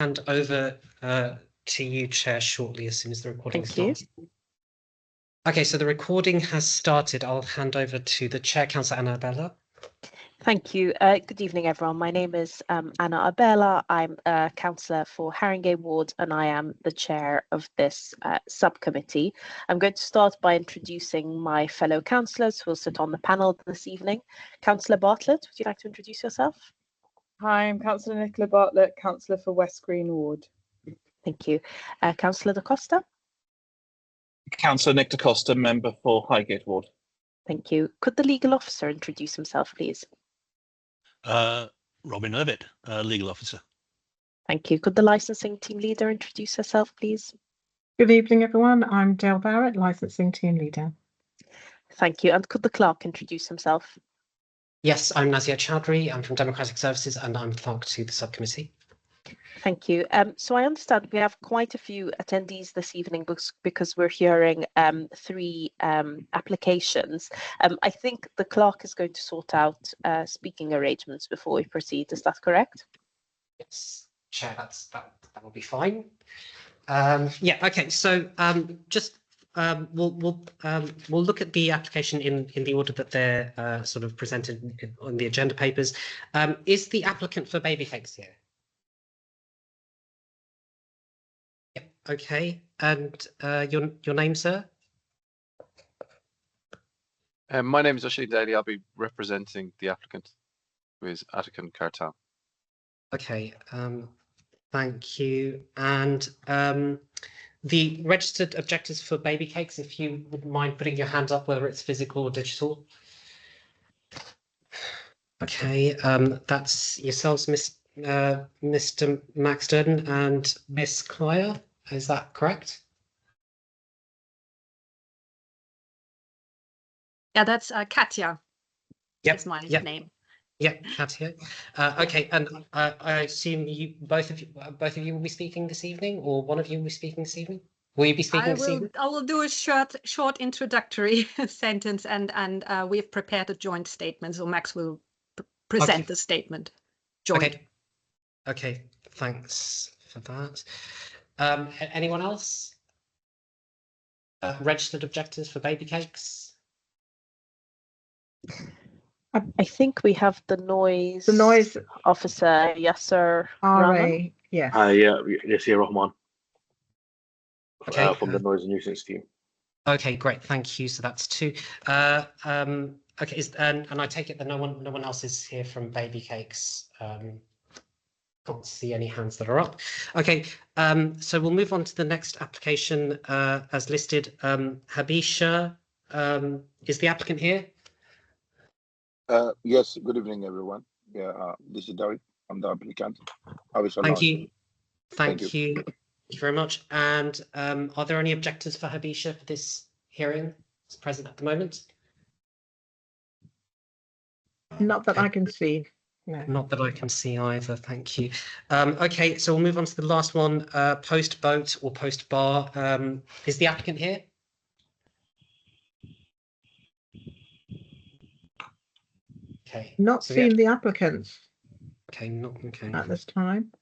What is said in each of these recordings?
Hand over to you, Chair, shortly as soon as the recording starts. Okay, so the recording has started. I'll hand over to the Chair, Councillor Annabella. Thank you. Good evening, everyone. My name is Anna Abella. I'm a councillor for Haringey Ward and I am the chair of this subcommittee. I'm going to start by introducing my fellow councillors who will sit on the panel this evening. Councillor Bartlett, would you like to introduce yourself? Hi, I'm Councillor Nicola Bartlett, councillor for West Green Ward. Thank you. Councillor Da Costa? Councillor Nick Da Costa, member for Highgate Ward. Thank you. Could the legal officer introduce himself, please? Robin Levitt, legal officer. Thank you. Could the licensing team leader introduce herself, please? Good evening, everyone. I'm Dale Barrett, licensing team leader. Thank you. And could the clerk introduce himself? Yes, I'm Nazia Chowdhury. I'm from Democratic Services and I'm clerk to the subcommittee. Thank you. So I understand we have quite a few attendees this evening because we're hearing three applications. I think the clerk is going to sort out speaking arrangements before we proceed. Is that correct? Yes, Chair, that will be fine. Yeah, okay. So we'll look at the application in the order that they're sort of presented on the agenda papers. Is the applicant for baby cakes here? Yeah, okay. And your name, sir? My name is Oisin Daly. I'll be representing the applicant, who is Atakan Kartal. Okay, thank you. And the registered objectors for baby cakes, if you wouldn't mind putting your hand up, whether it's physical or digital. Okay, that's yourselves, Mr. Max Durden and Miss Clier. Is that correct? Yeah, that's Katya. Yep. Is my name. Yeah, Katya. Okay, and I assume both of you will be speaking this evening, or one of you will be speaking this evening. Will you be speaking this evening? I will do a short introductory sentence, and we've prepared a joint statement. So Max will present the statement. Joint. Okay. Thanks for that. Anyone else? Registered objectors for baby cakes? I think we have the noise officer, Yasser RA, yes. Yasir Rahman. Okay. From the noise and nuisance team. Okay, great, thank you. So that's two. Okay, and I take it that no one else is here from baby cakes. Can't see any hands that are up. Okay, so we'll move on to the next application as listed. Habisha, is the applicant here? Yes, good evening, everyone. Yeah, this is Derek. I'm the applicant. Thank you. Thank you very much. And are there any objectors for Habisha for this hearing that's present at the moment? Not that I can see. No. Not that I can see either, thank you. Okay, so we'll move on to the last one, post boat or post bar. Is the applicant here? Okay. Not seeing the applicants. Okay, not okay. At this time.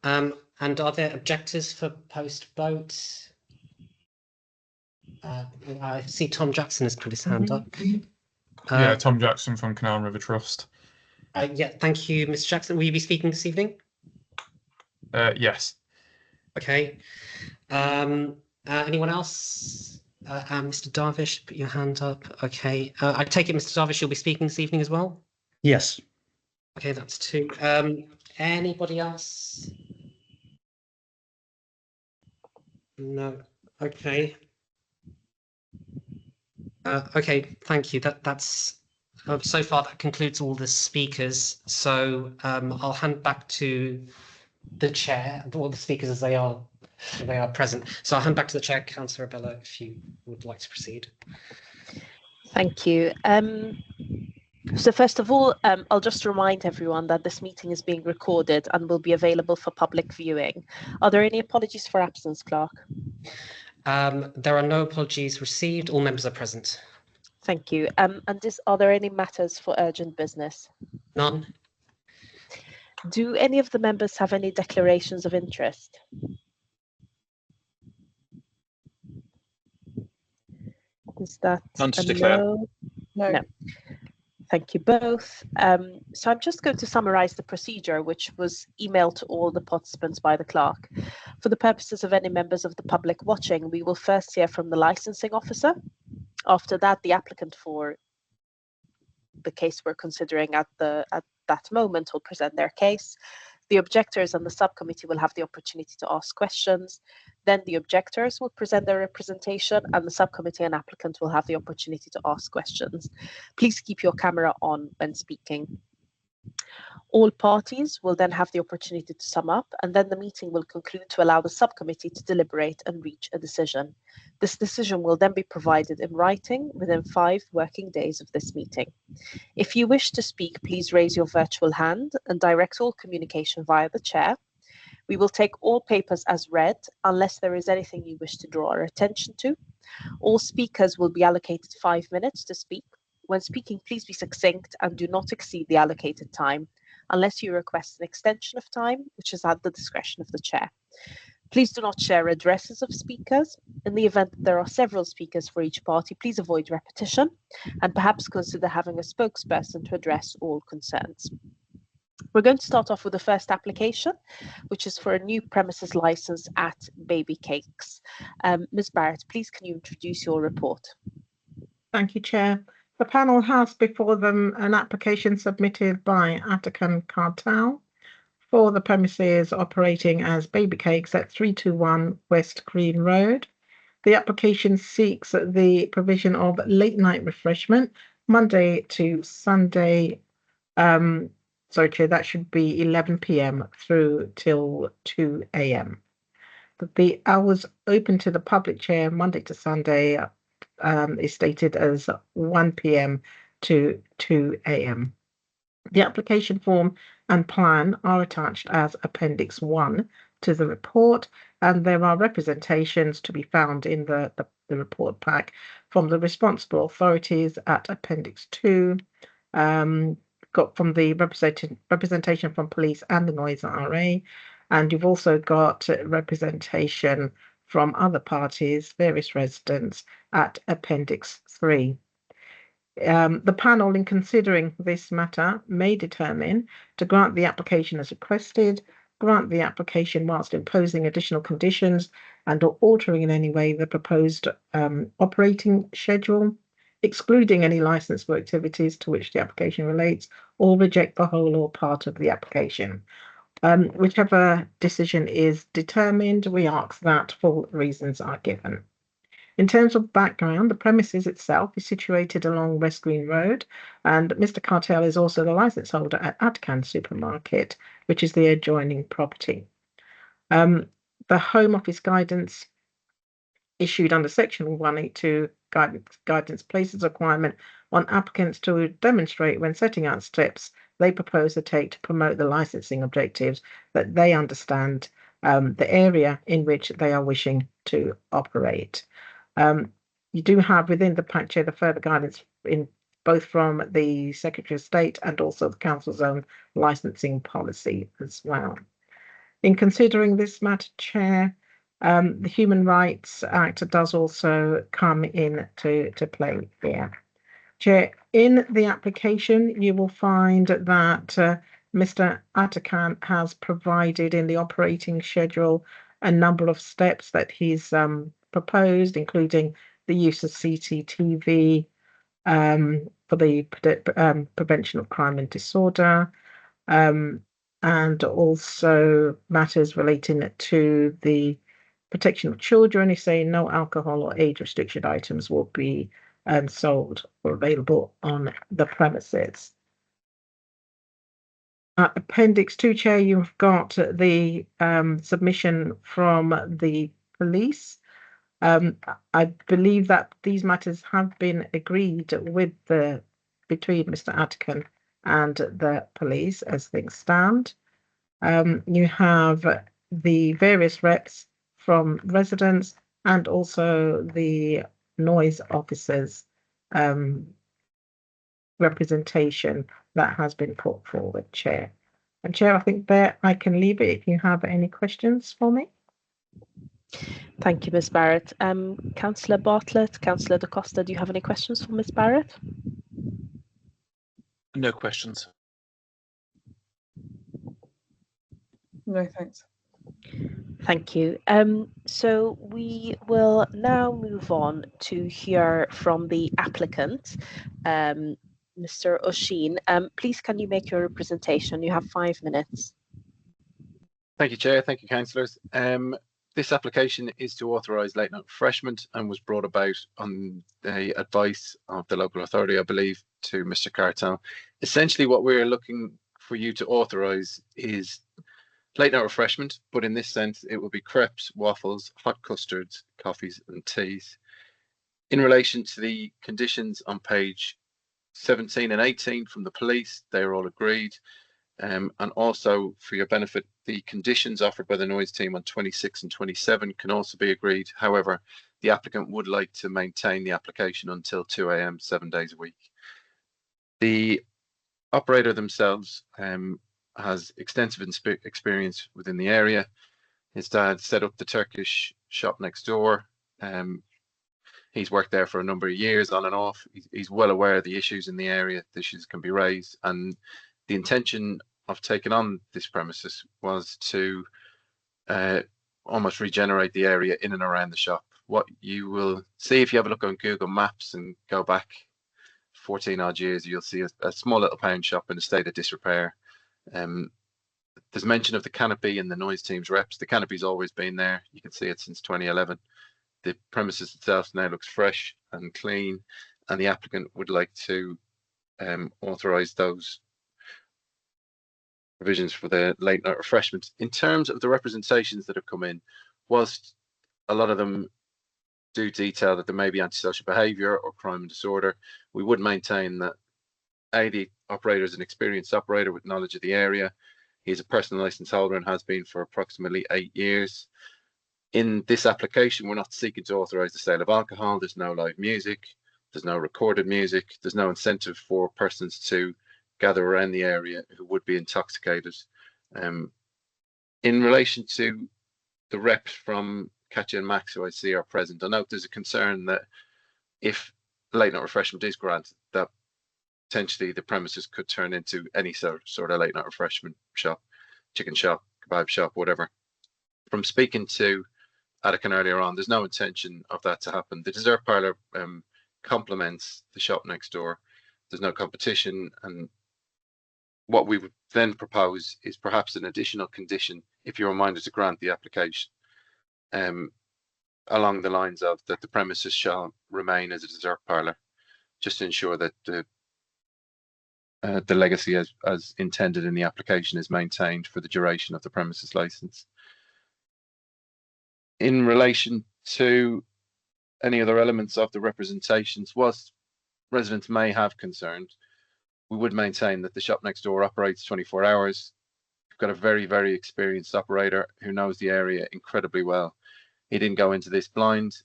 And are there objectors for post boat? I see Tom Jackson has put his hand up. Yeah, Tom Jackson from Canal and River Trust. Yeah, thank you, Mr. Jackson. Will you be speaking this evening? Yes. Okay. Anyone else? Mr. Darvish, put your hand up. Okay. I take it, Mr. Darvish, you'll be speaking this evening as well? Yes. Okay, that's two. Anybody else? No. Okay. Okay, thank you. That's so far that concludes all the speakers. So I'll hand back to the chair, all the speakers as they are present. So I'll hand back to the chair, Councillor Abella, if you would like to proceed. Thank you. So first of all, I'll just remind everyone that this meeting is being recorded and will be available for public viewing. Are there any apologies for absence, Clerk? There are no apologies received. All members are present. Thank you. And are there any matters for urgent business? None. Do any of the members have any declarations of interest? Is that None to a declare. no? No. No. Thank you both. So I'm just going to summarize the procedure, which was emailed to all the participants by the clerk. For the purposes of any members of the public watching, we will first hear from the licensing officer. After that, the applicant for the case we're considering at that moment will present their case. The objectors and the subcommittee will have the opportunity to ask questions. Then the objectors will present their representation and the subcommittee and applicant will have the opportunity to ask questions. Please keep your camera on when speaking. All parties will then have the opportunity to sum up, and then the meeting will conclude to allow the subcommittee to deliberate and reach a decision. This decision will then be provided in writing within 5 working days of this meeting. If you wish to speak, please raise your virtual hand and direct all communication via the chair. We will take all papers as read unless there is anything you wish to draw our attention to. All speakers will be allocated 5 minutes to speak. When speaking, please be succinct and do not exceed the allocated time, unless you request an extension of time, which is at the discretion of the chair. Please do not share addresses of speakers. In the event that there are several speakers for each party, please avoid repetition and perhaps consider having a spokesperson to address all concerns. We're going to start off with the first application, which is for a new premises license at Baby Cakes. Ms. Barrett, please can you introduce your report? Thank you, Chair. The panel has before them an application submitted by Atakan Cartel for the premises operating as Baby Cakes at 321 West Green Road. The application seeks the provision of late night refreshment Monday to Sunday. Sorry, Chair, that should be 11 p.m. through till 2 a.m. The hours open to the public, Chair, Monday to Sunday, is stated as 1 p.m. to 2 a.m. The application form and plan are attached as Appendix 1 to the report, and there are representations to be found in the report pack from the responsible authorities at Appendix 2, got from the representation from police and the Noise RA, and you've also got representation from other parties, various residents, at Appendix 3. The panel, in considering this matter, may determine to grant the application as requested, grant the application whilst imposing additional conditions and or altering in any way the proposed operating schedule, excluding any license for activities to which the application relates, or reject the whole or part of the application. Whichever decision is determined, we ask that full reasons are given. In terms of background, the premises itself is situated along West Green Road, and Mr. Cartel is also the license holder at Atcan Supermarket, which is the adjoining property. The Home Office guidance issued under Section 182 guidance places a requirement on applicants to demonstrate when setting out steps they propose to take to promote the licensing objectives that they understand the area in which they are wishing to operate. You do have within the pack, Chair, the further guidance in both from the Secretary of State and also the Council's own licensing policy as well. In considering this matter, Chair, the Human Rights Act does also come in to play here. Chair, in the application, you will find that Mr. Atakan has provided in the operating schedule a number of steps that he's proposed, including the use of CCTV for the prevention of crime and disorder, and also matters relating to the protection of children. He's saying no alcohol or age restricted items will be sold or available on the premises. Appendix 2, Chair, you've got the submission from the police. I believe that these matters have been agreed with between Mr. Atakan and the police as things stand. You have the various reps from residents and also the noise officers representation that has been put forward, Chair. And Chair, I think there I can leave it if you have any questions for me. Thank you, Ms. Barrett. Councillor Bartlett, Councillor Da Costa, do you have any questions for Ms. Barrett? No questions. No, thanks. Thank you. So we will now move on to hear from the applicant, Mr. Oshin. Please, can you make your presentation? You have 5 minutes. Thank you, Chair. Thank you, councillors. This application is to authorise late night refreshment and was brought about on the advice of the local authority, I believe, to Mr. Cartel. Essentially, what we're looking for you to authorise is late night refreshment, but in this sense, it will be crepes, waffles, hot custards, coffees, and teas. In relation to the conditions on page 17 and 18 from the police, they are all agreed. And also, for your benefit, the conditions offered by the noise team on 26 and 27 can also be agreed. However, the applicant would like to maintain the application until 2 a.m. 7 days a week. The operator themselves has extensive experience within the area. His dad set up the Turkish shop next door. He's worked there for a number of years on and off. He's well aware of the issues in the area. The issues can be raised, and the intention of taking on this premises was to almost regenerate the area in and around the shop. What you will see if you have a look on Google Maps and go back 14 odd years, you'll see a small little pound shop in a state of disrepair. There's mention of the canopy in the noise team's reps. The canopy's always been there. You can see it since 2011. The premises itself now looks fresh and clean, and the applicant would like to authorise those provisions for the late night refreshments. In terms of the representations that have come in, whilst a lot of them do detail that there may be antisocial behaviour or crime and disorder, we would maintain that the operator is an experienced operator with knowledge of the area. He's a personal licence holder and has been for approximately 8 years. In this application, we're not seeking to authorise the sale of alcohol. There's no live music. There's no recorded music. There's no incentive for persons to gather around the area who would be intoxicated. In relation to the reps from Katja and Max, who I see are present, I note there's a concern that if late night refreshment is granted, that potentially the premises could turn into any sort of late night refreshment shop, chicken shop, kebab shop, whatever. From speaking to Attican earlier on, there's no intention of that to happen. The dessert parlour complements the shop next door. There's no competition, and what we would then propose is perhaps an additional condition if you're reminded to grant the application, along the lines of that the premises shall remain as a dessert parlour, just to ensure that the legacy as intended in the application is maintained for the duration of the premises licence. In relation to any other elements of the representations, whilst residents may have concerns, we would maintain that the shop next door operates 24 hours. We've got a very, very experienced operator who knows the area incredibly well. He didn't go into this blind.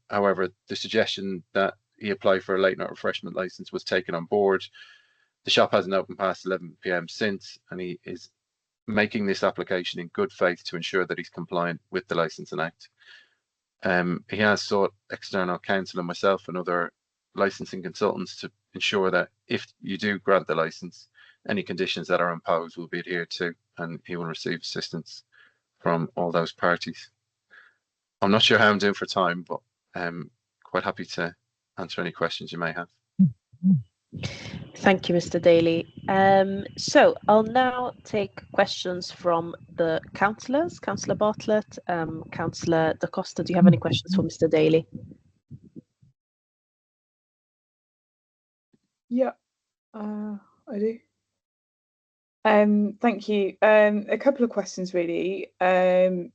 However, the suggestion that he apply for a late night refreshment licence was taken on board. The shop hasn't opened past 11 p.m. since, and he is making this application in good faith to ensure that he's compliant with the Licensing Act. He has sought external counsel and myself and other licensing consultants to ensure that if you do grant the licence, any conditions that are imposed will be adhered to, and he will receive assistance from all those parties. I'm not sure how I'm doing for time, but quite happy to answer any questions you may have. Thank you, Mr. Daly. So I'll now take questions from the councillors. Councillor Bartlett, Councillor Da Costa, do you have any questions for Mr. Daly? Yeah, I do. Thank you. A couple of questions really. From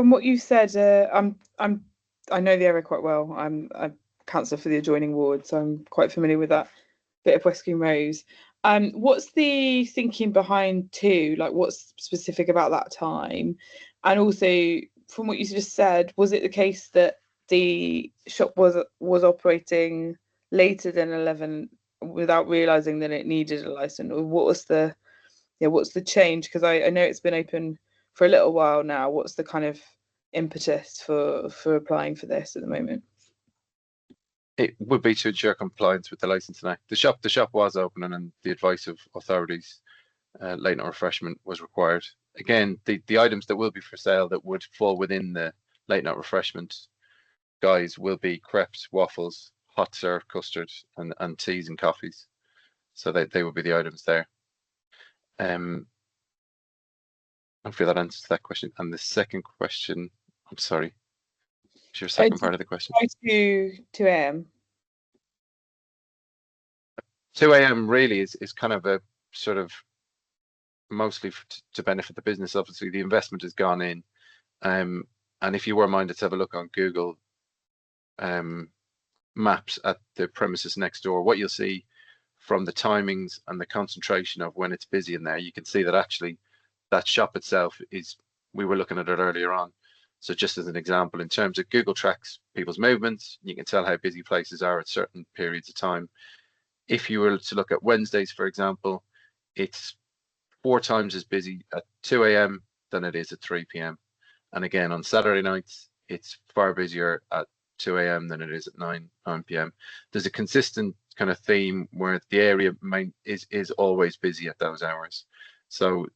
what you said, I know the area quite well. I'm a councillor for the adjoining ward, so I'm quite familiar with that bit of West Green Rose. What's the thinking behind 2? Like, what's specific about that time? And also, from what you just said, was it the case that the shop was operating later than 11 without realising that it needed a licence, or what was the what's the change? Because I know it's been open for a little while now. What's the kind of impetus for applying for this at the moment? It would be to ensure compliance with the Licensing Act. The shop was open, and the advice of authorities, late night refreshment was required. Again, the items that will be for sale that would fall within the late night refreshment guys will be crepes, waffles, hot serve custard, and teas and coffees. So they will be the items there. Hopefully that answers that question. And the second question, I'm sorry, what's your second part of the question? 2 a.m. 2 a.m. really is kind of a sort of mostly to benefit the business. Obviously, the investment has gone in. And if you were minded to have a look on Google Maps at the premises next door, what you'll see from the timings and the concentration of when it's busy in there, you can see that actually that shop itself is, we were looking at it earlier on. So just as an example, in terms of Google tracks people's movements, you can tell how busy places are at certain periods of time. If you were to look at Wednesdays, for example, it's 4 times as busy at 2 a.m. than it is at 3 p.m. And again, on Saturday nights, it's far busier at 2 a.m. than it is at 9 p.m. There's a consistent kind of theme where the area is always busy at those hours. So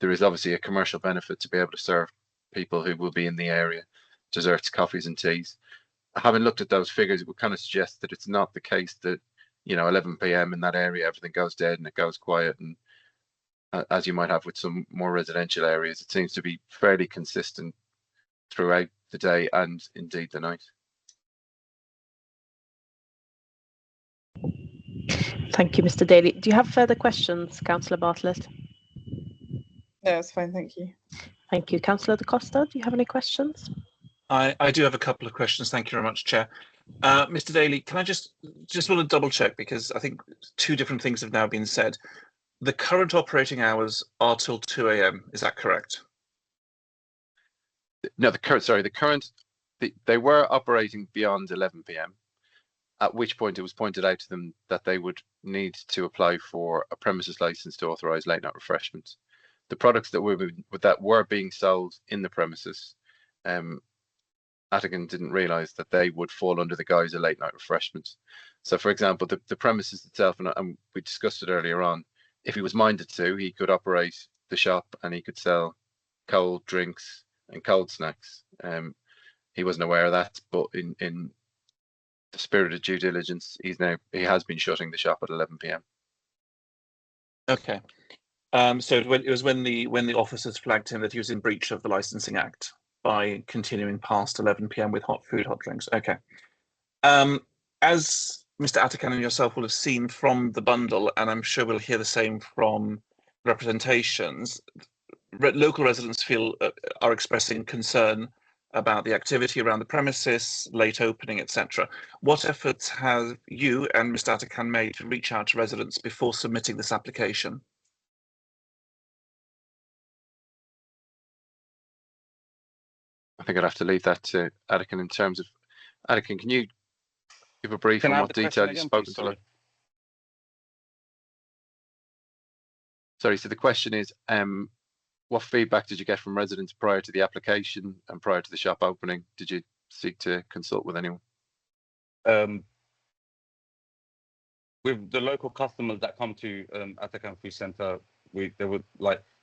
there is obviously a commercial benefit to be able to serve people who will be in the area desserts, coffees and teas. Having looked at those figures, it would kind of suggest that it's not the case that, 11 p.m. in that area, everything goes dead and it goes quiet. And as you might have with some more residential areas, it seems to be fairly consistent throughout the day and indeed the night. Thank you, Mr. Daly. Do you have further questions, Councillor Bartlett? No, that's fine. Thank you. Thank you. Councillor Da Costa, do you have any questions? I do have a couple of questions. Thank you very much, Chair. Mr. Daly, can I just want to double check, because I think 2 different things have now been said. The current operating hours are till 2 a.m. Is that correct? No, they were operating beyond 11 p.m. At which point it was pointed out to them that they would need to apply for a premises license to authorize late night refreshments. The products that were being sold in the premises, Attican didn't realize that they would fall under the guise of late night refreshments. So, for example, the premises itself, and we discussed it earlier on, if he was minded to, he could operate the shop and he could sell cold drinks and cold snacks. He wasn't aware of that, but in the spirit of due diligence, he has been shutting the shop at 11 p.m. Okay. So it was when the officers flagged him that he was in breach of the Licensing Act by continuing past 11 p.m. with hot drinks. Okay. As Mr. Attican and yourself will have seen from the bundle, and I'm sure we'll hear the same from representations, local residents are expressing concern about the activity around the premises, late opening, etc. What efforts have you and Mr. Attican made to reach out to residents before submitting this application? I think I'd have to leave that to Attican in terms of, Attican, can you give a brief on what detail you've spoken to? Sorry, so the question is, what feedback did you get from residents prior to the application and prior to the shop opening? Did you seek to consult with anyone? With the local customers that come to Attican Food Centre, they would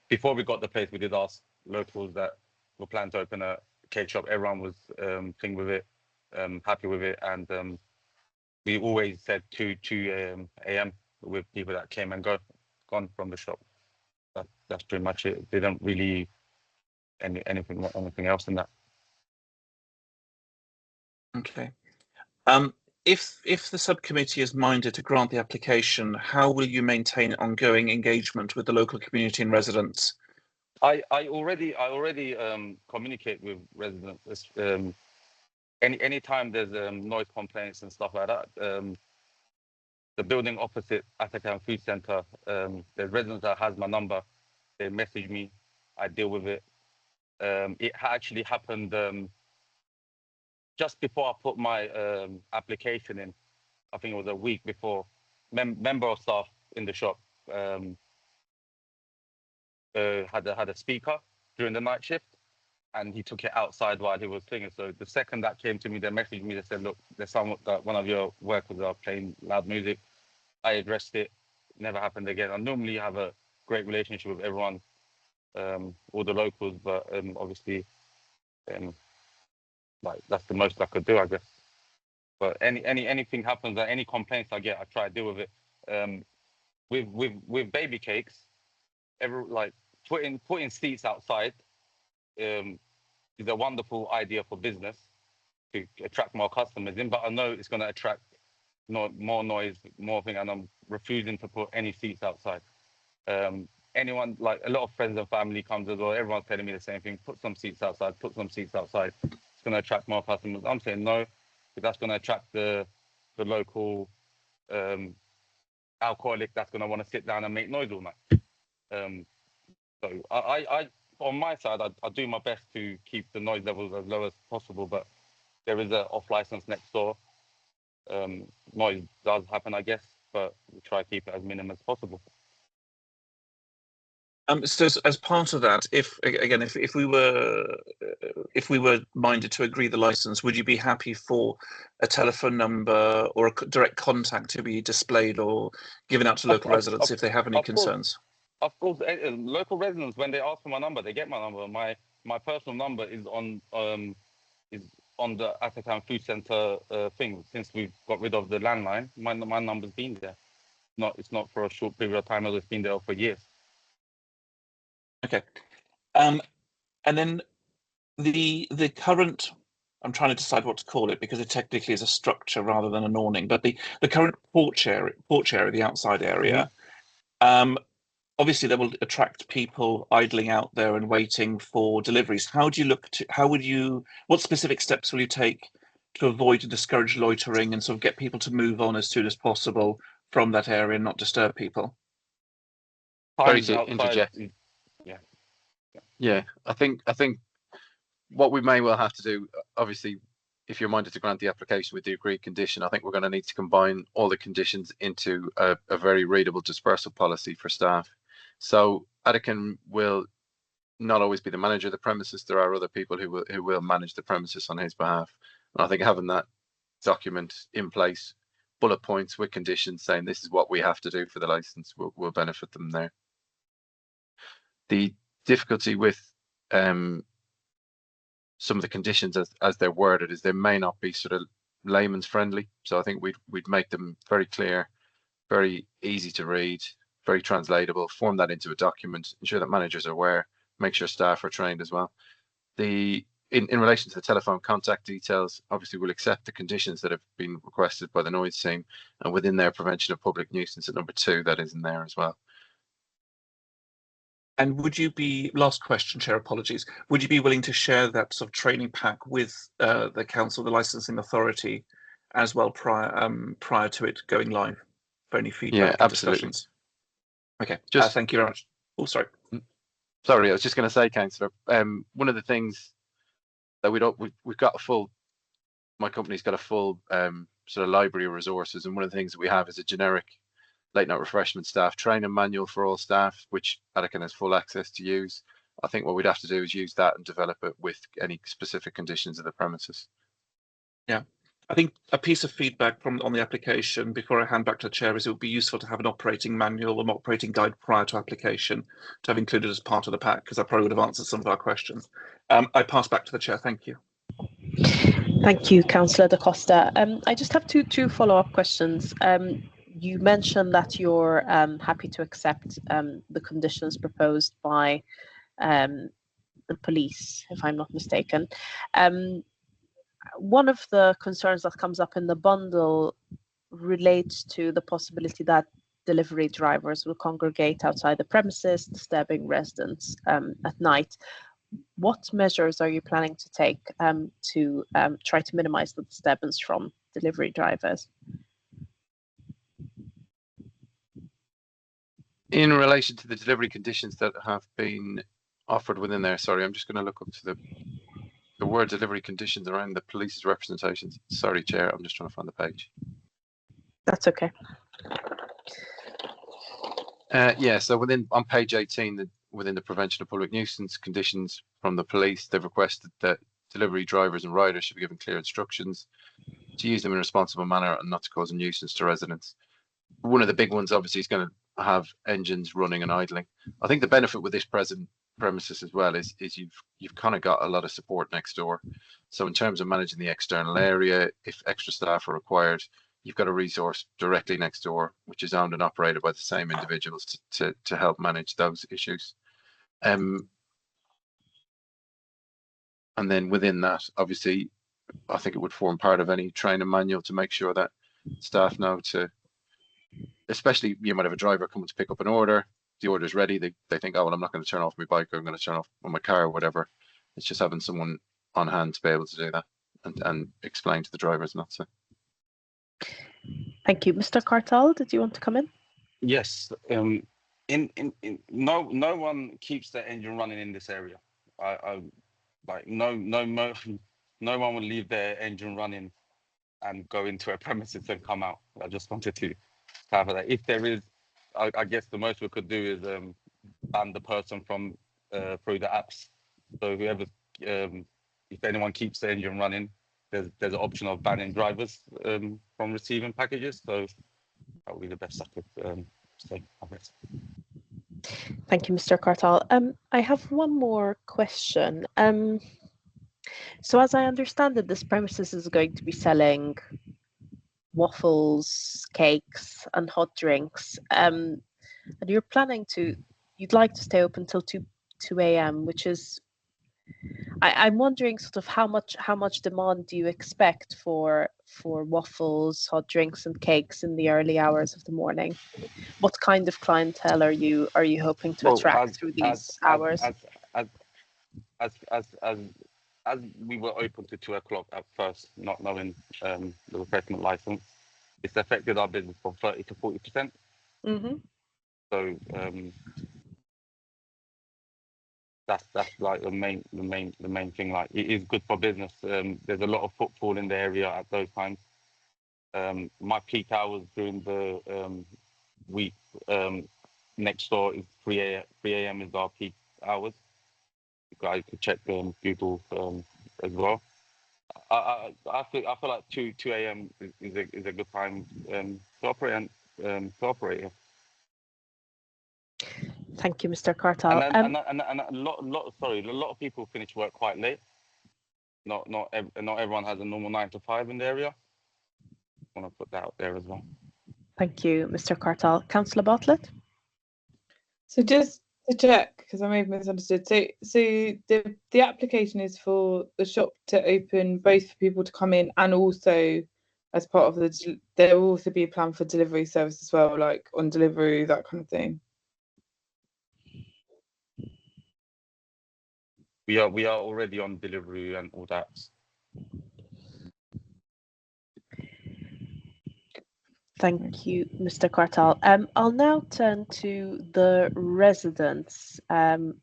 before we got the place, we did ask locals that were planning to open a cake shop. Everyone was thing with it, happy with it, and we always said 2 a.m. with people that came and gone from the shop. That's pretty much it. They don't really anything else in that. Okay. If the subcommittee is minded to grant the application, how will you maintain ongoing engagement with the local community and residents? I already communicate with residents. Anytime there's noise complaints and stuff like that, the building opposite Attican Food Centre, the resident that has my number, they message me, I deal with it. It actually happened just before I put my application in. I think it was a week before. Member of staff in the shop had a speaker during the night shift, and he took it outside while he was singing. So the second that came to me, they messaged me. They said, "Look, there's one of your workers are playing loud music." I addressed it. Never happened again. I normally have a great relationship with everyone, all the locals, but obviously, like that's the most I could do, I guess. But anything happens, any complaints I get, I try to deal with it. With baby cakes, putting seats outside is a wonderful idea for business to attract more customers in, but I know it's going to attract more noise, more thing, and I'm refusing to put any seats outside. Anyone, like a lot of friends and family comes as well, everyone's telling me the same thing: put some seats outside, put some seats outside. It's going to attract more customers. I'm saying no, because that's going to attract the local alcoholic that's going to want to sit down and make noise all night. So I on my side, I do my best to keep the noise levels as low as possible, but there is a off license next door. Noise does happen, I guess, but we try to keep it as minimum as possible. So as part of that, if we were minded to agree the license, would you be happy for a telephone number or a direct contact to be displayed or given out to local residents if they have any concerns? Of course, local residents, when they ask for my number, they get my number. My personal number is on the Atakan Food Centre thing. Since we've got rid of the landline, my number's been there. It's not for a short period of time. It's been there for years. Okay, and then the current, I'm trying to decide what to call it because it technically is a structure rather than an awning, but the current porch area, the outside area, obviously that will attract people idling out there and waiting for deliveries. What specific steps will you take to avoid and discourage loitering and sort of get people to move on as soon as possible from that area and not disturb people? Sorry to interject. Yeah, I think what we may well have to do, obviously, if you're minded to grant the application with the agreed condition, I think we're going to need to combine all the conditions into a very readable dispersal policy for staff. So Atakan will not always be the manager of the premises. There are other people who will manage the premises on his behalf. And I think having that document in place, bullet points with conditions saying this is what we have to do for the license will benefit them there. The difficulty with some of the conditions as they're worded is they may not be sort of layman's friendly. So I think we'd make them very clear, very easy to read, very translatable, form that into a document, ensure that managers are aware, make sure staff are trained as well. In relation to the telephone contact details, obviously we'll accept the conditions that have been requested by the noise team, and within their prevention of public nuisance at number 2, that is in there as well. And would you be, last question, Chair, apologies, would you be willing to share that sort of training pack with the council, the licensing authority, as well prior to it going live for any feedback and discussions? Okay, thank you very much. Oh, sorry. Sorry, I was just going to say, Councillor, one of the things that we've got my company's got a full sort of library of resources, and one of the things that we have is a generic late night refreshment staff training manual for all staff, which Atakan has full access to use. I think what we'd have to do is use that and develop it with any specific conditions of the premises. Yeah, I think a piece of feedback on the application before I hand back to the chair is it would be useful to have an operating manual, an operating guide prior to application to have included as part of the pack, because that probably would have answered some of our questions. I pass back to the chair. Thank you. Thank you, Councillor Da Costa. I just have two follow-up questions. You mentioned that you're happy to accept the conditions proposed by the police, if I'm not mistaken. One of the concerns that comes up in the bundle relates to the possibility that delivery drivers will congregate outside the premises, disturbing residents at night. What measures are you planning to take to try to minimize the disturbance from delivery drivers? In relation to the delivery conditions that have been offered within there, sorry, I'm just going to look up to the word delivery conditions around the police's representations. Sorry, Chair, I'm just trying to find the page. That's okay. Yeah, so on page 18, within the prevention of public nuisance conditions from the police, they've requested that delivery drivers and riders should be given clear instructions to use them in a responsible manner and not to cause a nuisance to residents. One of the big ones, obviously, is going to have engines running and idling. I think the benefit with this present premises as well is you've kind of got a lot of support next door. So in terms of managing the external area, if extra staff are required, you've got a resource directly next door, which is owned and operated by the same individuals to help manage those issues. And then within that, obviously, I think it would form part of any training manual to make sure that staff know to, especially you might have a driver coming to pick up an order, the order's ready, they think, oh, well, I'm not going to turn off my bike, or I'm going to turn off on my car or whatever. It's just having someone on hand to be able to do that and explain to the drivers not to. Thank you. Mr. Cartal, did you want to come in? Yes. No one keeps their engine running in this area. I like no one will leave their engine running and go into a premises and come out. I just wanted to clarify that. If there is, I guess the most we could do is ban the person from through the apps. So whoever, if anyone keeps the engine running, there's an option of banning drivers from receiving packages. So that would be the best I could say. Thank you, Mr. Cartal. I have one more question. So as I understand it, this premises is going to be selling waffles, cakes, and hot drinks. And you're planning to, you'd like to stay open till 2 a.m., which is, I'm wondering sort of how much demand do you expect for waffles, hot drinks, and cakes in the early hours of the morning? What kind of clientele are you hoping to attract through these hours? As we were open to 2 o'clock at first, not knowing the refreshment license, it's affected our business from 30 to 40%. Mm-hmm. So that's like the main thing. Like, it is good for business. There's a lot of footfall in the area at those times. My peak hours during the week next door is 3 a.m. is our peak hours. You guys could check Google as well. I feel like 2 a.m. is a good time to operate and to operate. Thank you, Mr. Cartal. And a lot of people finish work quite late. Not everyone has a normal 9 to 5 in the area. I want to put that out there as well. Thank you, Mr. Cartal. Councillor Bartlett? So just to check, because I may have misunderstood. So the application is for the shop to open both for people to come in, and also as part of there will also be a plan for delivery service as well, like on delivery, that kind of thing. We are already on delivery and all that. Thank you, Mr. Cartal. I'll now turn to the residents, Katya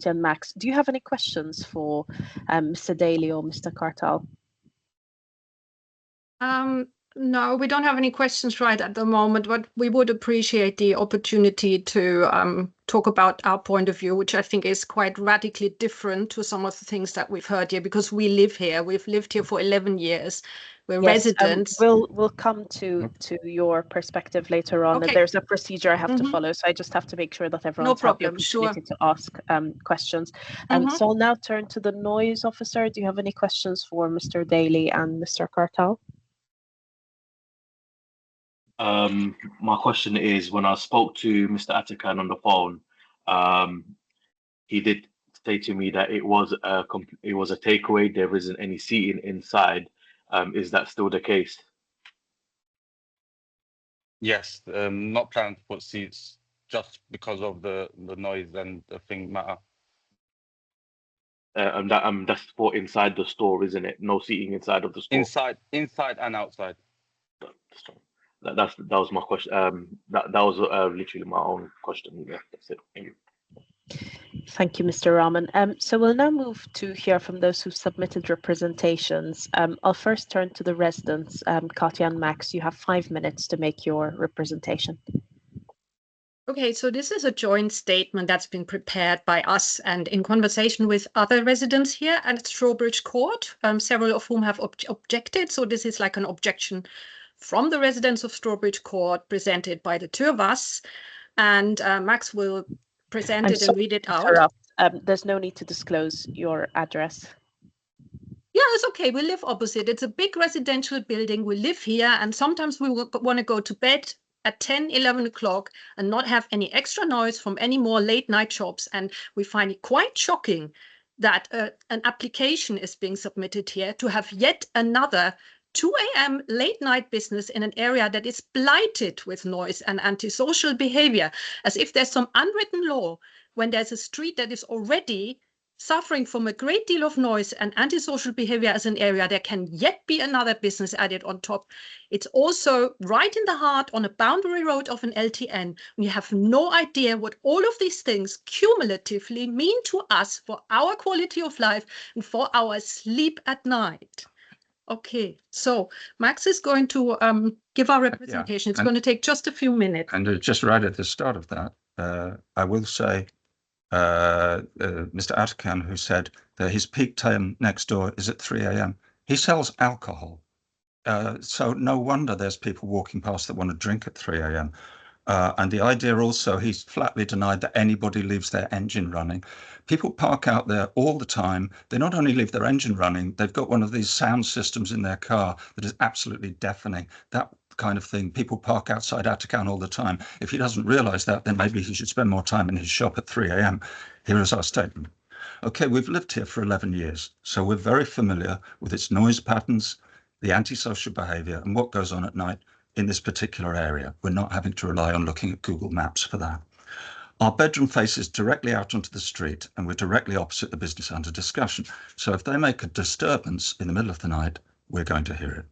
and Max. Do you have any questions for Mr. Daly or Mr. Cartal? No, we don't have any questions right at the moment, but we would appreciate the opportunity to talk about our point of view, which I think is quite radically different to some of the things that we've heard here, because we live here. We've lived here for 11 years. We're residents. We'll come to your perspective later on. Okay. There's a procedure I have to follow, so I just have to make sure that everyone's had the opportunity to ask questions. So I'll now turn to the noise officer. Do you have any questions for Mr. Daly and Mr. Cartal? My question is, when I spoke to Mr. Atakan on the phone, he did say to me that it was a takeaway. There isn't any seating inside. Is that still the case? Yes, not planning to put seats just because of the noise and the thing matter. That's for inside the store, isn't it? No seating inside of the store. Inside and outside. That was my question. That was literally my own question. Yeah, that's it. Thank you. Thank you, Mr. Rahman. So we'll now move to hear from those who've submitted representations. I'll first turn to the residents. Katya and Max, you have 5 minutes to make your representation. Okay, so this is a joint statement that's been prepared by us and in conversation with other residents here at Strawbridge Court, several of whom have objected. So this is like an objection from the residents of Strawbridge Court presented by the two of us. And Max will present it and read it out. There's no need to disclose your address. Yeah, it's okay. We live opposite. It's a big residential building. We live here, and sometimes we want to go to bed at 10, 11 o'clock and not have any extra noise from any more late night shops. And we find it quite shocking that an application is being submitted here to have yet another 2 a.m. late night business in an area that is blighted with noise and antisocial behavior, as if there's some unwritten law when there's a street that is already suffering from a great deal of noise and antisocial behavior as an area, there can yet be another business added on top. It's also right in the heart on a boundary road of an LTN. We have no idea what all of these things cumulatively mean to us for our quality of life and for our sleep at night. Okay, so Max is going to give our representation. It's going to take just a few minutes. And just right at the start of that, I will say, Mr. Atakan, who said that his peak time next door is at 3 a.m. He sells alcohol. So no wonder there's people walking past that want to drink at 3 a.m. And the idea also, he's flatly denied that anybody leaves their engine running. People park out there all the time. They not only leave their engine running, they've got one of these sound systems in their car that is absolutely deafening. That kind of thing. People park outside Atakan all the time. If he doesn't realize that, then maybe he should spend more time in his shop at 3 a.m. Here is our statement. Okay, we've lived here for 11 years, so we're very familiar with its noise patterns, the antisocial behavior, and what goes on at night in this particular area. We're not having to rely on looking at Google Maps for that. Our bedroom faces directly out onto the street, and we're directly opposite the business under discussion. So if they make a disturbance in the middle of the night, we're going to hear it.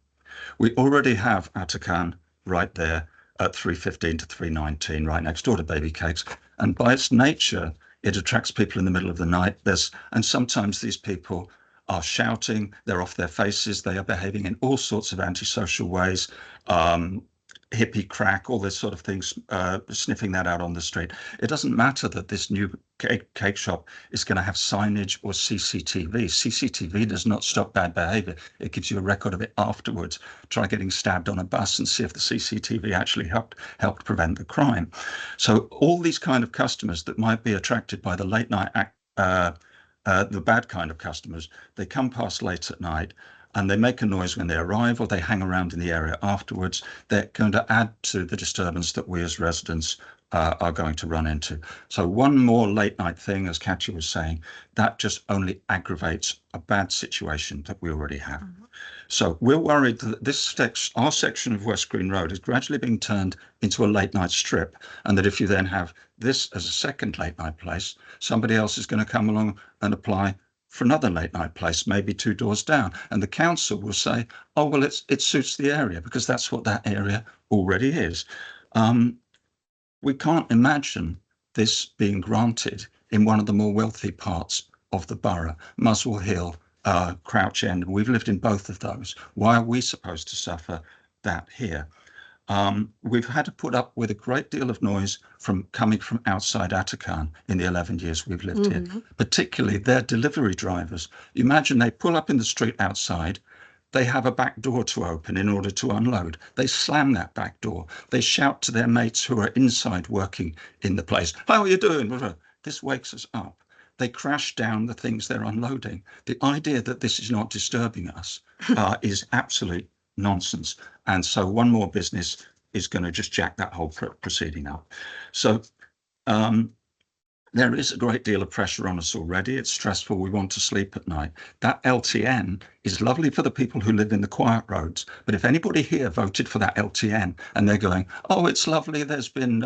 We already have Atakan right there at 3:15 to 3:19, right next door to Baby Cakes. And by its nature, it attracts people in the middle of the night. And sometimes these people are shouting, they're off their faces, they are behaving in all sorts of antisocial ways, hippie crack, all this sort of things, sniffing that out on the street. It doesn't matter that this new cake shop is going to have signage or CCTV. CCTV does not stop bad behavior. It gives you a record of it afterwards. Try getting stabbed on a bus and see if the CCTV actually helped prevent the crime. So all these kind of customers that might be attracted by the late night the bad kind of customers, they come past late at night and they make a noise when they arrive or they hang around in the area afterwards. They're going to add to the disturbance that we as residents are going to run into. So one more late night thing, as Katya was saying, that just only aggravates a bad situation that we already have. So we're worried that our section of West Green Road is gradually being turned into a late night strip, and that if you then have this as a second late night place, somebody else is going to come along and apply for another late night place, maybe 2 doors down. And the council will say, oh, well, it suits the area because that's what that area already is. We can't imagine this being granted in one of the more wealthy parts of the borough, Muswell Hill, Crouch End. We've lived in both of those. Why are we supposed to suffer that here? We've had to put up with a great deal of noise coming from outside Atakan in the 11 years we've lived here, particularly their delivery drivers. Imagine they pull up in the street outside, they have a back door to open in order to unload. They slam that back door. They shout to their mates who are inside working in the place, how are you doing? This wakes us up. They crash down the things they're unloading. The idea that this is not disturbing us is absolute nonsense. And so one more business is going to just jack that whole proceeding up. So there is a great deal of pressure on us already. It's stressful. We want to sleep at night. That LTN is lovely for the people who live in the quiet roads. But if anybody here voted for that LTN and they're going, oh, it's lovely, there's been,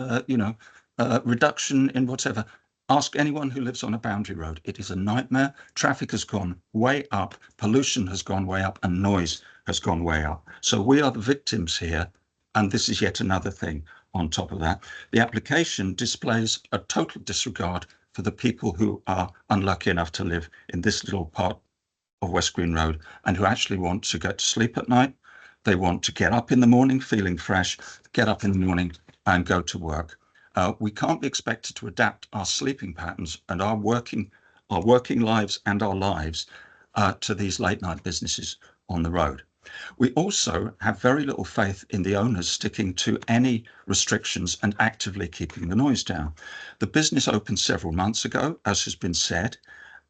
reduction in whatever. Ask anyone who lives on a boundary road. It is a nightmare. Traffic has gone way up. Pollution has gone way up and noise has gone way up. So we are the victims here. And this is yet another thing on top of that. The application displays a total disregard for the people who are unlucky enough to live in this little part of West Green Road and who actually want to go to sleep at night. They want to get up in the morning feeling fresh, get up in the morning and go to work. We can't be expected to adapt our sleeping patterns and our working lives and our lives to these late night businesses on the road. We also have very little faith in the owners sticking to any restrictions and actively keeping the noise down. The business opened several months ago, as has been said,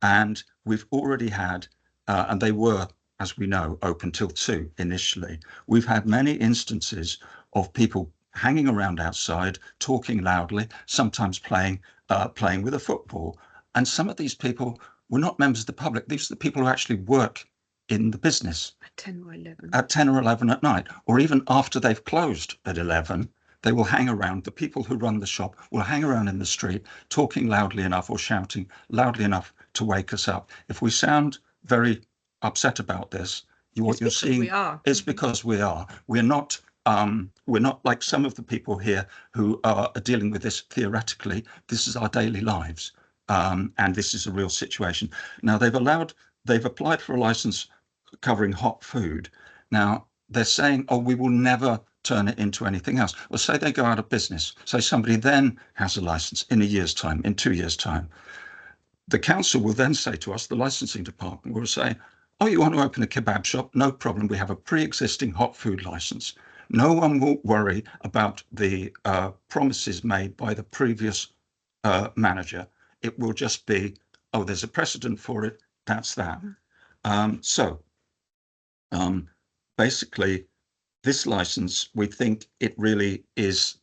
and we've already had, and they were, as we know, open till 2 initially. We've had many instances of people hanging around outside, talking loudly, sometimes playing with a football. And some of these people were not members of the public. These are the people who actually work in the business. At 10 or 11. At 10 or 11 at night, or even after they've closed at 11, they will hang around. The people who run the shop will hang around in the street, talking loudly enough or shouting loudly enough to wake us up. If we sound very upset about this, what you're seeing is because we are. We're not like some of the people here who are dealing with this theoretically. This is our daily lives, and this is a real situation. Now they've applied for a license covering hot food. Now they're saying, oh, we will never turn it into anything else. Well, say they go out of business. Say somebody then has a license in a year's time, in 2 years' time. The council will then say to us, the licensing department will say, oh, you want to open a kebab shop? No problem. We have a pre-existing hot food license. No one will worry about the promises made by the previous manager. It will just be, oh, there's a precedent for it. That's that. Basically, this license, we think it really is,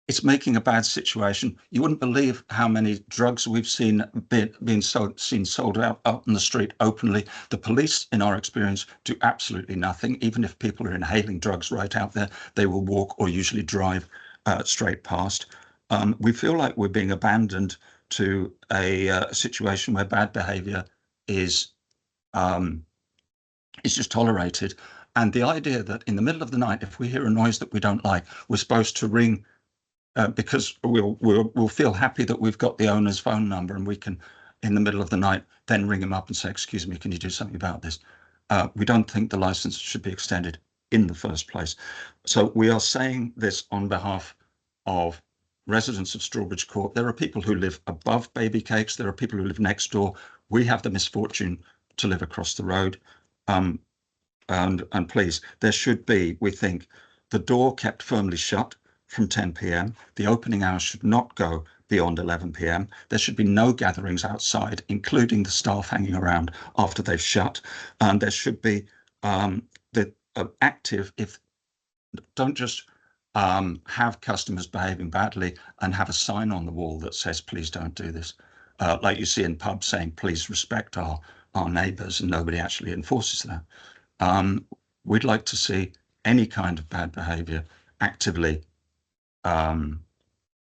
it's making a bad situation. You wouldn't believe how many drugs we've seen being sold out on the street openly. The police, in our experience, do absolutely nothing. Even if people are inhaling drugs right out there, they will walk or usually drive straight past. We feel like we're being abandoned to a situation where bad behavior is just tolerated. And the idea that in the middle of the night, if we hear a noise that we don't like, we're supposed to ring because we'll feel happy that we've got the owner's phone number and we can, in the middle of the night, then ring him up and say, excuse me, can you do something about this? We don't think the license should be extended in the first place. So we are saying this on behalf of residents of Strawbridge Court. There are people who live above Baby Cakes. There are people who live next door. We have the misfortune to live across the road. And please, there should be, we think, the door kept firmly shut from 10 p.m. The opening hours should not go beyond 11 p.m. There should be no gatherings outside, including the staff hanging around after they've shut. And there should be active, don't just have customers behaving badly and have a sign on the wall that says, please don't do this. Like you see in pubs saying, please respect our neighbours, and nobody actually enforces that. We'd like to see any kind of bad behaviour actively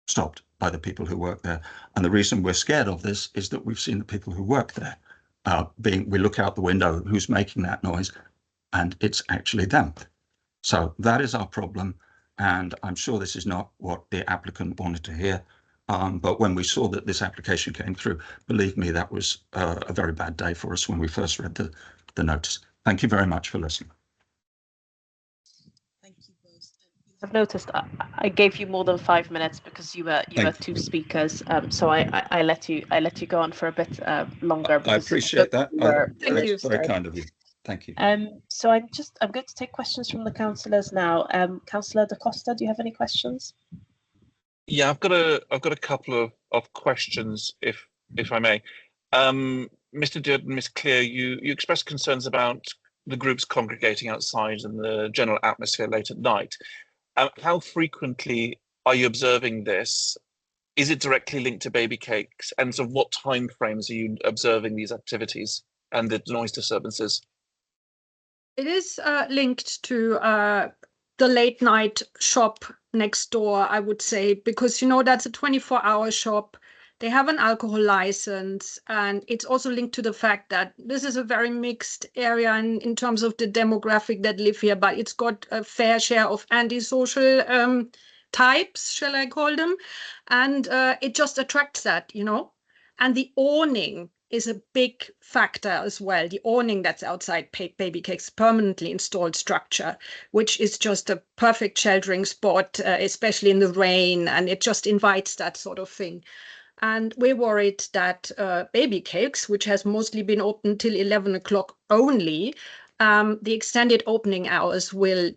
stopped by the people who work there. And the reason we're scared of this is that we've seen the people who work there we look out the window, who's making that noise, and it's actually them. So that is our problem. And I'm sure this is not what the applicant wanted to hear. But when we saw that this application came through, believe me, that was a very bad day for us when we first read the notice. Thank you very much for listening. I've noticed I gave you more than 5 minutes because you were two speakers. So I let you go on for a bit longer. I appreciate that. Thank you. Very kind of you. Thank you. So I'm going to take questions from the councillors now. Councillor Da Costa, do you have any questions? Yeah, I've got a couple of questions, if I may. Mr. Durden, Ms. Clear, you expressed concerns about the groups congregating outside and the general atmosphere late at night. How frequently are you observing this? Is it directly linked to Baby Cakes? And sort of what timeframes are you observing these activities and the noise disturbances? It is linked to the late night shop next door, I would say, because, you know, that's a 24-hour shop. They have an alcohol license, and it's also linked to the fact that this is a very mixed area in terms of the demographic that live here, but it's got a fair share of antisocial types, shall I call them? And it just attracts that, you know? And the awning is a big factor as well. The awning that's outside Baby Cakes permanently installed structure, which is just a perfect sheltering spot, especially in the rain, and it just invites that sort of thing. And we're worried that Baby Cakes, which has mostly been open till 11 o'clock only, the extended opening hours will,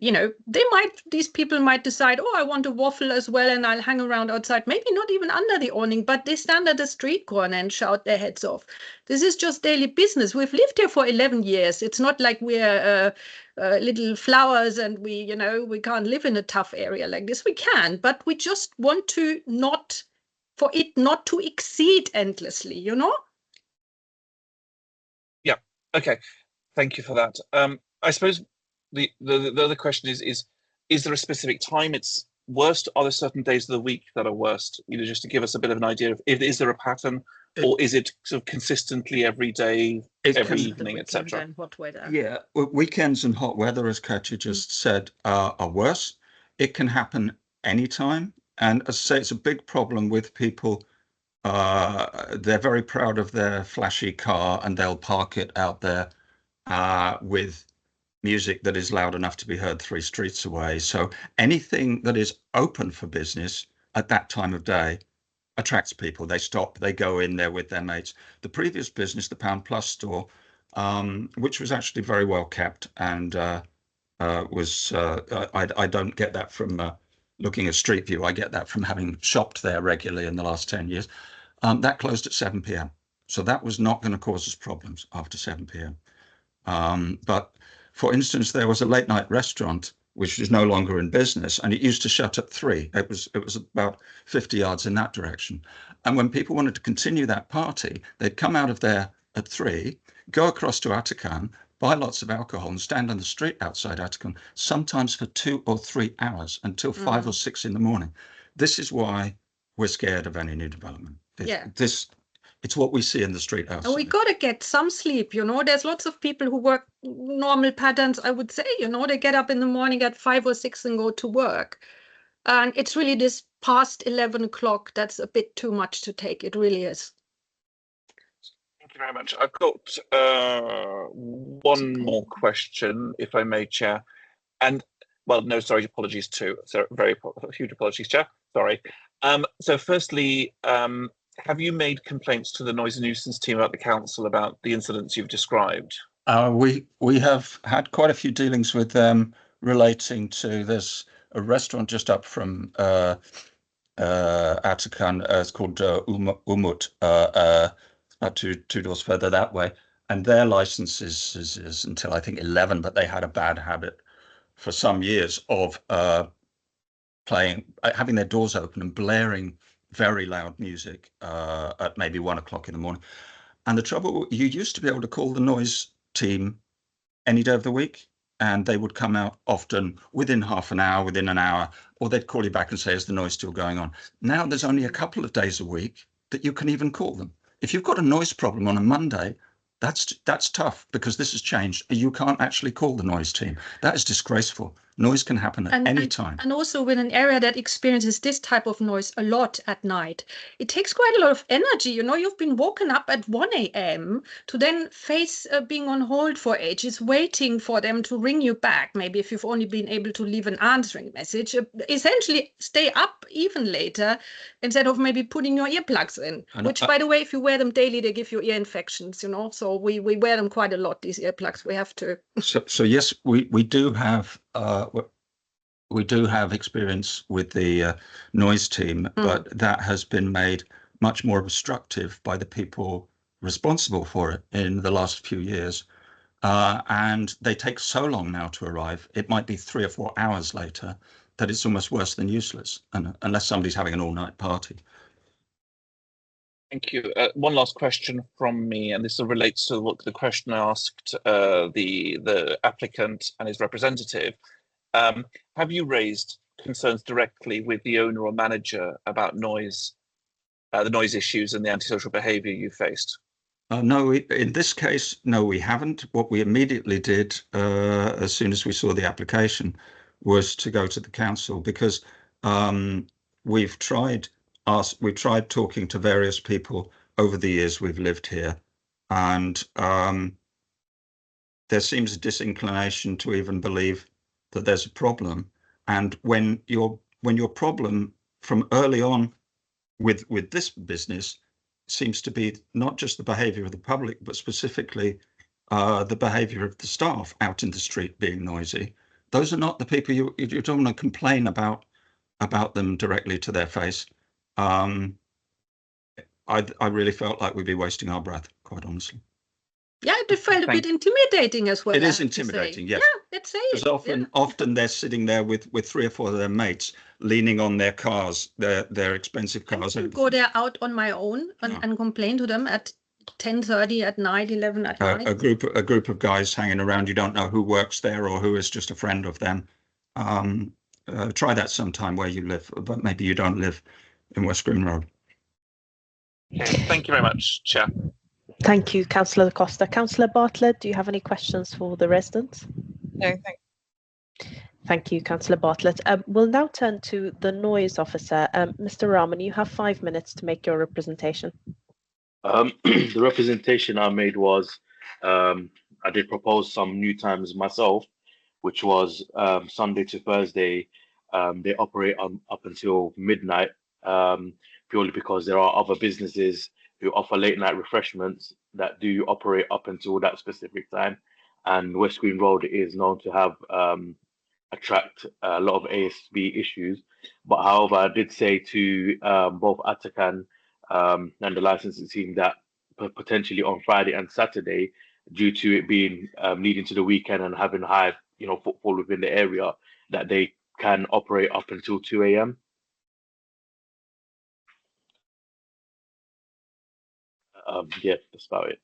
these people might decide, oh, I want a waffle as well, and I'll hang around outside, maybe not even under the awning, but they stand at the street corner and shout their heads off. This is just daily business. We've lived here for 11 years. It's not like we're little flowers and we can't live in a tough area like this. We can, but we just want to for it not to exceed endlessly, Yeah. Okay. Thank you for that. I suppose the other question is there a specific time it's worst? Are there certain days of the week that are worst? Just to give us a bit of an idea of, is there a pattern, or is it sort of consistently every day, every evening, etc.? Yeah, weekends and hot weather, as Katja just said, are worse. It can happen anytime. And as I say, it's a big problem with people. They're very proud of their flashy car and they'll park it out there with music that is loud enough to be heard 3 streets away. So anything that is open for business at that time of day attracts people. They stop, they go in there with their mates. The previous business, the Pound Plus store, which was actually very well kept and I don't get that from looking at Street View. I get that from having shopped there regularly in the last 10 years. That closed at 7 p.m. So that was not going to cause us problems after 7 p.m. But for instance, there was a late night restaurant which is no longer in business, and it used to shut at 3. It was about 50 yards in that direction. And when people wanted to continue that party, they'd come out of there at 3, go across to Atakan, buy lots of alcohol and stand on the street outside Atakan, sometimes for 2 or 3 hours until 5 or 6 in the morning. This is why we're scared of any new development. It's what we see in the street outside. And we got to get some sleep, There's lots of people who work normal patterns, I would say, They get up in the morning at 5 or 6 and go to work. And it's really this past 11 o'clock that's a bit too much to take. It really is. Thank you very much. I've got one more question, if I may, Chair. And, well, no, sorry, apologies too. So huge apologies, Chair. Sorry. So firstly, have you made complaints to the noise and nuisance team about the council about the incidents you've described? We have had quite a few dealings with them relating to this a restaurant just up from Atakan. It's called Umut, about two doors further that way. And their license is until I think 11, but they had a bad habit for some years of having their doors open and blaring very loud music at maybe 1 o'clock in the morning. And the trouble, you used to be able to call the noise team any day of the week, and they would come out often within half an hour, within an hour, or they'd call you back and say, is the noise still going on? Now there's only a couple of days a week that you can even call them. If you've got a noise problem on a Monday, that's tough, because this has changed. You can't actually call the noise team. That is disgraceful. Noise can happen at any time. And also with an area that experiences this type of noise a lot at night, it takes quite a lot of energy. You've been woken up at 1 a.m. to then face being on hold for ages, waiting for them to ring you back. Maybe if you've only been able to leave an answering message, essentially stay up even later instead of maybe putting your earplugs in, which, by the way, if you wear them daily, they give you ear infections, So we wear them quite a lot, these earplugs. We have to. So yes, we do have experience with the noise team, but that has been made much more obstructive by the people responsible for it in the last few years. And they take so long now to arrive. It might be 3 or 4 hours later that it's almost worse than useless, unless somebody's having an all-night party. Thank you. One last question from me, and this relates to what the question I asked the applicant and his representative. Have you raised concerns directly with the owner or manager about noise, the noise issues and the antisocial behaviour you faced? No, in this case, no, we haven't. What we immediately did as soon as we saw the application was to go to the council, because we've tried talking to various people over the years we've lived here and there seems a disinclination to even believe that there's a problem. And when your problem from early on with this business seems to be not just the behavior of the public, but specifically the behavior of the staff out in the street being noisy, those are not the people you don't want to complain about them directly to their face. I really felt like we'd be wasting our breath, quite honestly. Yeah, it felt a bit intimidating as well. It is intimidating, yes. Yeah, let's say it. Because often they're sitting there with 3 or 4 of their mates, leaning on their cars, their expensive cars. I go there out on my own and complain to them at 10:30 at night, 11 at night. A group of guys hanging around. You don't know who works there or who is just a friend of them. Try that sometime where you live, but maybe you don't live in West Green Road. Okay, thank you very much, Chair. Thank you, Councillor Costa. Councillor Bartlett, do you have any questions for the residents? No, thank you. Thank you, Councillor Bartlett. We'll now turn to the noise officer. Mr. Rahman, you have 5 minutes to make your representation. The representation I made was I did propose some new times myself, which was Sunday to Thursday. They operate up until midnight, purely because there are other businesses who offer late night refreshments that do operate up until that specific time. And West Green Road is known to have attract a lot of ASB issues. But however, I did say to both Atakan and the licensing team that potentially on Friday and Saturday, due to it being leading to the weekend and having high, footfall within the area, that they can operate up until 2 a.m. Yeah, that's about it.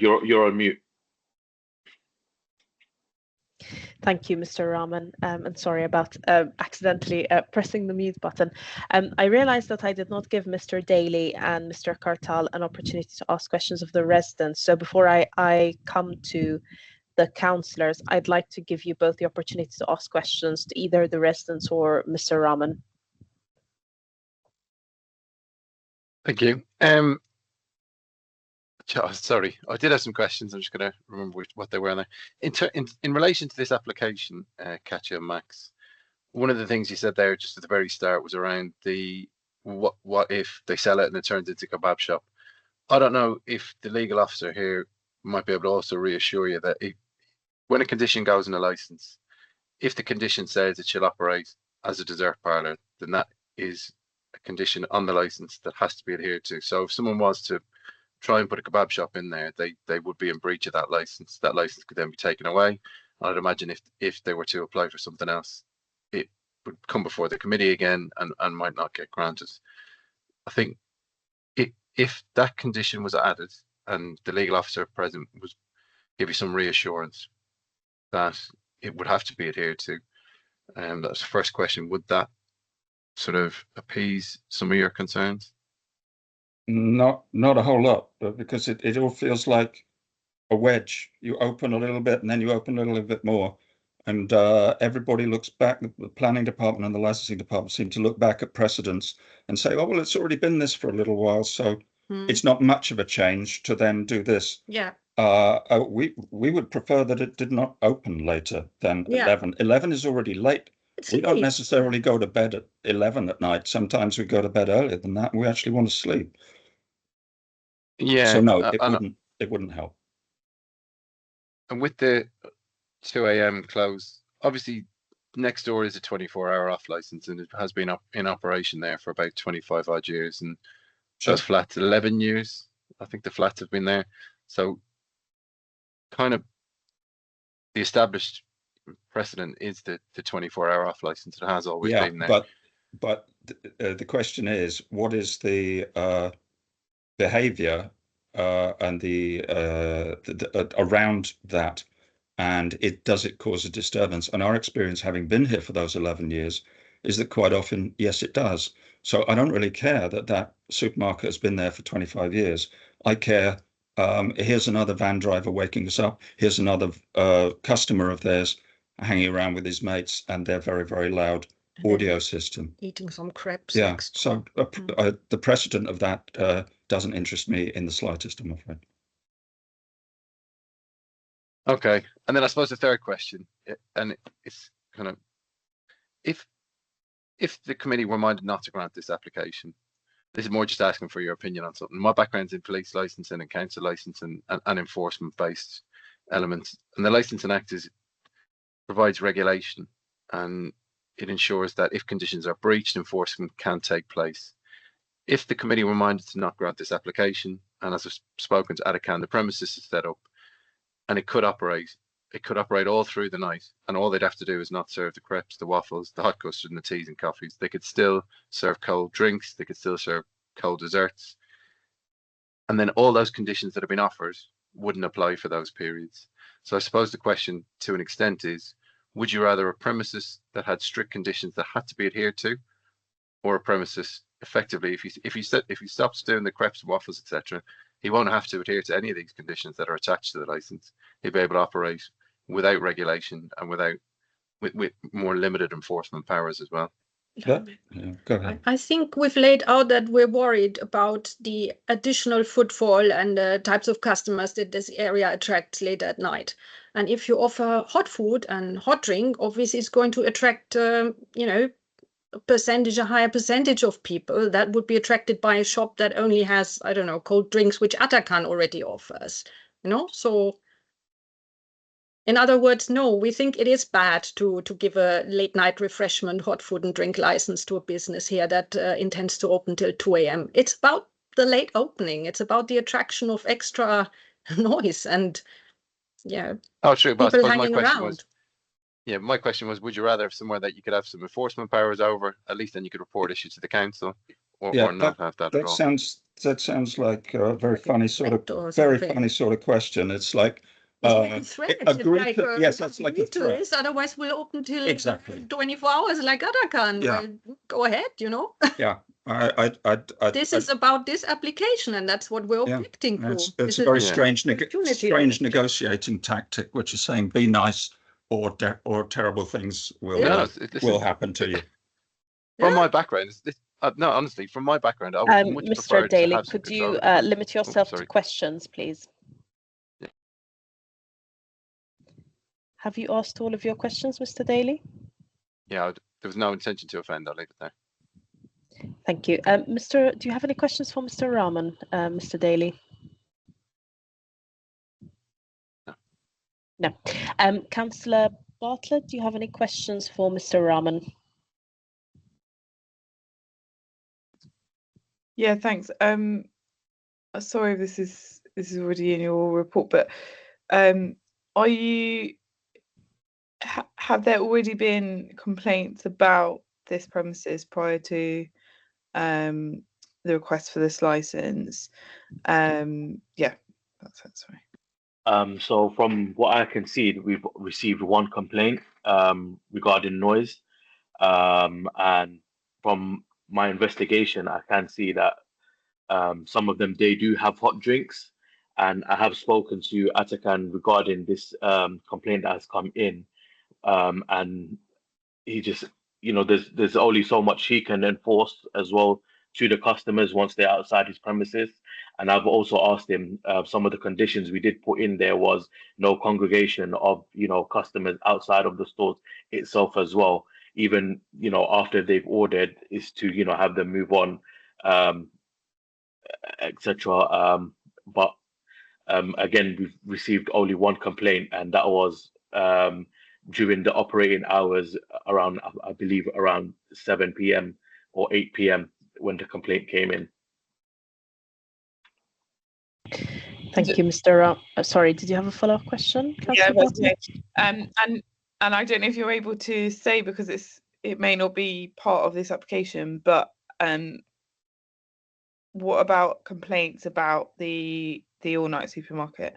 You're on mute. Thank you, Mr. Rahman, and sorry about accidentally pressing the mute button. I realized that I did not give Mr. Daly and Mr. Kartal an opportunity to ask questions of the residents. So before I come to the councillors, I'd like to give you both the opportunity to ask questions to either the residents or Mr. Rahman. Thank you. Sorry, I did have some questions. I'm just going to remember what they were now. In relation to this application, Katja and Max, one of the things you said there just at the very start was around the what if they sell it and it turns into a kebab shop. I don't know if the legal officer here might be able to also reassure you that when a condition goes in a license, if the condition says it shall operate as a dessert parlour, then that is a condition on the license that has to be adhered to. So if someone was to try and put a kebab shop in there, they would be in breach of that license. That license could then be taken away. I'd imagine if they were to apply for something else, it would come before the committee again and might not get granted. I think if that condition was added and the legal officer present was give you some reassurance that it would have to be adhered to, that's the first question. Would that sort of appease some of your concerns? Not a whole lot, but because it all feels like a wedge. You open a little bit and then you open a little bit more. And everybody looks back, the planning department and the licensing department seem to look back at precedents and say, oh, well, it's already been this for a little while, so it's not much of a change to then do this. Yeah. We would prefer that it did not open later than 11. 11 is already late. We don't necessarily go to bed at 11 at night. Sometimes we go to bed earlier than that and we actually want to sleep. Yeah. So no, it wouldn't help. And with the 2 a.m. close, obviously next door is a 24-hour off license and it has been in operation there for about 25 odd years, and those flats 11 years. I think the flats have been there. So kind of the established precedent is the 24-hour off license. It has always been there. But the question is, what is the behavior and the around that, and does it cause a disturbance? And our experience, having been here for those 11 years, is that quite often, yes, it does. So I don't really care that supermarket has been there for 25 years. I care, here's another van driver waking us up. Here's another customer of theirs hanging around with his mates, and they're very, very loud audio system. Eating some crepes. Yeah, next. so the precedent of that doesn't interest me in the slightest, I'm afraid. Okay, and then I suppose the third question, and it's kind of, if the committee were minded not to grant this application, this is more just asking for your opinion on something. My background's in police licensing and council licensing and enforcement-based elements, and the Licensing Act provides regulation, and it ensures that if conditions are breached, enforcement can take place. If the committee were minded to not grant this application, and as I've spoken to Atakan, the premises is set up, and it could operate all through the night, and all they'd have to do is not serve the crepes, the waffles, the hot custard, and the teas and coffees. They could still serve cold drinks, they could still serve cold desserts, and then all those conditions that have been offered wouldn't apply for those periods. So I suppose the question, to an extent, is: would you rather a premises that had strict conditions that had to be adhered to, or a premises effectively, if he stops doing the crepes and waffles, etc., he won't have to adhere to any of these conditions that are attached to the license. He'll be able to operate without regulation and with more limited enforcement powers as well. Yeah, go ahead. I think we've laid out that we're worried about the additional footfall and the types of customers that this area attracts late at night. And if you offer hot food and hot drink, obviously it's going to attract, a higher percentage of people that would be attracted by a shop that only has, I don't know, cold drinks, which Atakan already offers, So in other words, no, we think it is bad to give a late night refreshment, hot food and drink license to a business here that intends to open till 2 a.m. It's about the late opening. It's about the attraction of extra noise and true, but I people suppose hanging around. My question was, would you rather have somewhere that you could have some enforcement powers over, at least then you could report issues to the council, or not have that at all? That sounds like a very funny sort of question. It's like a threat. Yes, that's like a threat. Otherwise, we'll open till exactly 24 hours like Atakan. Yeah. Well, go ahead, Yeah, this is about this application, and that's what we're objecting to. It's a very strange negotiating tactic, which is saying be nice or terrible things will happen to you. From my background, honestly, from my background, I would much prefer Mr. Daly, to have could you limit yourself to questions, please? Yeah. Have you asked all of your questions, Mr. Daly? Yeah, there was no intention to offend. I'll leave it there. Thank you. Do you have any questions for Mr. Rahman, Mr. Daly? No. Councillor Bartlett, do you have any questions for Mr. Rahman? Yeah, thanks. Sorry if this is already in your report, but have there already been complaints about this premises prior to the request for this license? Yeah, that's it. Sorry. So from what I can see, we've received one complaint regarding noise, and from my investigation, I can see that some of them, they do have hot drinks, and I have spoken to Atakan regarding this complaint that has come in, and he just, there's only so much he can enforce as well to the customers once they're outside his premises. And I've also asked him, some of the conditions we did put in there was no congregation of, customers outside of the stores itself as well. Even, after they've ordered, is to, have them move on, etc. But again, we've received only one complaint, and that was during the operating hours around, I believe, around 7 p.m. or 8 p.m. when the complaint came in. Thank you, Mr. Sorry, did you have a follow-up question? Yeah, that's okay. And I don't know if you're able to say, because it may not be part of this application, but what about complaints about the all-night supermarket?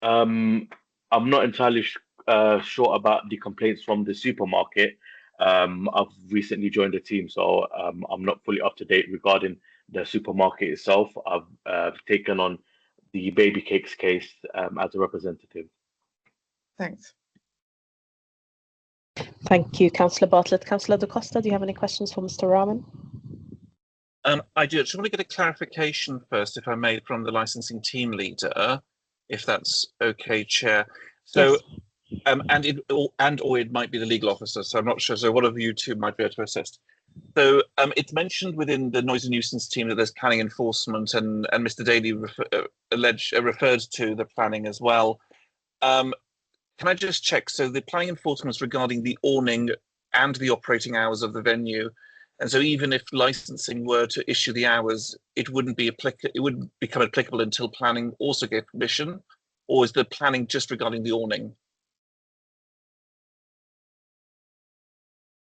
I'm not entirely sure about the complaints from the supermarket. I've recently joined the team, so I'm not fully up to date regarding the supermarket itself. I've taken on the Baby Cakes case as a representative. Thanks. Thank you, Councillor Bartlett. Councillor Da Costa, do you have any questions for Mr. Rahman? I do. I just want to get a clarification first, if I may, from the licensing team leader, if that's okay, Chair. So, Yes. or it might be the legal officer, so I'm not sure. So one of you two might be able to assist. So it's mentioned within the noise and nuisance team that there's planning enforcement, and Mr. Daly referred to the planning as well. Can I just check? So the planning enforcement is regarding the awning and the operating hours of the venue. And so even if licensing were to issue the hours, it wouldn't become applicable until planning also gave permission, or is the planning just regarding the awning?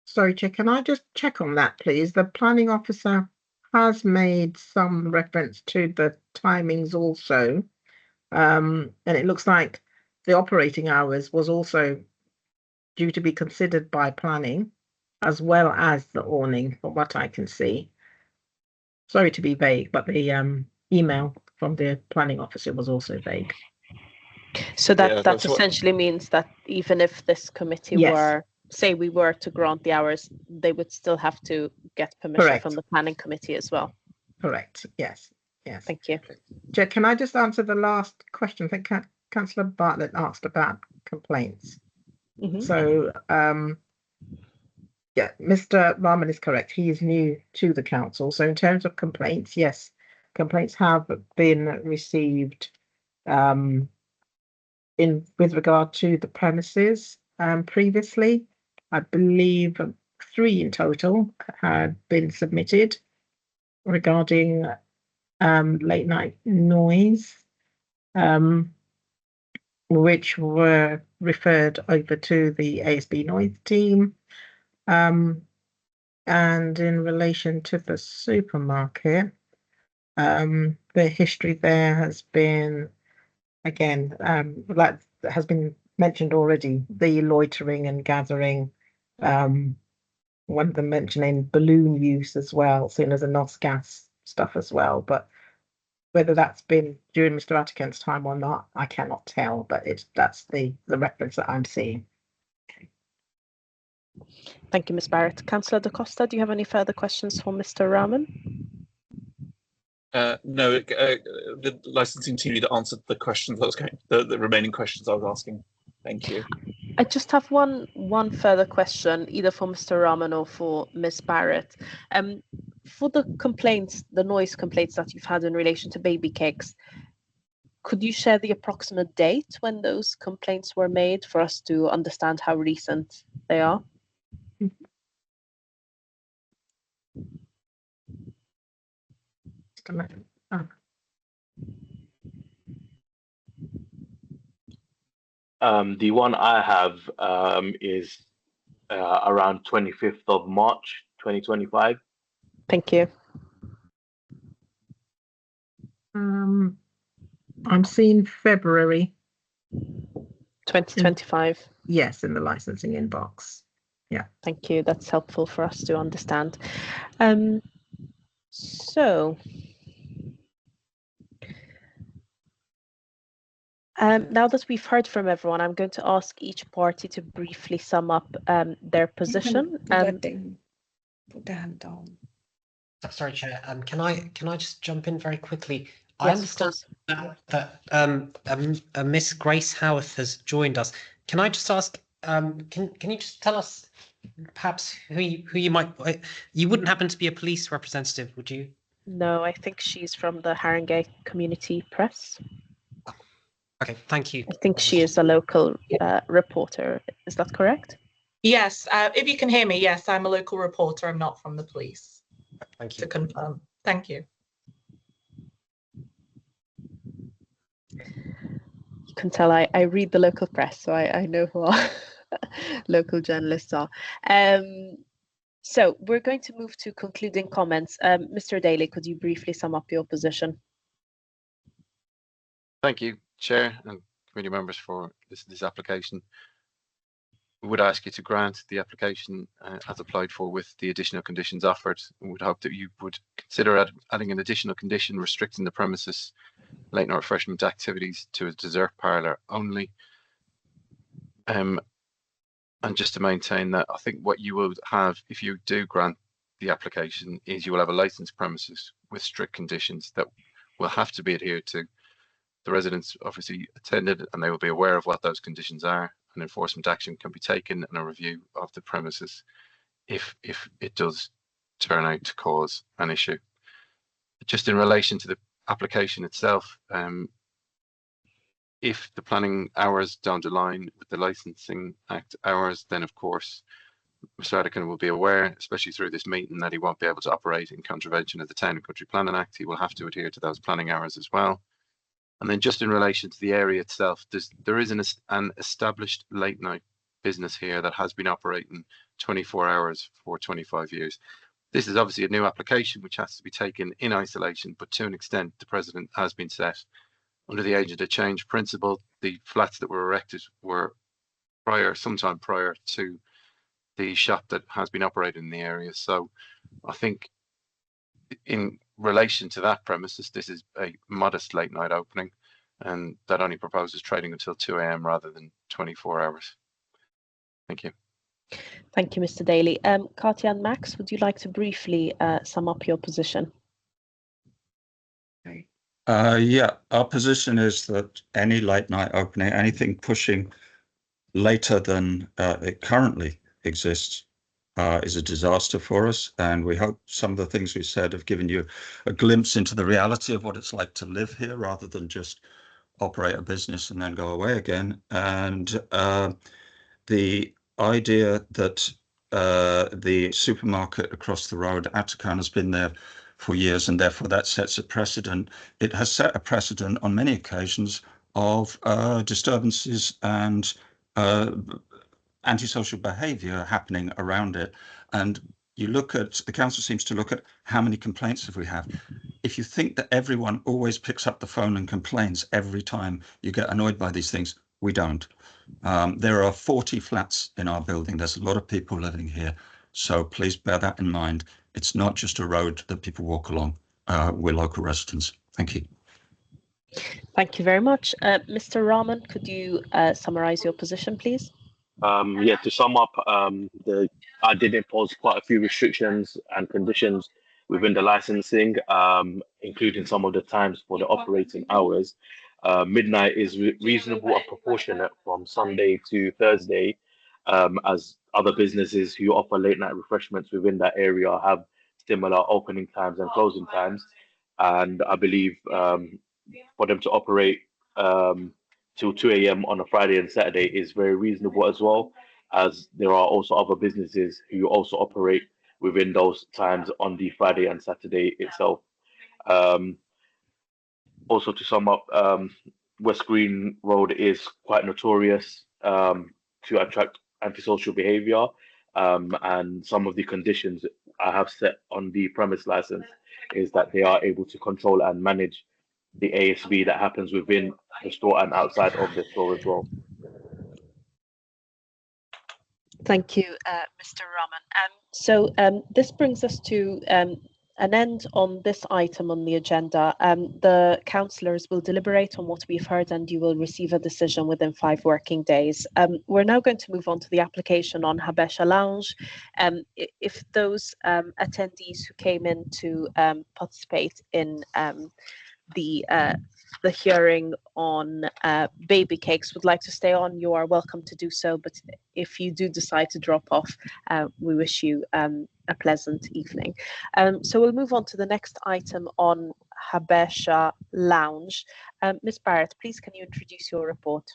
Sorry, Chair, can I just check on that, please? The planning officer has made some reference to the timings also. And it looks like the operating hours was also due to be considered by planning, as well as the awning, from what I can see. Sorry to be vague, but the email from the planning officer was also vague. So that essentially means that even if this committee were, say we were to grant the hours, they would still have to get permission from the planning committee as well. Correct. Yes. Yes. Thank you. Chair, can I just answer the last question? I think Councillor Bartlett asked about complaints. So, yeah, Mr. Rahman is correct. He is new to the council. So in terms of complaints, yes, complaints have been received with regard to the premises previously. I believe 3 in total had been submitted regarding late night noise, which were referred over to the ASB noise team. And in relation to the supermarket, the history there has been, again, like has been mentioned already, the loitering and gathering, one of them mentioning balloon use as well, seen as a NOS gas stuff as well. But whether that's been during Mr. Attican's time or not, I cannot tell, but that's the reference that I'm seeing. Thank you, Ms. Barrett. Councillor Da Costa, do you have any further questions for Mr. Rahman? No, the licensing team leader answered the questions I was the remaining questions I was asking. Thank you. I just have one further question, either for Mr. Rahman or for Ms. Barrett. For the complaints, the noise complaints that you've had in relation to baby cakes, could you share the approximate date when those complaints were made for us to understand how recent they are? The one I have is around 25th of March 2025. Thank you. I'm seeing February 2025. Yes, in the licensing inbox. Yeah. Thank you. That's helpful for us to understand. So now that we've heard from everyone, I'm going to ask each party to briefly sum up their position. Put their hand down. Sorry, Chair. Can I just jump in very quickly? I Yes, understand that Miss Grace Howarth has joined us. Can I just ask? Can you just tell us perhaps who you might? You wouldn't happen to be a police representative, would you? No, I think she's from the Haringey Community Press. Okay, thank you. I think she is a local reporter. Is that correct? Yes, if you can hear me, yes, I'm a local reporter. I'm not from the police. Thank you. To confirm. Thank you. You can tell I read the local press, so I know who our local journalists are. So we're going to move to concluding comments. Mr. Daly, could you briefly sum up your position? Thank you, Chair and committee members, for this application. We would ask you to grant the application as applied for with the additional conditions offered, and would hope that you would consider adding an additional condition restricting the premises late night refreshment activities to a dessert parlour only. And just to maintain that, I think what you will have if you do grant the application is you will have a licensed premises with strict conditions that will have to be adhered to. The residents obviously attended and they will be aware of what those conditions are, and enforcement action can be taken and a review of the premises if it does turn out to cause an issue. Just in relation to the application itself, if the planning hours don't align with the Licensing Act hours, then of course Mr. Attican will be aware, especially through this meeting, that he won't be able to operate in contravention of the Town and Country Planning Act. He will have to adhere to those planning hours as well. And then just in relation to the area itself, there is an established late night business here that has been operating 24 hours for 25 years. This is obviously a new application which has to be taken in isolation, but to an extent the precedent has been set. Under the agent of change principle, the flats that were erected were sometime prior to the shop that has been operating in the area. So I think in relation to that premises, this is a modest late night opening, and that only proposes trading until 2 a.m. rather than 24 hours. Thank you. Thank you, Mr. Daly. Katya and Max, would you like to briefly sum up your position? Yeah, our position is that any late night opening, anything pushing later than it currently exists, is a disaster for us. And we hope some of the things we said have given you a glimpse into the reality of what it's like to live here rather than just operate a business and then go away again. And the idea that the supermarket across the road, Attican, has been there for years, and therefore that sets a precedent. It has set a precedent on many occasions of disturbances and antisocial behaviour happening around it. And you look at, the council seems to look at how many complaints have we had. If you think that everyone always picks up the phone and complains every time you get annoyed by these things, we don't. There are 40 flats in our building. There's a lot of people living here. So please bear that in mind. It's not just a road that people walk along. We're local residents. Thank you. Thank you very much. Mr. Rahman, could you summarize your position, please? Yeah, to sum up, I did impose quite a few restrictions and conditions within the licensing, including some of the times for the operating hours. Midnight is reasonable and proportionate from Sunday to Thursday, as other businesses who offer late night refreshments within that area have similar opening times and closing times. And I believe for them to operate till 2 a.m. on a Friday and Saturday is very reasonable as well, as there are also other businesses who also operate within those times on the Friday and Saturday itself. Also, to sum up, West Green Road is quite notorious to attract antisocial behaviour, and some of the conditions I have set on the premise license is that they are able to control and manage the ASB that happens within the store and outside of the store as well. Thank you, Mr. Rahman. So this brings us to an end on this item on the agenda. The councillors will deliberate on what we've heard and you will receive a decision within 5 working days. We're now going to move on to the application on Habesha Lounge. If those attendees who came in to participate in the hearing on baby cakes would like to stay on, you are welcome to do so. But if you do decide to drop off, we wish you a pleasant evening. So we'll move on to the next item on Habesha Lounge. Ms. Barrett, please can you introduce your report?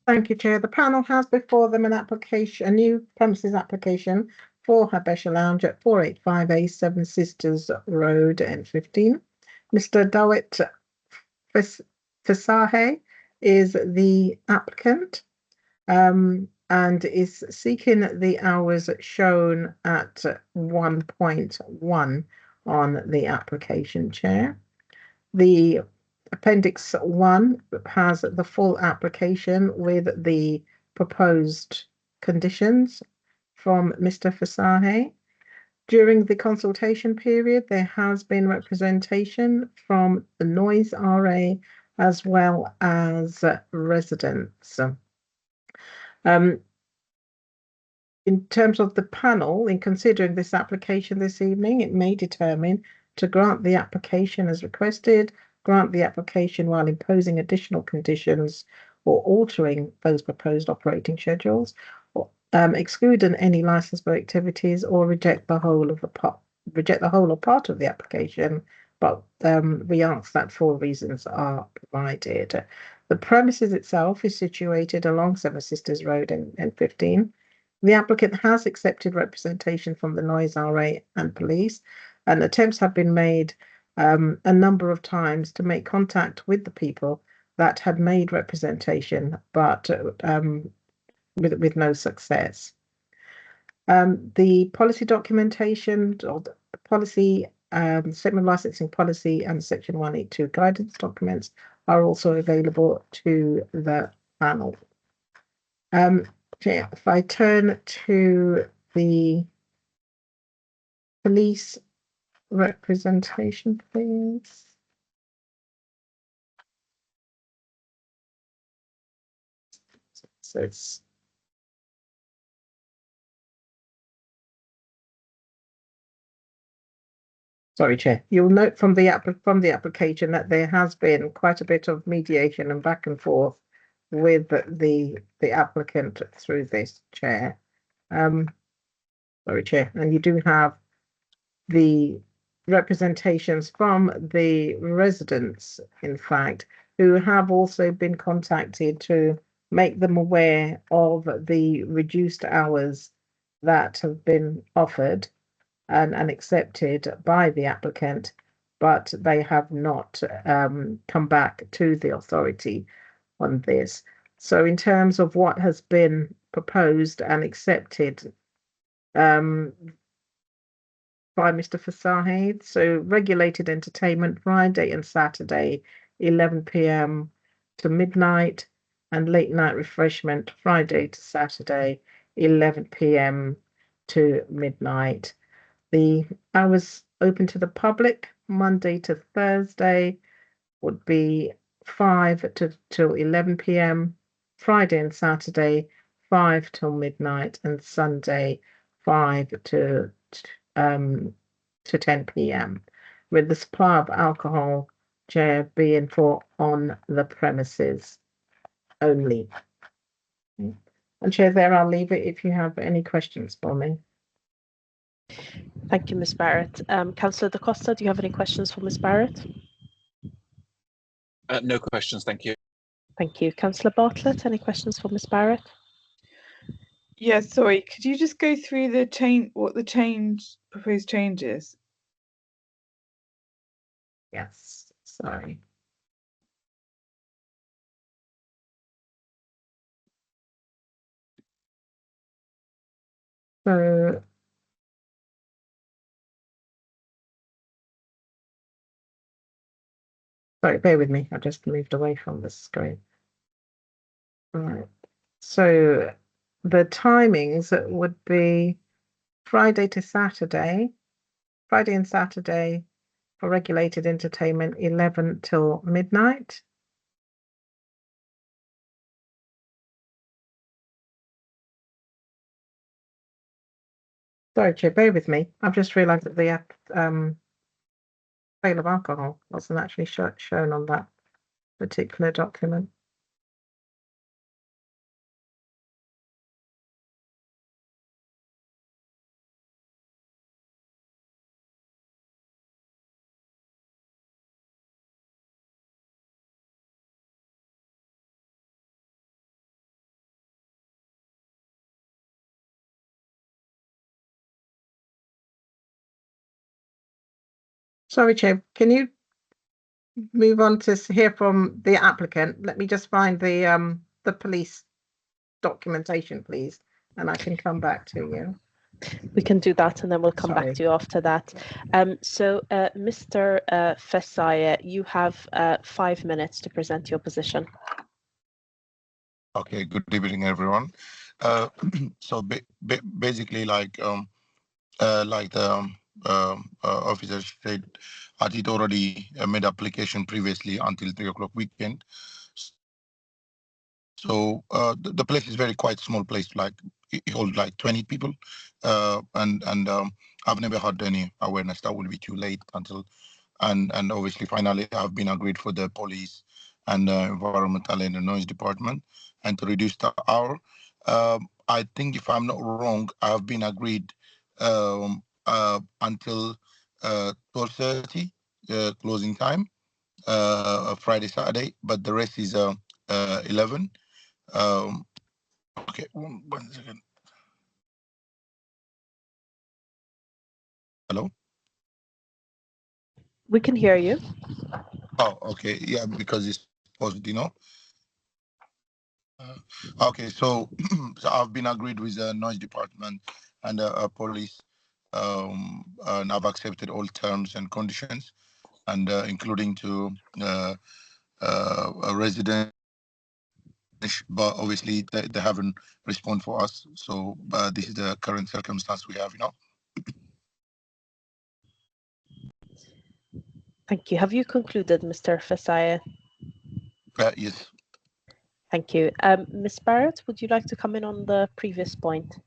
Thank you, Chair. The panel has before them an application, a new premises application for Habesha Lounge at 485A 7 Sisters Road, N15. Mr. Dawit Fasahe is the applicant and is seeking the hours shown at 1.1 on the application, Chair. The Appendix 1 has the full application with the proposed conditions from Mr. Fasahe. During the consultation period, there has been representation from the Noise RA as well as residents. in terms of the panel, in considering this application this evening, it may determine to grant the application as requested, grant the application while imposing additional conditions or altering those proposed operating schedules, or exclude any licensable activities, or reject the whole or part of the application. But we ask that 4 reasons are provided. The premises itself is situated along Seven Sisters Road in N15. The applicant has accepted representation from the Noise RA and police, and attempts have been made a number of times to make contact with the people that had made representation, but with no success. The policy documentation, or the policy statement of licensing policy, and Section 182 guidance documents are also available to the panel. If I turn to the police representation, please. So it's sorry, Chair. You'll note from the application that there has been quite a bit of mediation and back and forth with the applicant through this, Chair. Sorry, Chair. And you do have the representations from the residents, in fact, who have also been contacted to make them aware of the reduced hours that have been offered and accepted by the applicant, but they have not come back to the authority on this. So in terms of what has been proposed and accepted by Mr. Fasahed, so regulated entertainment Friday and Saturday 11 p.m. to midnight, and late night refreshment Friday to Saturday 11 p.m. to midnight. The hours open to the public Monday to Thursday would be 5 till 11 p.m. Friday and Saturday 5 till midnight, and Sunday 5 to 10 p.m. with the supply of alcohol, Chair, being for on the premises only. And Chair, there I'll leave it if you have any questions for me. Thank you, Ms. Barrett. Councillor Da Costa, do you have any questions for Ms. Barrett? No questions, thank you. Thank you. Councillor Bartlett, any questions for Ms. Barrett? Yeah, sorry, could you just go through the proposed changes? Yes, sorry. So sorry, bear with me. I just moved away from the screen. Right. So the timings would be Friday to Saturday, Friday and Saturday for regulated entertainment 11 till midnight. Sorry, Chair, bear with me. I've just realised that the sale of alcohol wasn't actually shown on that particular document. Sorry, Chair, can you move on to hear from the applicant? Let me just find the police documentation, please, and I can come back to you. We can do that, and then we'll come back to you after that. So, Mr. Fasahed, you have 5 minutes to present your position. Okay, good evening, everyone. So basically, like the officer said, I did already made application previously until 3 o'clock weekend. So the place is very quite small place, like it holds like 20 people, and I've never had any awareness. That will be too late until, and obviously finally have been agreed for the police and environmental and the noise department, and to reduce the hour. I think if I'm not wrong, I've been agreed until 12:30 closing time, Friday, Saturday, but the rest is 11. Okay, one second. Hello? We can hear you. Oh, okay. Yeah, because it's paused, Okay, so so I've been agreed with the noise department and police, and I've accepted all terms and conditions, and including to a resident. But obviously they haven't responded for us. So this is the current circumstance we have, Thank you. Have you concluded, Mr. Fasaya? Yes. Thank you. Ms. Barrett, would you like to come in on the previous point?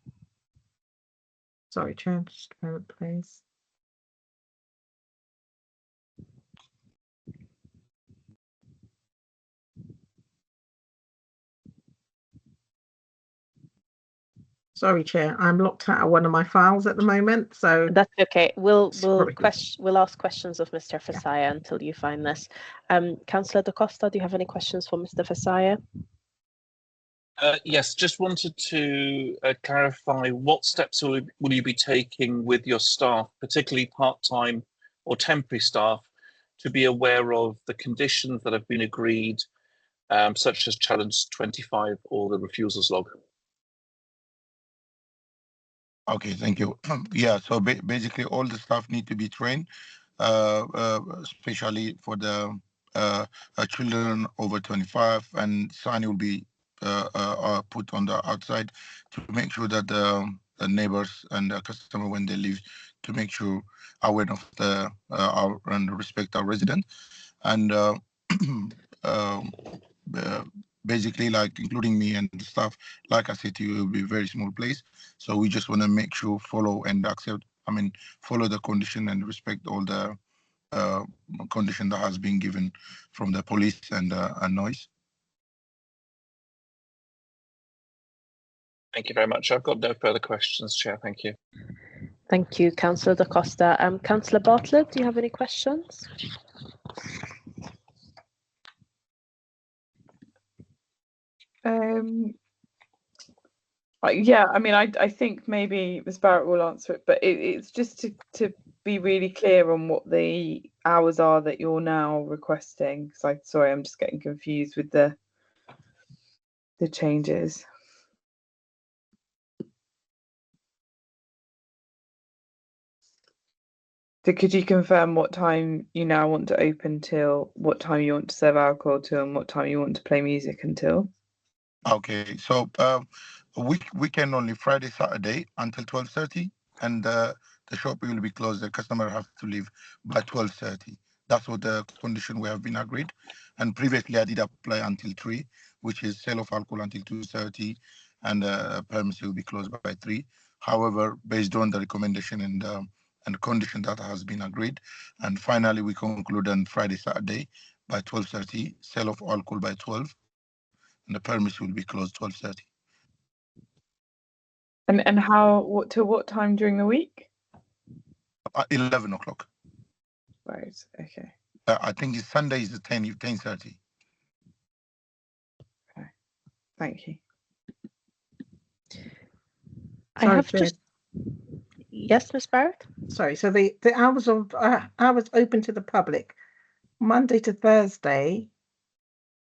Sorry, Chair, just a moment, please. Sorry, Chair, I'm locked out of one of my files at the moment, so that's okay. We'll Sorry. we'll ask questions of Mr. Fasaya until you find this. Councillor Da Costa, do you have any questions for Mr. Fasaya? Yes, just wanted to clarify what steps will you be taking with your staff, particularly part-time or temporary staff, to be aware of the conditions that have been agreed, such as challenge 25 or the refusals log? Okay, thank you. Yeah, so basically all the staff need to be trained, especially for the children over 25, and sign will be put on the outside to make sure that the neighbors and the customer, when they leave, to make sure aware of the our and respect our resident, and basically, like including me and the staff, like I said to you, it will be a very small place. So we just want to make sure follow and accept. I mean, follow the condition and respect all the condition that has been given from the police and noise. Thank you very much. I've got no further questions, Chair. Thank you. Thank you, Councillor Da Costa. Councillor Bartlett, do you have any questions? Yeah, I mean, I think maybe Ms. Barrett will answer it, but it's just to be really clear on what the hours are that you're now requesting. So sorry, I'm just getting confused with the changes. So could you confirm what time you now want to open till, what time you want to serve alcohol till, and what time you want to play music until? Okay, so weekend only, Friday, Saturday until 12:30, and the shop will be closed. The customer have to leave by 12:30. That's what the condition we have been agreed. And previously, I did apply until 3, which is sale of alcohol until 2:30, and premises will be closed by 3. However, based on the recommendation and condition that has been agreed, and finally we conclude on Friday, Saturday by 12:30, sale of alcohol by 12. And the permits will be closed 12:30. And what time during the week? 11 o'clock. Right. Okay. I think it's Sunday is the 10:30. Okay. Thank you. I have just. Yes, Ms. Barrett. Sorry. So the hours of hours open to the public, Monday to Thursday,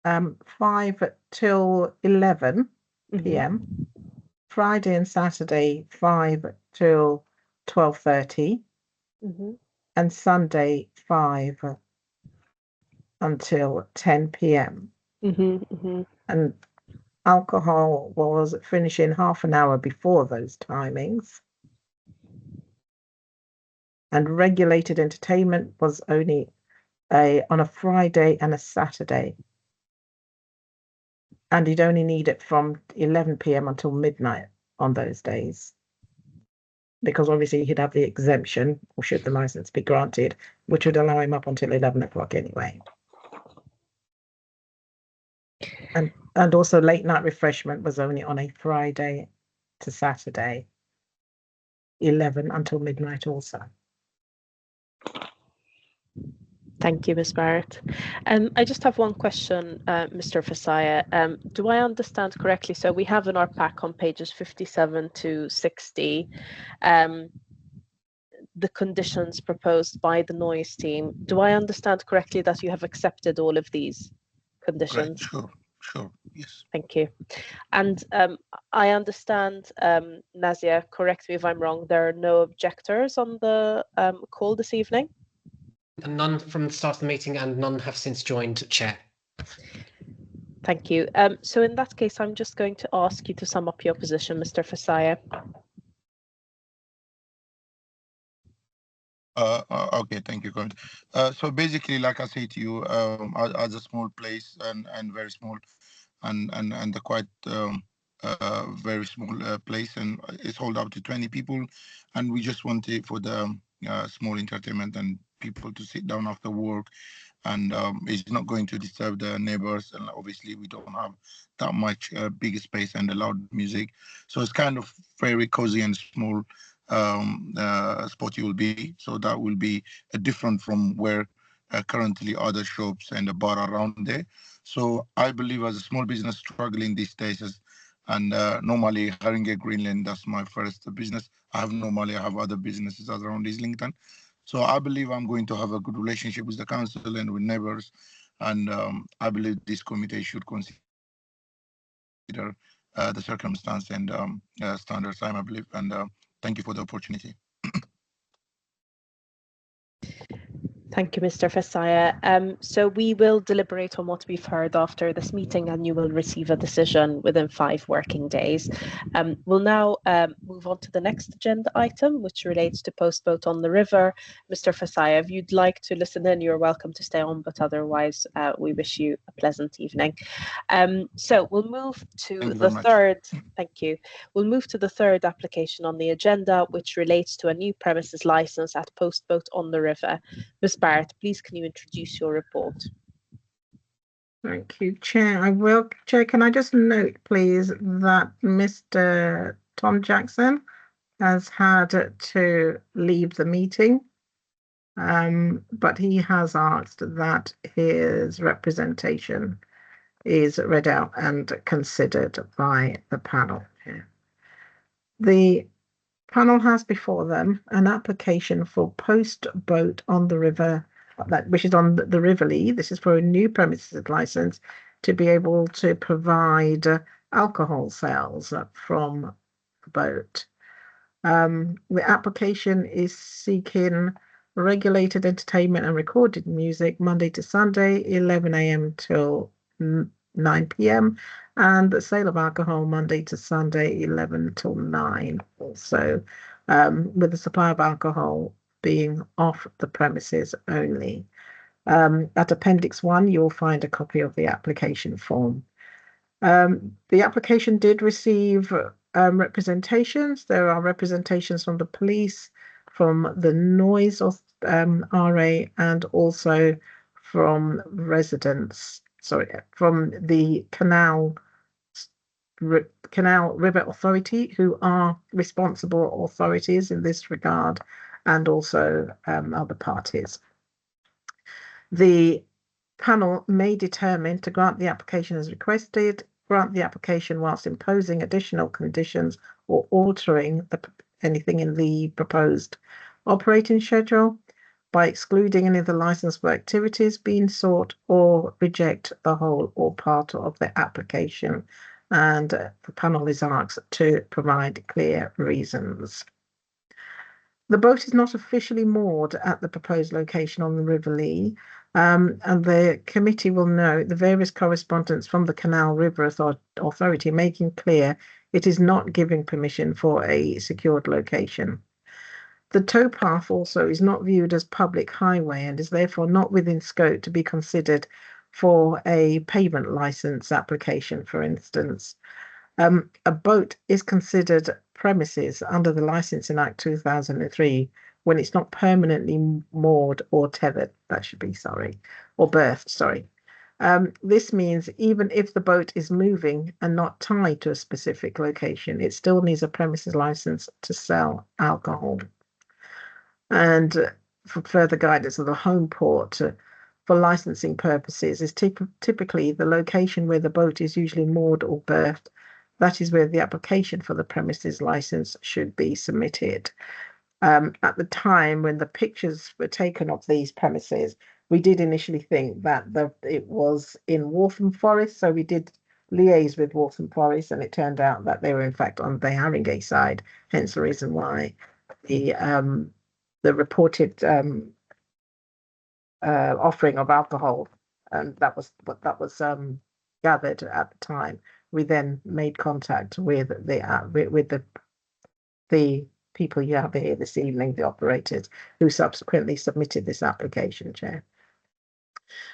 5 till 11 p.m. Friday and Saturday, 5 till 12:30, and Sunday 5 until 10 p.m. And alcohol was finishing half an hour before those timings. And regulated entertainment was only on a Friday and a Saturday. and you'd only need it from 11 p.m. until midnight on those days. Because obviously he'd have the exemption, or should the license be granted, which would allow him up until 11 o'clock anyway. And also late night refreshment was only on a Friday to Saturday, 11 until midnight also. Thank you, Ms. Barrett. I just have one question, Mr. Fasaya. Do I understand correctly? So we have in our pack on pages 57 to 60 the conditions proposed by the noise team. Do I understand correctly that you have accepted all of these conditions? Great. Sure, yes. Thank you. And I understand, Nazia, correct me if I'm wrong, there are no objectors on the call this evening? None from the start of the meeting, and none have since joined, Chair. Thank you. So in that case, I'm just going to ask you to sum up your position, Mr. Fasaya. Okay, thank you, Comment. So basically, like I say to you, as a small place and very small, and a quite very small place, and it's hold up to 20 people, and we just want it for the small entertainment and people to sit down after work, and it's not going to disturb the neighbors, and obviously we don't have that much big space and the loud music, so it's kind of very cozy and small spot you will be. So that will be different from where currently other shops and the bar around there. So I believe as a small business struggling these days, and normally Haringey Greenland, that's my first business. I have other businesses around Islington. So I believe I'm going to have a good relationship with the council and with neighbors. And I believe this committee should consider the circumstance and standards, I believe. And thank you for the opportunity. Thank you, Mr. Fasaya. So we will deliberate on what we've heard after this meeting, and you will receive a decision within 5 working days. We'll now move on to the next agenda item, which relates to post boat on the river. Mr. Fasaya, if you'd like to listen in, you're welcome to stay on, but otherwise we wish you a pleasant evening. So we'll move to the third, thank you. We'll move to the third application on the agenda, which relates to a new premises license at Post Boat on the River. Ms. Barrett, please can you introduce your report? Thank you, Chair. I will. Chair, can I just note, please, that Mr. Tom Jackson has had to leave the meeting, but he has asked that his representation is read out and considered by the panel here. The panel has before them an application for Post Boat on the River, which is on the River Lee. This is for a new premises license to be able to provide alcohol sales from the boat. The application is seeking regulated entertainment and recorded music Monday to Sunday, 11 a.m. till 9 p.m. and the sale of alcohol Monday to Sunday, 11 till 9 also, with the supply of alcohol being off the premises only. At Appendix 1, you'll find a copy of the application form. The application did receive representations. There are representations from the police, from the noise of RA, and also from residents, from the Canal River Authority, who are responsible authorities in this regard, and also other parties. The panel may determine to grant the application as requested, grant the application whilst imposing additional conditions or altering anything in the proposed operating schedule, by excluding any of the licensable activities being sought, or reject the whole or part of the application. And the panel is asked to provide clear reasons. The boat is not officially moored at the proposed location on the River Lee, and the committee will note the various correspondence from the Canal River Authority making clear it is not giving permission for a secured location. The towpath also is not viewed as public highway and is therefore not within scope to be considered for a payment license application, for instance. A boat is considered premises under the Licensing Act 2003 when it's not permanently moored or tethered. That should be, sorry, or berthed, sorry. This means even if the boat is moving and not tied to a specific location, it still needs a premises license to sell alcohol. And for further guidance of the home port for licensing purposes is typically the location where the boat is usually moored or berthed. That is where the application for the premises license should be submitted. At the time when the pictures were taken of these premises, we did initially think that it was in Waltham Forest, so we did liaise with Waltham Forest, and it turned out that they were in fact on the Haringey side, hence the reason why the reported offering of alcohol, and that was gathered at the time. We then made contact with the people you have here this evening, the operators, who subsequently submitted this application, Chair.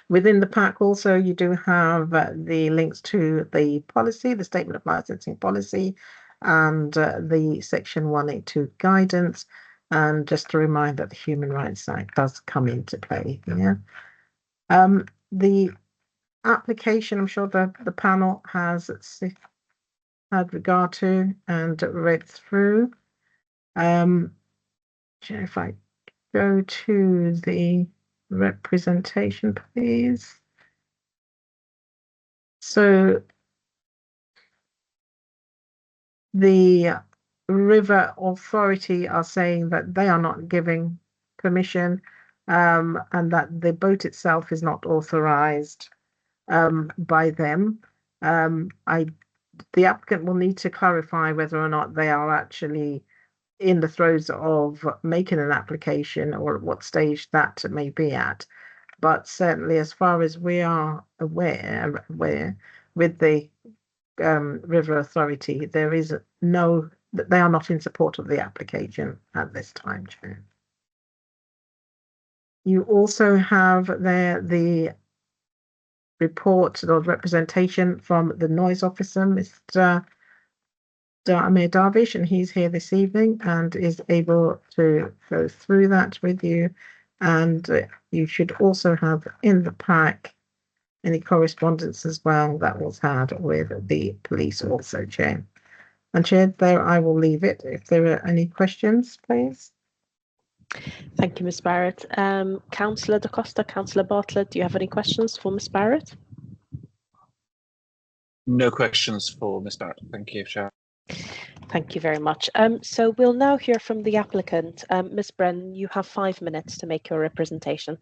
Within the pack also, you do have the links to the policy, the Statement of Licensing Policy, and the Section 182 guidance. And just a reminder that the Human Rights Act does come into play here. The application, I'm sure the panel has had regard to and read through. If I go to the representation, please. So the River Authority are saying that they are not giving permission, and that the boat itself is not authorized by them. The applicant will need to clarify whether or not they are actually in the throes of making an application or at what stage that may be at. But certainly, as far as we are aware with the River Authority, there is they are not in support of the application at this time, Chair. You also have there the report or representation from the noise officer, Mr. Amir Darvish, and he's here this evening and is able to go through that with you. And you should also have in the pack any correspondence as well that was had with the police also, Chair. And Chair, there I will leave it. If there are any questions, please. Thank you, Ms. Barrett. Councillor Da Costa, Councillor Bartlett, do you have any questions for Ms. Barrett? No questions for Ms. Barrett. Thank you, Chair. Thank you very much. So we'll now hear from the applicant. Ms. Brennan, you have 5 minutes to make your representation.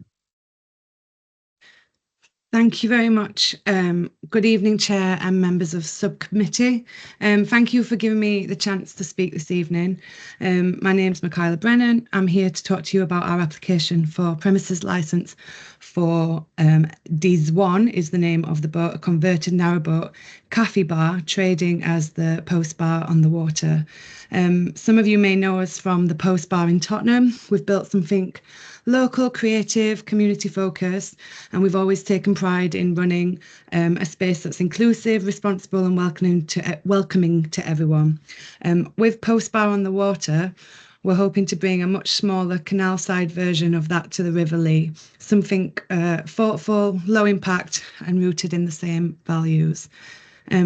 Thank you very much. Good evening, Chair and members of subcommittee. Thank you for giving me the chance to speak this evening. My name is Michaela Brennan. I'm here to talk to you about our application for premises licence for Diz1 is the name of the boat, a converted narrowboat cafe bar trading as the Post Bar on the water. Some of you may know us from the Post Bar in Tottenham. We've built something local, creative, community focused, and we've always taken pride in running a space that's inclusive, responsible and welcoming to everyone. With Post Bar on the water, we're hoping to bring a much smaller canal side version of that to the River Lee, something thoughtful, low impact and rooted in the same values.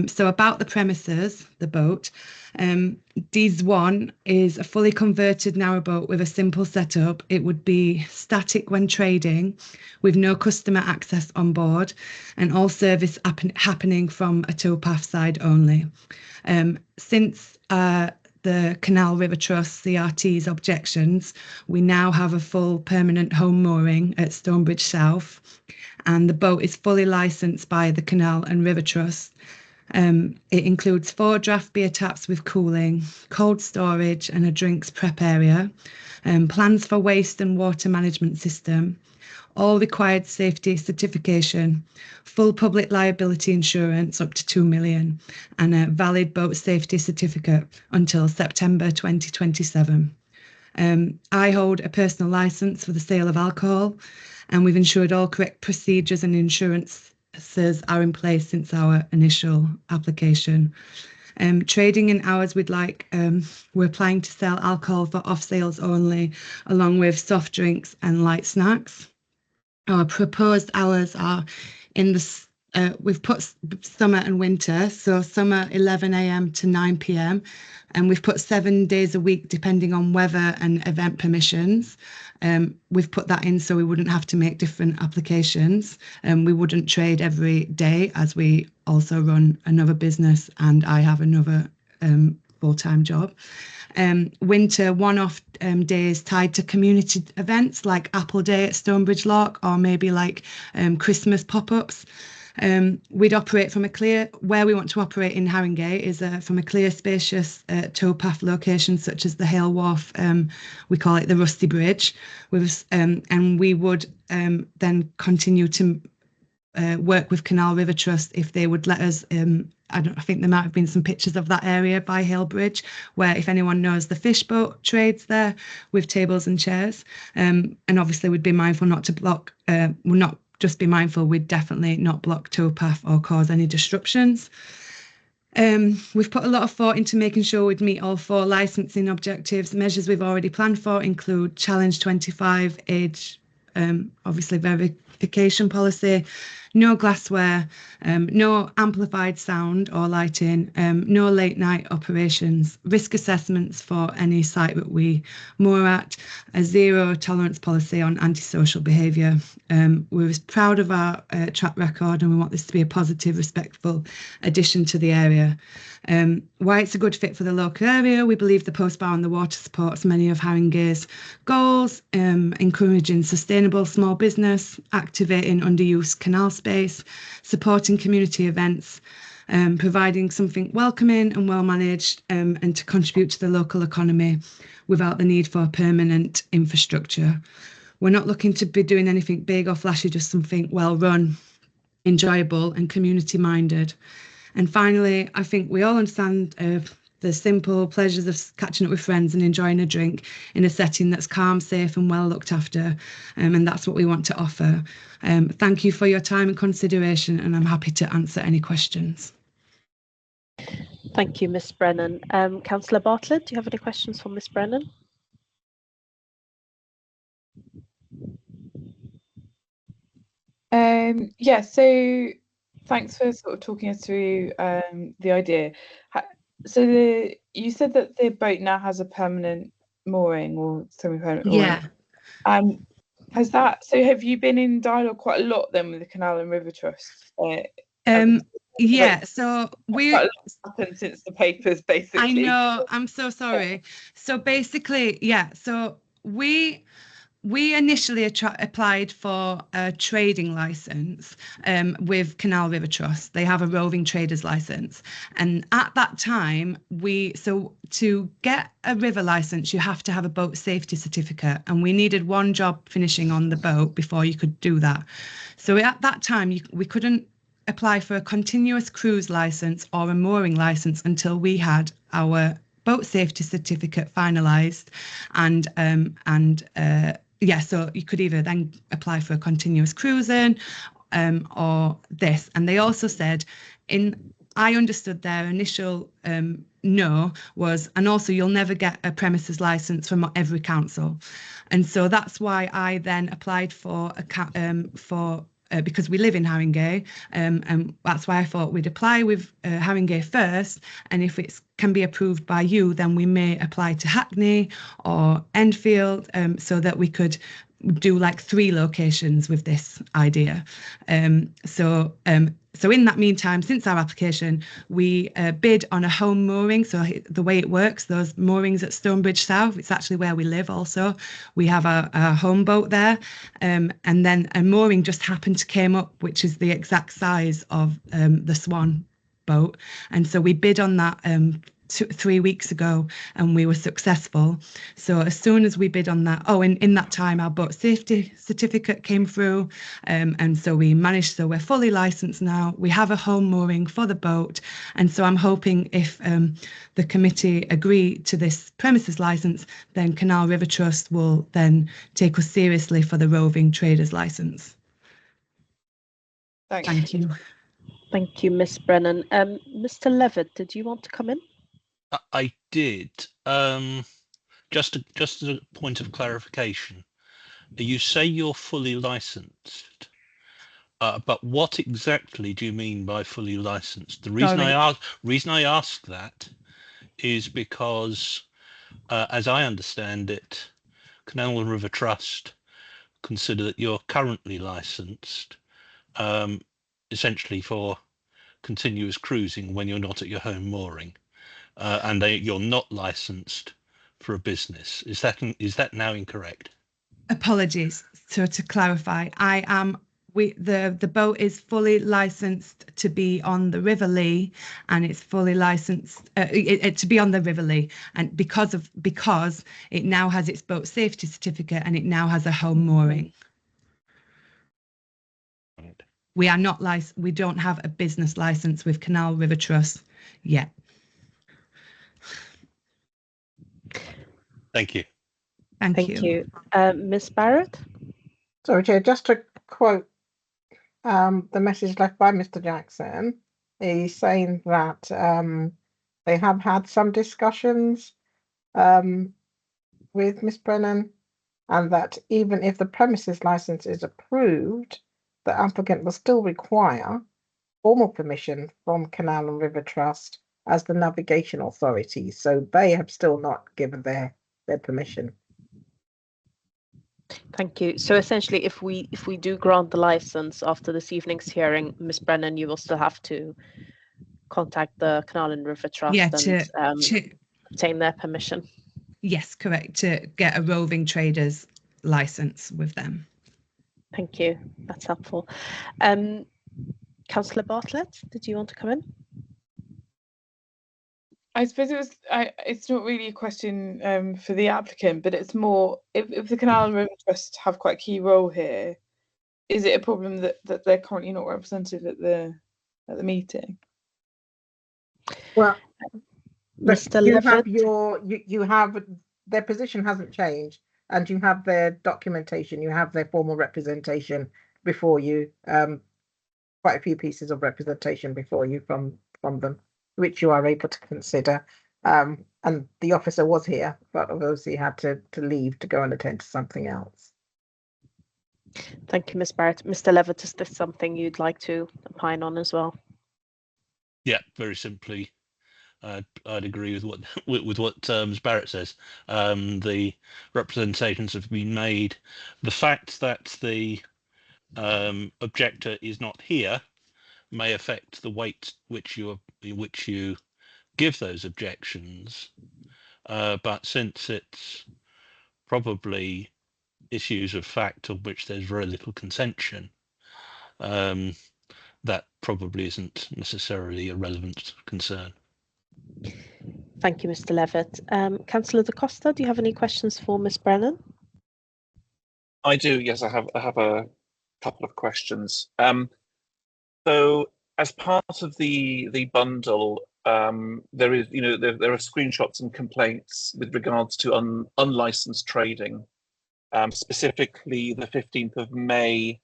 So about the premises, the boat, Diz1 is a fully converted narrowboat with a simple setup. It would be static when trading with no customer access on board and all service happening from a towpath side only. Since the Canal River Trust, CRT's objections, we now have a full permanent home mooring at Stonebridge South, and the boat is fully licensed by the Canal and River Trust. It includes 4 draft beer taps with cooling, cold storage and a drinks prep area, plans for waste and water management system, all required safety certification, full public liability insurance up to 2 million, and a valid boat safety certificate until September 2027. I hold a personal licence for the sale of alcohol, and we've ensured all correct procedures and insurance are in place since our initial application. Trading in hours, we're planning to sell alcohol for off sales only, along with soft drinks and light snacks. Our proposed hours are we've put summer and winter, so summer 11 a.m. to 9 p.m. and we've put 7 days a week depending on weather and event permissions. We've put that in so we wouldn't have to make different applications, and we wouldn't trade every day, as we also run another business and I have another full-time job. Winter one-off days tied to community events like Apple Day at Stonebridge Lock, or maybe like Christmas pop-ups. We'd operate from where we want to operate in Haringey is from a clear, spacious towpath location, such as the Hale Wharf. We call it the Rusty Bridge. And we would then continue to work with Canal River Trust if they would let us. I think there might have been some pictures of that area by Hale Bridge, where if anyone knows, the fish boat trades there with tables and chairs. And obviously we'd be mindful not to block, not just be mindful, we'd definitely not block towpath or cause any disruptions. We've put a lot of thought into making sure we'd meet all 4 licensing objectives. Measures we've already planned for include Challenge 25 age, obviously verification policy, no glassware, no amplified sound or lighting, no late night operations, risk assessments for any site that we moor at, a zero tolerance policy on antisocial behaviour. We're proud of our track record and we want this to be a positive, respectful addition to the area. Why it's a good fit for the local area, we believe the post bar on the water supports many of Haringey's goals, encouraging sustainable small business, activating underused canal space, supporting community events, providing something welcoming and well managed, and to contribute to the local economy without the need for permanent infrastructure. We're not looking to be doing anything big or flashy, just something well run, enjoyable and community minded. And finally, I think we all understand the simple pleasures of catching up with friends and enjoying a drink in a setting that's calm, safe and well looked after. And that's what we want to offer. Thank you for your time and consideration, and I'm happy to answer any questions. Thank you, Ms Brennan. Councillor Bartlett, do you have any questions for Ms Brennan? Yeah, so thanks for sort of talking us through the idea. So you said that the boat now has a permanent mooring or semi-permanent mooring. Yeah. Have you been in dialogue quite a lot then with the Canal and River Trust? Yeah, so quite a lot's happened since the papers, basically. I know, I'm so sorry. So basically, yeah, so we initially applied for a trading license with Canal River Trust. They have a roving traders license. And at that time, so to get a river license, you have to have a boat safety certificate. And we needed one job finishing on the boat before you could do that. So at that time, we couldn't apply for a continuous cruise license or a mooring license until we had our boat safety certificate finalised yeah, so you could either then apply for a continuous cruising or this. And they also said, I understood their initial no was, and also you'll never get a premises license from every council. And so that's why I then applied for because we live in Haringey, and that's why I thought we'd apply with Haringey first, and if it can be approved by you, then we may apply to Hackney or Enfield, so that we could do like 3 locations with this idea. So in that meantime, since our application, we bid on a home mooring. So the way it works, those moorings at Stonebridge South, it's actually where we live also. We have a home boat there. And then a mooring just happened to came up, which is the exact size of the Swan boat. And so we bid on that 3 weeks ago and we were successful. So as soon as we bid on that, in that time our boat safety certificate came through, and so we managed, so we're fully licensed now. We have a home mooring for the boat, and so I'm hoping if the committee agree to this premises license, then Canal River Trust will then take us seriously for the roving traders license. Thanks. Thank you. Thank you, Miss Brennan. Mr. Levitt, did you want to come in? I did. Just as a point of clarification, you say you're fully licensed, but what exactly do you mean by fully licensed? The reason I ask that is because, as I understand it, Canal and River Trust consider that you're currently licensed, essentially for continuous cruising when you're not at your home mooring, and you're not licensed for a business. Is that now incorrect? Apologies. So to clarify, the boat is fully licensed to be on the River Lee, and it's fully licensed to be on the River Lee, and because it now has its boat safety certificate and it now has a home mooring. We are not licensed. We don't have a business license with Canal River Trust yet. Thank you. Thank you. Miss Barrett? Sorry, Chair, just to quote the message left by Mr. Jackson, he's saying that they have had some discussions with Miss Brennan, and that even if the premises license is approved, the applicant will still require formal permission from Canal and River Trust as the navigation authority. So they have still not given their permission. Thank you. So essentially, if we do grant the license after this evening's hearing, Miss Brennan, you will still have to contact the Canal and River Trust and obtain their permission. Yes, correct. To get a roving traders license with them. Thank you. That's helpful. Councillor Bartlett, did you want to come in? I suppose it's not really a question for the applicant, but it's more if the Canal and River Trust have quite a key role here, is it a problem that they're currently not represented at the meeting? Well, Mr. you have their position hasn't changed, and you have their documentation, you have their formal representation before you, quite a few pieces of representation before you from them, which you are able to consider. And the officer was here, but obviously had to leave to go and attend to something else. Thank you, Ms. Barrett. Mr. Levitt, is this something you'd like to opine on as well? Yeah, very simply, I'd agree with what Ms. Barrett says. The representations have been made. The fact that the objector is not here may affect the weight which you give those objections, but since it's probably issues of fact on which there's very little contention, that probably isn't necessarily a relevant concern. Thank you, Mr. Levitt. Councillor Da Costa, do you have any questions for Ms. Brennan? I do. Yes, I have a couple of questions. So, as part of the bundle, there is, there are screenshots and complaints with regards to unlicensed trading, specifically the 15th of May,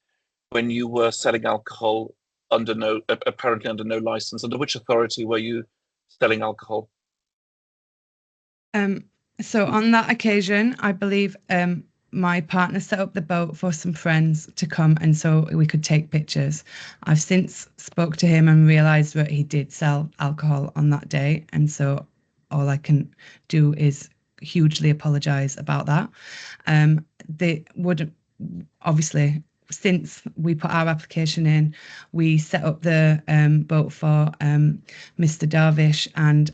when you were selling alcohol apparently under no license. Under which authority were you selling alcohol? So on that occasion, I believe my partner set up the boat for some friends to come, and so we could take pictures. I've since spoke to him and realised that he did sell alcohol on that day, and so all I can do is hugely apologise about that. They would obviously, since we put our application in, we set up the boat for Mr. Darvish and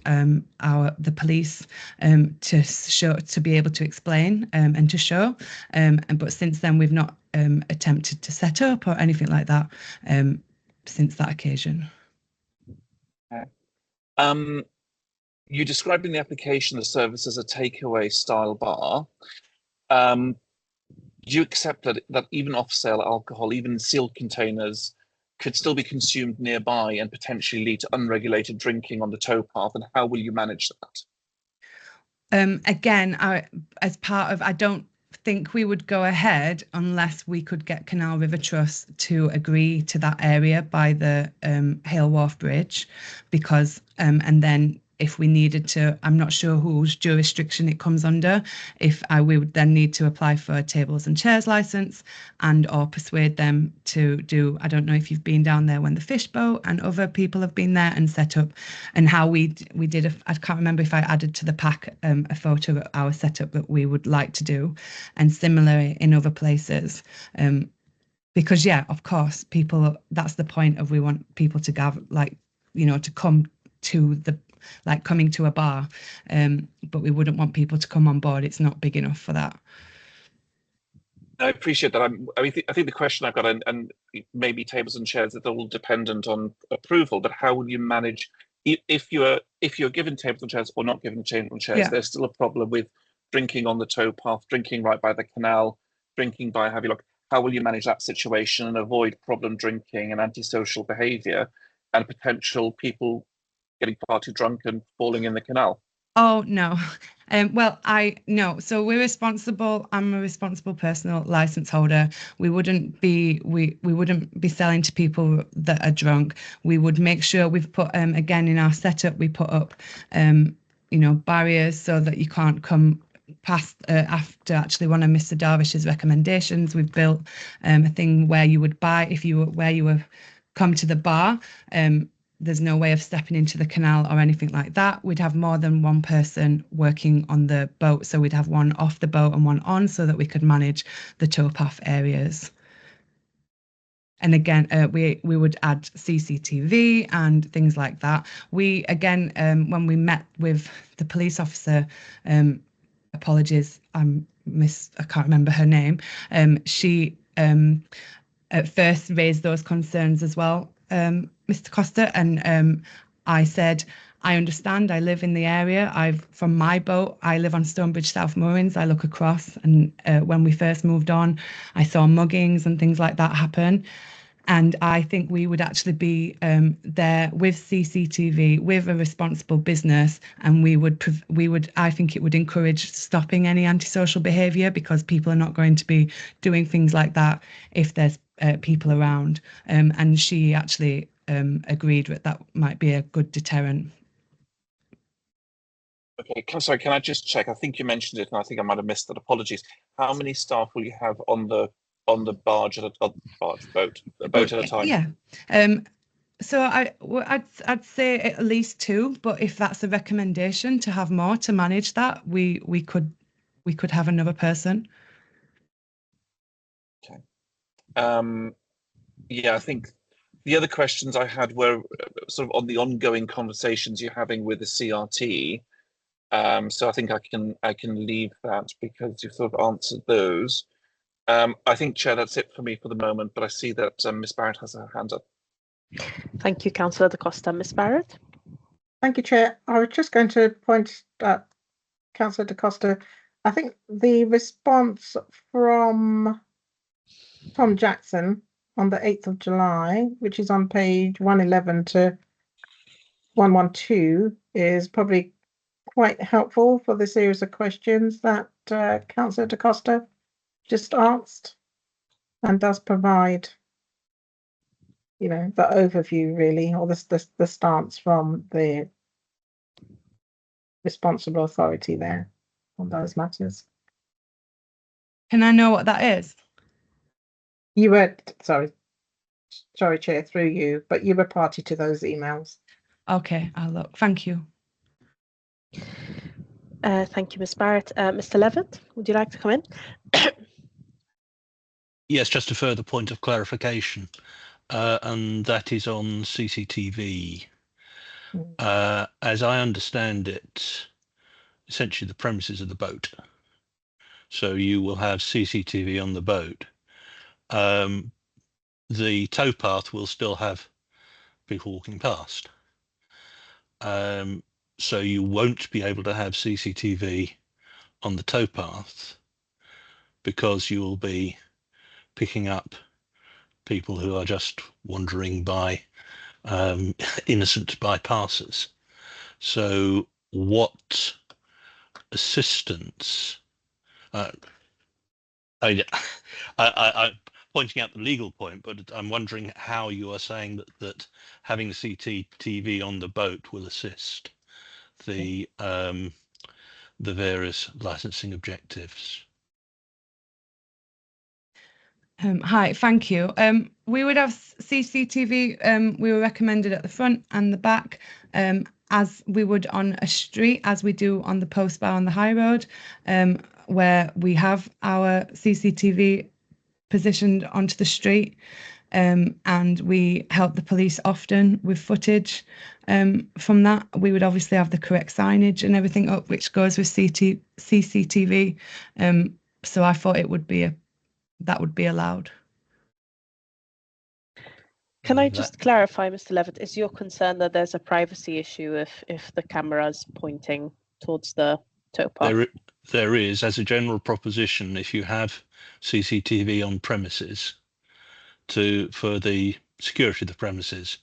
the police to be able to explain and to show. But since then, we've not attempted to set up or anything like that since that occasion. You described in the application the service as a takeaway style bar. Do you accept that even off-sale alcohol, even sealed containers, could still be consumed nearby and potentially lead to unregulated drinking on the towpath? And how will you manage that? Again, as part of, I don't think we would go ahead unless we could get Canal River Trust to agree to that area by the Hale Wharf Bridge, because and then if we needed to, I'm not sure whose jurisdiction it comes under. We would then need to apply for a tables and chairs license and or persuade them to do, I don't know if you've been down there when the fish boat and other people have been there and set up, and how we did, I can't remember if I added to the pack a photo of our setup that we would like to do, and similarly in other places. Because yeah, of course, people, that's the point of, we want people to gather, like, you know, to come to the, like coming to a bar, but we wouldn't want people to come on board. It's not big enough for that. I appreciate that. I think the question I've got, and maybe tables and chairs, that they're all dependent on approval. But how will you manage if you're given tables and chairs or not given tables and chairs? Yeah. There's still a problem with drinking on the towpath, drinking right by the canal, drinking by Havelock. How will you manage that situation and avoid problem drinking and antisocial behaviour and potential people getting far too drunk and falling in the canal? Oh no. Well, no. So we're responsible. I'm a responsible personal license holder. We wouldn't be selling to people that are drunk. We would make sure we've put again in our setup, we put up barriers so that you can't come past after actually one of Mr. Darvish's recommendations. We've built a thing where you would buy where you were come to the bar. There's no way of stepping into the canal or anything like that. We'd have more than one person working on the boat. So we'd have one off the boat and one on, so that we could manage the towpath areas. And again, we would add CCTV and things like that. We, again, when we met with the police officer, apologies, I can't remember her name. She at first raised those concerns as well, Mr. Costa, and I said, I understand, I live in the area. From my boat, I live on Stonebridge South Moorings. I look across, and when we first moved on, I saw muggings and things like that happen. And I think we would actually be there with CCTV, with a responsible business, and I think it would encourage stopping any antisocial behaviour, because people are not going to be doing things like that if there's people around. And she actually agreed that might be a good deterrent. Okay, sorry, can I just check? I think you mentioned it, and I think I might have missed it. Apologies. How many staff will you have on the boat at a time? Yeah. So I'd say at least 2, but if that's a recommendation to have more to manage that, we could have another person. Okay. Yeah, I think the other questions I had were sort of on the ongoing conversations you're having with the CRT. So I think I can leave that because you've sort of answered those. I think, Chair, that's it for me for the moment, but I see that Ms. Barrett has her hand up. Thank you, Councillor Da Costa. Ms. Barrett. Thank you, Chair. I was just going to point at Councillor Da Costa. I think the response from Tom Jackson on the 8th of July, which is on page 111 to 112, is probably quite helpful for the series of questions that Councillor Da Costa just asked, and does provide, the overview really, or the stance from the responsible authority there on those matters. Can I know what that is? You were, sorry, Chair, through you, but you were party to those emails. Okay, I'll look. Thank you. Thank you, Ms. Barrett. Mr. Levitt, would you like to come in? Yes, just a further point of clarification, and that is on CCTV. As I understand it, essentially the premises of the boat. So you will have CCTV on the boat. The towpath will still have people walking past. So you won't be able to have CCTV on the towpath because you will be picking up people who are just wandering by, innocent bypassers. So what assistance, I'm pointing out the legal point, but I'm wondering how you are saying that having the CCTV on the boat will assist the various licensing objectives. Hi, thank you. We would have CCTV. We were recommended at the front and the back, as we would on a street, as we do on the post bar on the high road, where we have our CCTV positioned onto the street, and we help the police often with footage. From that, we would obviously have the correct signage and everything up, which goes with CCTV. So I thought it would be that would be allowed. Can I just clarify, Mr. Levitt, is your concern that there's a privacy issue if the camera's pointing towards the towpath? There is, as a general proposition, if you have CCTV on premises for the security of the premises,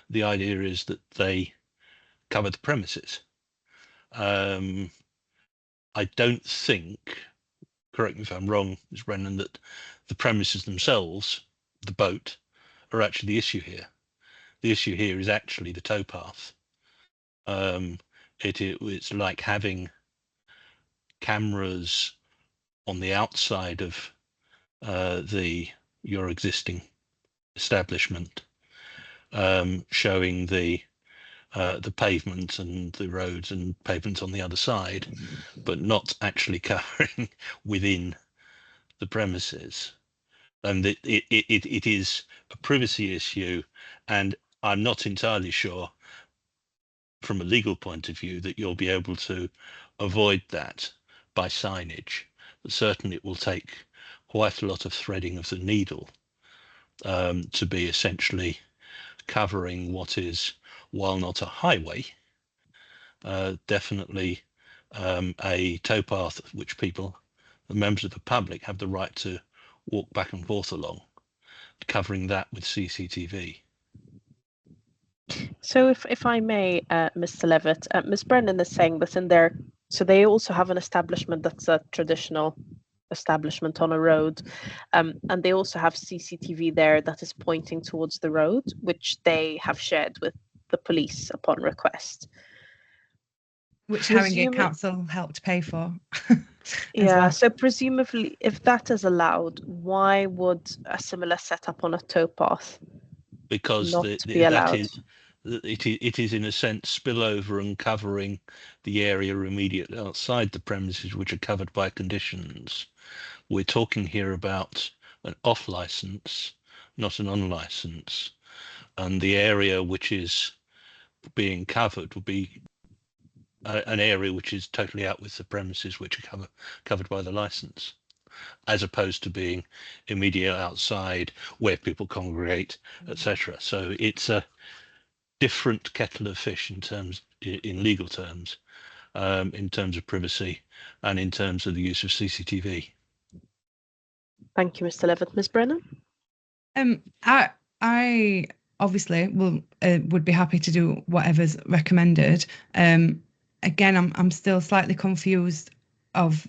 the idea is that they cover the premises. I don't think, correct me if I'm wrong, Ms. Brennan, that the premises themselves, the boat, are actually the issue here. The issue here is actually the towpath. It's like having cameras on the outside of your existing establishment, showing the pavement and the roads and pavements on the other side, but not actually covering within the premises. And it is a privacy issue, and I'm not entirely sure from a legal point of view that you'll be able to avoid that by signage. But certainly it will take quite a lot of threading of the needle to be essentially covering what is, while not a highway, definitely a towpath which people, the members of the public, have the right to walk back and forth along, covering that with CCTV. So if I may, Mr. Levitt, Ms. Brennan is saying that in their, so they also have an establishment that's a traditional establishment on a road, and they also have CCTV there that is pointing towards the road, which they have shared with the police upon request. Which Haringey Council helped pay for. Yeah, well. so presumably if that is allowed, why would a similar setup on a towpath because not be allowed? It is in a sense spillover and covering the area immediately outside the premises which are covered by conditions. We're talking here about an off license, not an on license, and the area which is being covered will be an area which is totally out with the premises which are covered by the license, as opposed to being immediately outside where people congregate, etc. So it's a different kettle of fish in legal terms, in terms of privacy and in terms of the use of CCTV. Thank you, Mr. Levitt. Ms. Brennan? I obviously would be happy to do whatever's recommended. Again, I'm still slightly confused of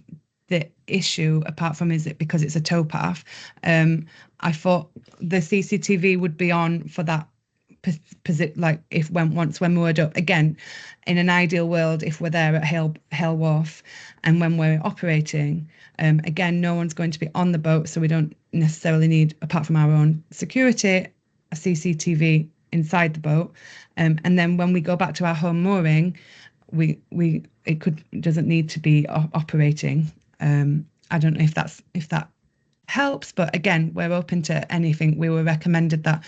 the issue, apart from is it because it's a towpath. I thought the CCTV would be on for that, like when we were up. Again, in an ideal world, if we're there at Hale Wharf and when we're operating, again, no one's going to be on the boat, so we don't necessarily need, apart from our own security, a CCTV inside the boat. And then when we go back to our home mooring, it doesn't need to be operating. I don't know if that helps, but again, we're open to anything. We were recommended that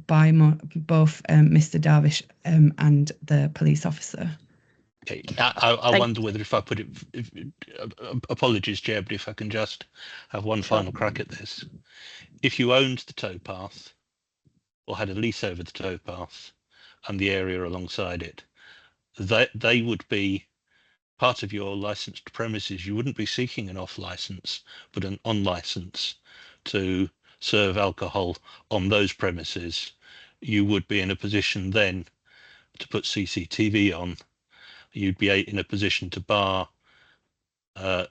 by both Mr. Darvish and the police officer. Okay, I wonder whether if I put it, apologies, Chair, but if I can just have one final crack at this. If you owned the towpath or had a lease over the towpath and the area alongside it, they would be part of your licensed premises. You wouldn't be seeking an off license, but an on license to serve alcohol on those premises. You would be in a position then to put CCTV on. You'd be in a position to bar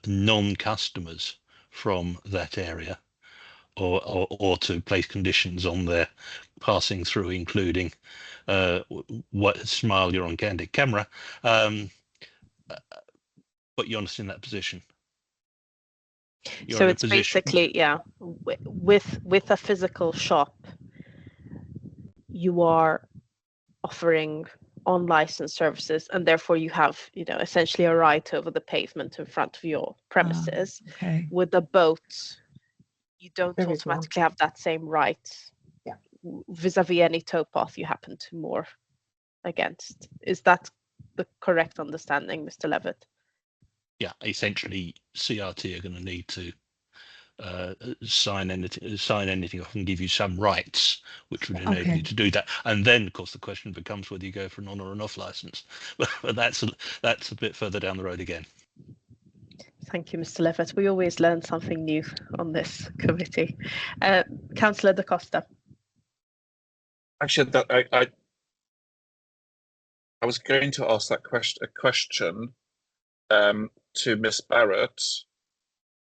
non-customers from that area, or to place conditions on their passing through, including what smile you're on candid camera, put you honest in that position. So it's basically, yeah, with a physical shop, you are offering unlicensed services, and therefore you have, you know, essentially a right over the pavement in front of your premises. Okay. With a boat, you don't There is automatically have that same right. Yeah. Vis-a-vis any towpath you happen to moor against. Is that the correct understanding, Mr. Levitt? Yeah, essentially, CRT are going to need to sign anything off and give you some rights, which would enable you to do that. And then, of course, the question becomes whether you go for an on or an off license. But that's a bit further down the road again. Thank you, Mr. Levitt. We always learn something new on this committee. Councillor Da Costa. Actually, I was going to ask that question to Miss Barrett,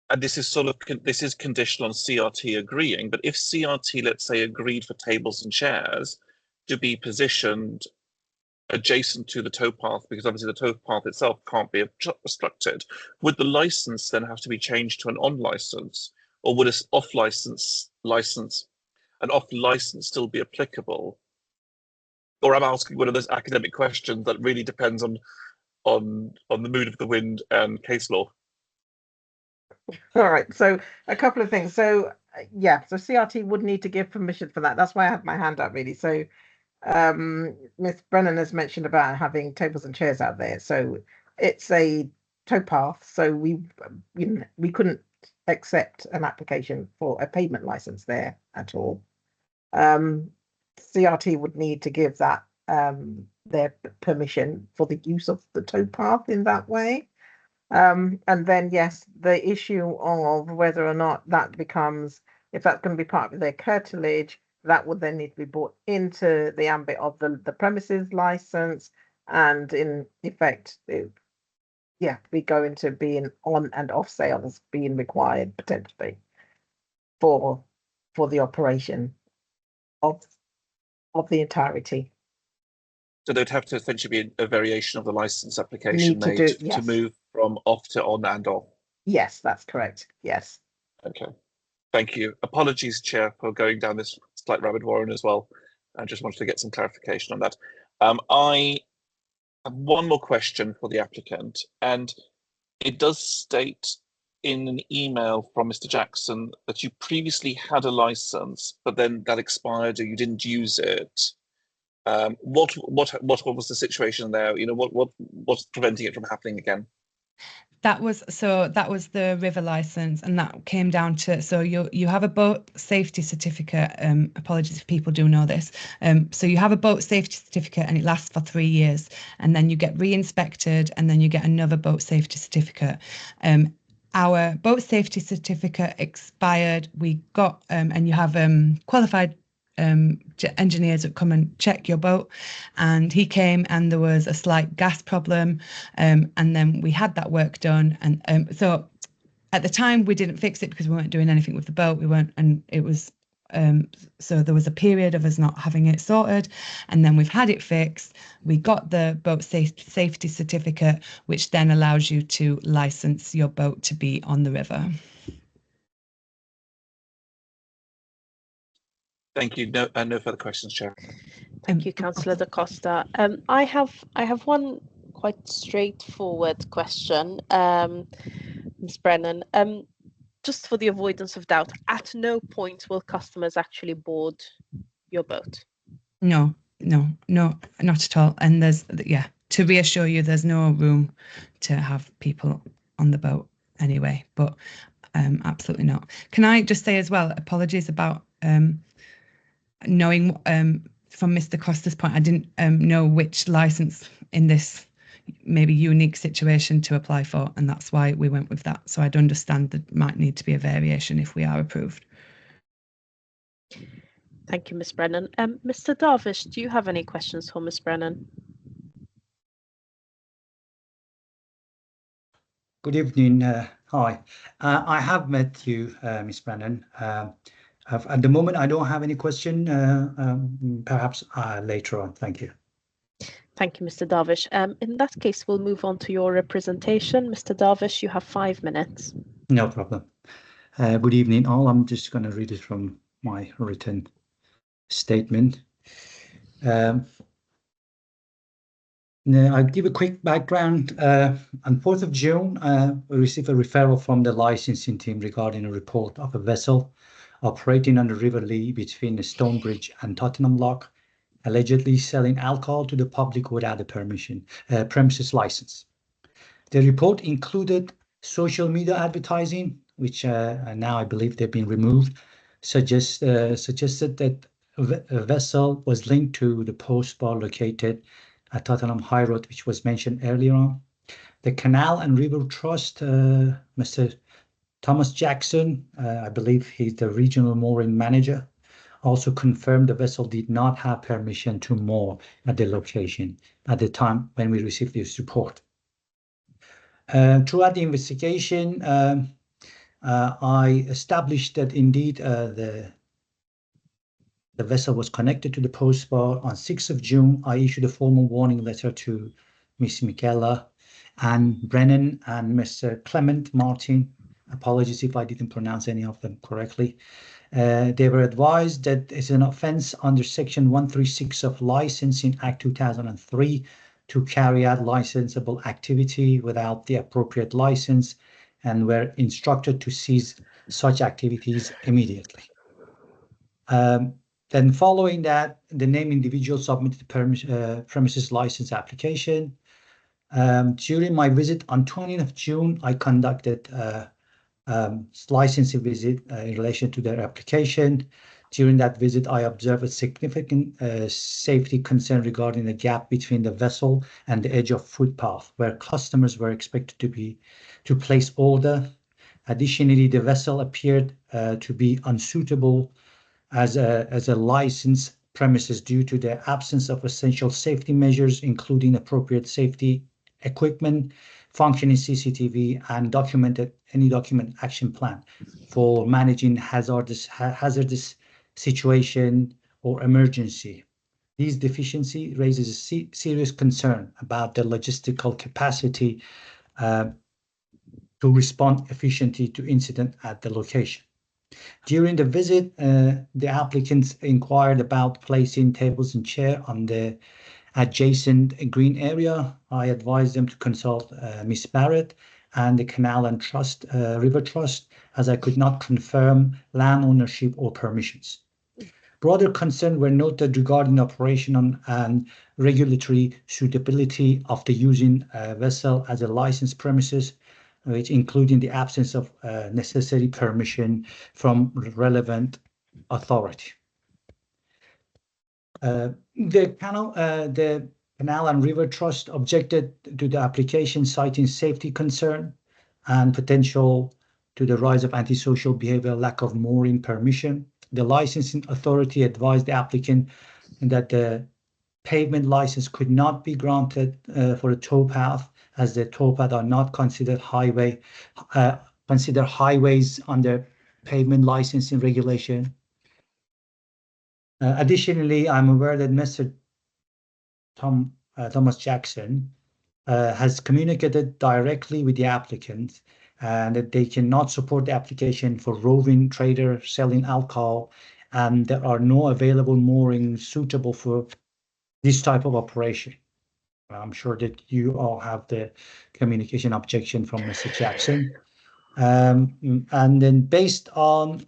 and this is conditional on CRT agreeing. But if CRT, let's say, agreed for tables and chairs to be positioned adjacent to the towpath, because obviously the towpath itself can't be obstructed, would the license then have to be changed to an on license, or would an off license still be applicable? Or I'm asking one of those academic questions that really depends on the mood of the wind and case law. All right, so a couple of things. So yeah, so CRT would need to give permission for that. That's why I had my hand up, really. So Ms. Brennan has mentioned about having tables and chairs out there. So it's a towpath, so we couldn't accept an application for a pavement license there at all. CRT would need to give that their permission for the use of the towpath in that way. And then, yes, the issue of whether or not that becomes, if that's going to be part of their curtilage, that would then need to be brought into the ambit of the premises license, and in effect, we go into being on and off sales being required potentially for the operation of the entirety. So there'd have to essentially be a variation of the license application made to move from off to on and off. Yes, that's correct. Yes. Okay. Thank you. Apologies, Chair, for going down this slight rabbit warren as well. I just wanted to get some clarification on that. I have one more question for the applicant, and it does state in an email from Mr. Jackson that you previously had a license, but then that expired or you didn't use it. What was the situation there? You know, what's preventing it from happening again? That was the river license, and that came down to, so you have a boat safety certificate. Apologies if people do know this. So you have a boat safety certificate and it lasts for 3 years, and then you get re-inspected, and then you get another boat safety certificate. Our boat safety certificate expired. We got and you have qualified engineers that come and check your boat, and he came and there was a slight gas problem, and then we had that work done, and so at the time we didn't fix it because we weren't doing anything with the boat. We weren't, and it was so there was a period of us not having it sorted, and then we've had it fixed. We got the boat safety certificate, which then allows you to license your boat to be on the river. Thank you. No further questions, Chair. Thank you, Councillor Da Costa. I have one quite straightforward question, Ms. Brennan. Just for the avoidance of doubt, at no point will customers actually board your boat? No, not at all. And to reassure you, there's no room to have people on the boat anyway, but absolutely not. Can I just say as well, apologies about knowing from Mr. Costa's point, I didn't know which license in this maybe unique situation to apply for, and that's why we went with that. So I'd understand there might need to be a variation if we are approved. Thank you, Ms. Brennan. Mr. Darvish, do you have any questions for Ms. Brennan? Good evening. Hi. I have met you, Ms. Brennan. At the moment, I don't have any question. Perhaps later on. Thank you. Thank you, Mr. Darvish. In that case, we'll move on to your representation. Mr. Darvish, you have 5 minutes. No problem. Good evening, all. I'm just going to read it from my written statement. I'll give a quick background. On 4th of June, we received a referral from the licensing team regarding a report of a vessel operating on the River Lee between Stonebridge and Tottenham Lock, allegedly selling alcohol to the public without a premises license. The report included social media advertising, which now I believe they've been removed, suggested that a vessel was linked to the post bar located at Tottenham High Road, which was mentioned earlier on. The Canal and River Trust, Mr. Thomas Jackson, I believe he's the regional mooring manager, also confirmed the vessel did not have permission to moor at the location at the time when we received this report. Throughout the investigation, I established that indeed the vessel was connected to the post bar. On 6th of June, I issued a formal warning letter to Ms. Michaela and Brennan and Mr. Clement Martin. Apologies if I didn't pronounce any of them correctly. They were advised that it's an offense under Section 136 of Licensing Act 2003 to carry out licensable activity without the appropriate license, and were instructed to cease such activities immediately. Then following that, the named individual submitted the premises license application. During my visit on 20th of June, I conducted licensing visit in relation to their application. During that visit, I observed a significant safety concern regarding the gap between the vessel and the edge of footpath, where customers were expected to place order. Additionally, the vessel appeared to be unsuitable as a licensed premises due to the absence of essential safety measures, including appropriate safety equipment, functioning CCTV, and any document action plan for managing hazardous situation or emergency. These deficiencies raises a serious concern about the logistical capacity to respond efficiently to incident at the location. During the visit, the applicants inquired about placing tables and chairs on the adjacent green area. I advised them to consult Ms. Barrett and the Canal and River Trust, as I could not confirm land ownership or permissions. Broader concerns were noted regarding operation and regulatory suitability of the using vessel as a licensed premises, which including the absence of necessary permission from relevant authority. The Canal and River Trust objected to the application, citing safety concern and potential to the rise of antisocial behavior, lack of mooring permission. The licensing authority advised the applicant that the pavement license could not be granted for a towpath, as the towpath are not considered highways under pavement licensing regulation. Additionally, I'm aware that Mr. Thomas Jackson has communicated directly with the applicant and that they cannot support the application for roving trader selling alcohol, and there are no available moorings suitable for this type of operation. I'm sure that you all have the communication objection from Mr. Jackson. And then based on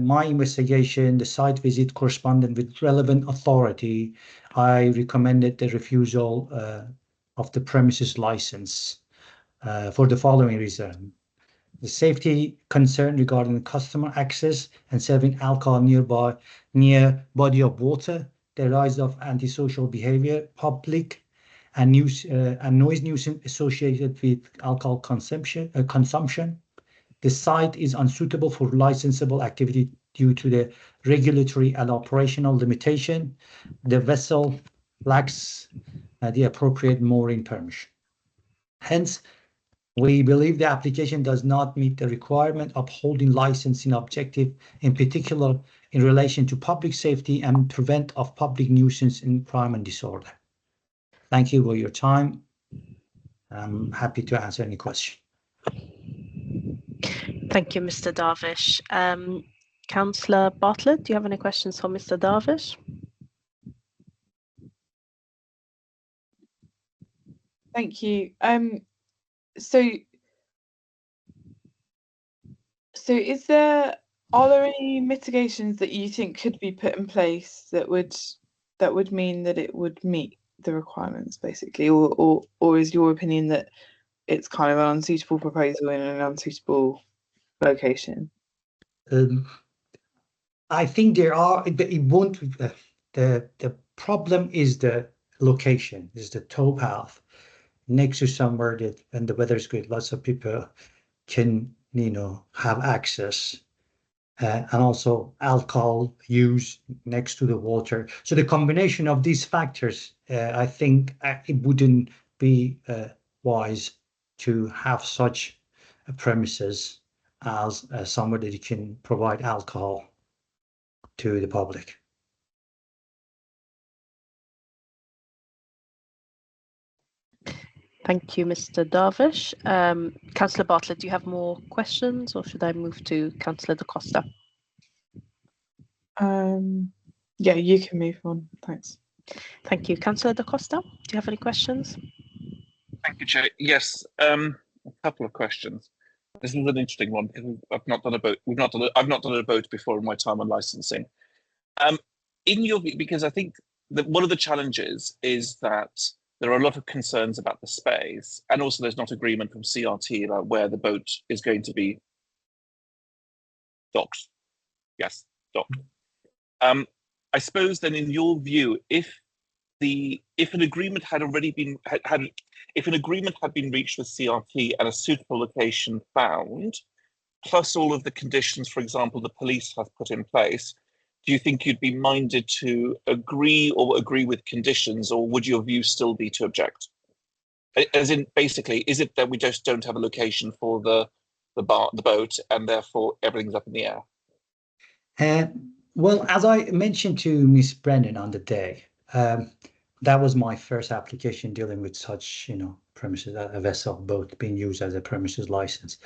my investigation, the site visit corresponded with relevant authority, I recommended the refusal of the premises license for the following reason. The safety concern regarding customer access and serving alcohol near body of water, the rise of antisocial behavior, public and noise nuisance associated with alcohol consumption. The site is unsuitable for licensable activity due to the regulatory and operational limitation. The vessel lacks the appropriate mooring permission. Hence, We believe the application does not meet the requirement of holding licensing objective, in particular in relation to public safety and prevent of public nuisance in crime and disorder. Thank you for your time. I'm happy to answer any question. Thank you, Mr. Darvish. Councillor Bartlett, do you have any questions for Mr. Darvish? Thank you. So are there any mitigations that you think could be put in place that would mean that it would meet the requirements, basically, or is your opinion that it's kind of an unsuitable proposal in an unsuitable location? I think there are, it won't, the problem is the location, is the towpath next to somewhere that when the weather is good, lots of people can, have access, and also alcohol use next to the water. So the combination of these factors, I think it wouldn't be wise to have such premises as somewhere that you can provide alcohol to the public. Thank you, Mr. Darvish. Councillor Bartlett, do you have more questions, or should I move to Councillor Da Costa? Yeah, you can move on. Thanks. Thank you. Councillor Da Costa, do you have any questions? Thank you, Chair. Yes, a couple of questions. This is an interesting one because I've not done a boat before in my time on licensing. In your view, because I think that one of the challenges is that there are a lot of concerns about the space, and also there's not agreement from CRT about where the boat is going to be docked. Yes, docked. I suppose then, in your view, if an agreement had already been if an agreement had been reached with CRT and a suitable location found, plus all of the conditions, for example, the police have put in place, do you think you'd be minded to agree with conditions, or would your view still be to object? As in, basically, is it that we just don't have a location for the boat, and therefore everything's up in the air? Well, as I mentioned to Ms. Brennan on the day, that was my first application dealing with such, premises, a vessel boat being used as a premises license.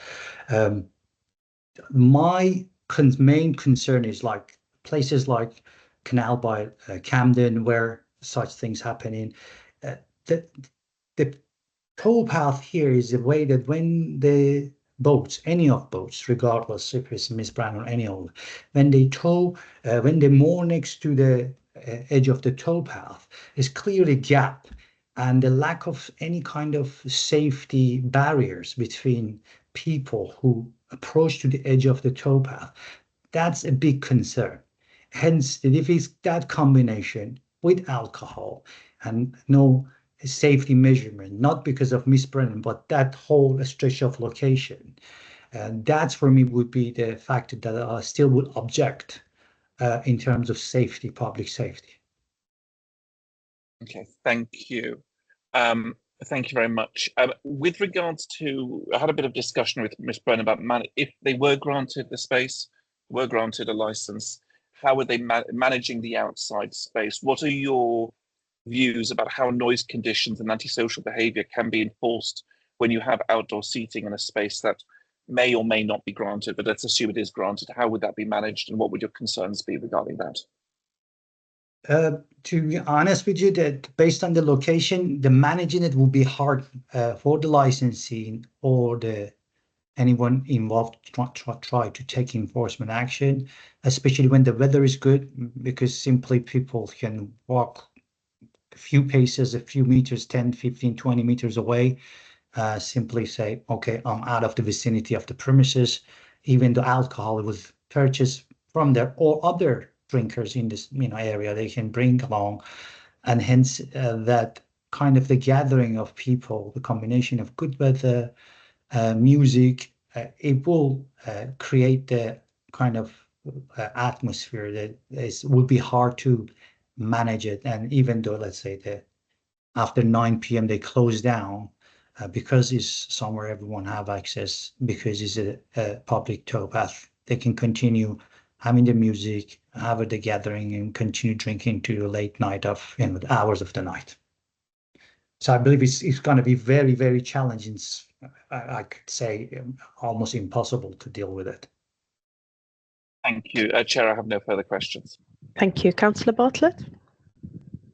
My main concern is like places like Canal by Camden, where such things happening. The towpath here is a way that when the boats, any of boats, regardless if it's Miss Brown or any of them, when they tow, when they moor next to the edge of the towpath, is clearly a gap, and the lack of any kind of safety barriers between people who approach to the edge of the towpath. That's a big concern. Hence, if it's that combination with alcohol and no safety measurement, not because of Miss Brennan, but that whole stretch of location, that's for me would be the factor that I still would object in terms of safety, public safety. Okay, thank you. Thank you very much. With regards to, I had a bit of discussion with Miss Brennan about if they were granted the space, were granted a license, how are they managing the outside space? What are your views about how noise conditions and antisocial behaviour can be enforced when you have outdoor seating in a space that may or may not be granted, but let's assume it is granted? How would that be managed, and what would your concerns be regarding that? To be honest with you, that based on the location, the managing it will be hard for the licensing or anyone involved to try to take enforcement action, especially when the weather is good, because simply people can walk a few paces, a few meters, 10, 15, 20 meters away, simply say, okay, I'm out of the vicinity of the premises, even though alcohol was purchased from there or other drinkers in this area they can bring along, and hence that kind of the gathering of people, the combination of good weather, music, it will create the kind of atmosphere that would be hard to manage it. And even though, let's say, after 9 p.m. they close down, because it's somewhere everyone have access, because it's a public towpath, they can continue having the music, have the gathering, and continue drinking to the late night of, the hours of the night. So I believe it's going to be very, very challenging. I could say almost impossible to deal with it. Thank you. Chair, I have no further questions. Thank you. Councillor Bartlett?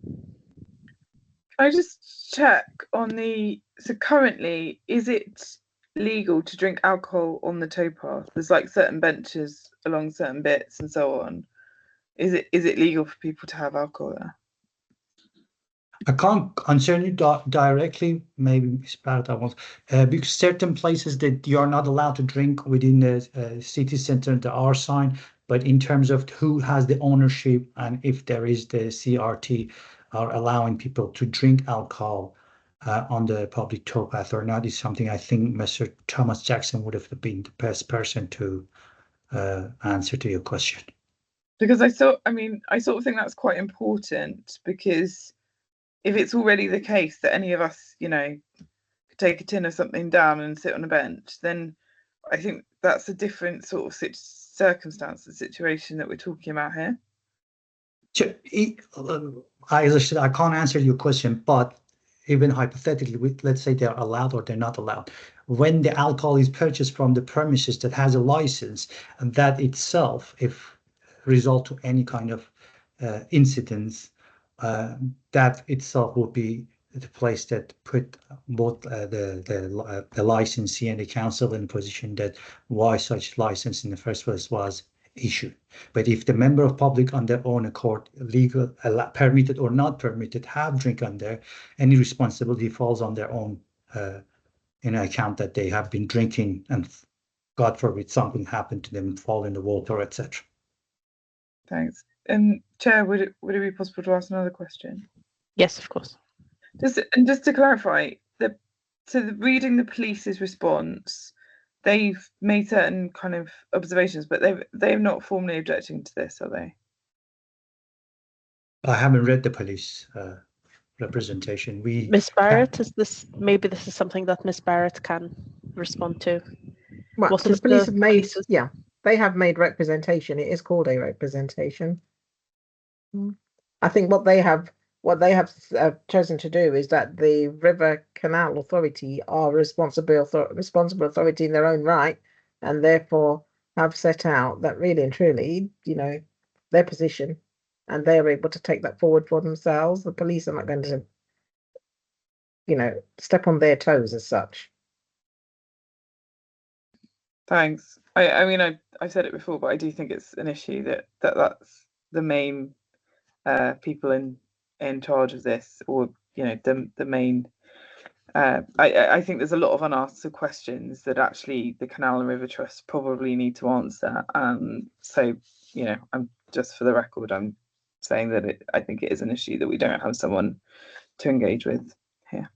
Can I just check on so currently, is it legal to drink alcohol on the towpath? There's like certain benches along certain bits and so on. Is it legal for people to have alcohol there? I can't answer you directly, maybe Ms. Barrett, I won't, because certain places that you are not allowed to drink within the city centre, there are signs, but in terms of who has the ownership and if there is the CRT are allowing people to drink alcohol on the public towpath or not is something I think Mr. Thomas Jackson would have been the best person to answer to your question. Because I sort of think that's quite important, because if it's already the case that any of us, could take a tin of something down and sit on a bench, then I think that's a different sort of circumstance, the situation that we're talking about here. I can't answer your question, but even hypothetically, let's say they're allowed or they're not allowed. When the alcohol is purchased from the premises that has a license, and that itself, if result to any kind of incidents, that itself will be the place that put both the licensee and the council in a position that why such license in the first place was issued. But if the member of public on their own accord, legal, permitted or not permitted, have drink on there, any responsibility falls on their own in account that they have been drinking and God forbid something happened to them, fall in the water, etc. Thanks. And Chair, would it be possible to ask another question? Yes, of course. Just to clarify, reading the police's response, they've made certain kind of observations, but they're not formally objecting to this, are they? I haven't read the police representation. Ms. Barrett, this is something that Ms. Barrett can respond to. Well, What so is the police the have made, police's- yeah, they have made representation. It is called a representation. I think what they have chosen to do is that the River Canal Authority are responsible authority in their own right, and therefore have set out that really and truly, their position, and they are able to take that forward for themselves. The police are not going to, step on their toes as such. Thanks. I've said it before, but I do think it's an issue that's the main people in charge of this, or the main. I think there's a lot of unanswered questions that actually the Canal and River Trust probably need to answer. So I'm just for the record, I'm saying that I think it is an issue that we don't have someone to engage with here.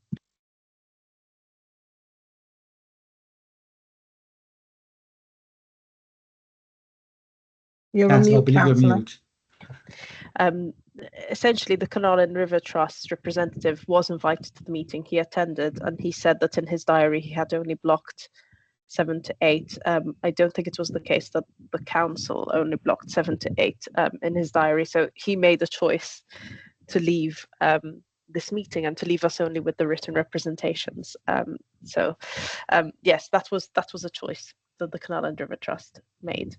You're on mute, Councillor. Essentially, the Canal and River Trust representative was invited to the meeting. He attended, and he said that in his diary he had only blocked 7 to 8. I don't think it was the case that the council only blocked 7 to 8 in his diary. So he made a choice to leave this meeting and to leave us only with the written representations. Yes, that was a choice that the Canal and River Trust made.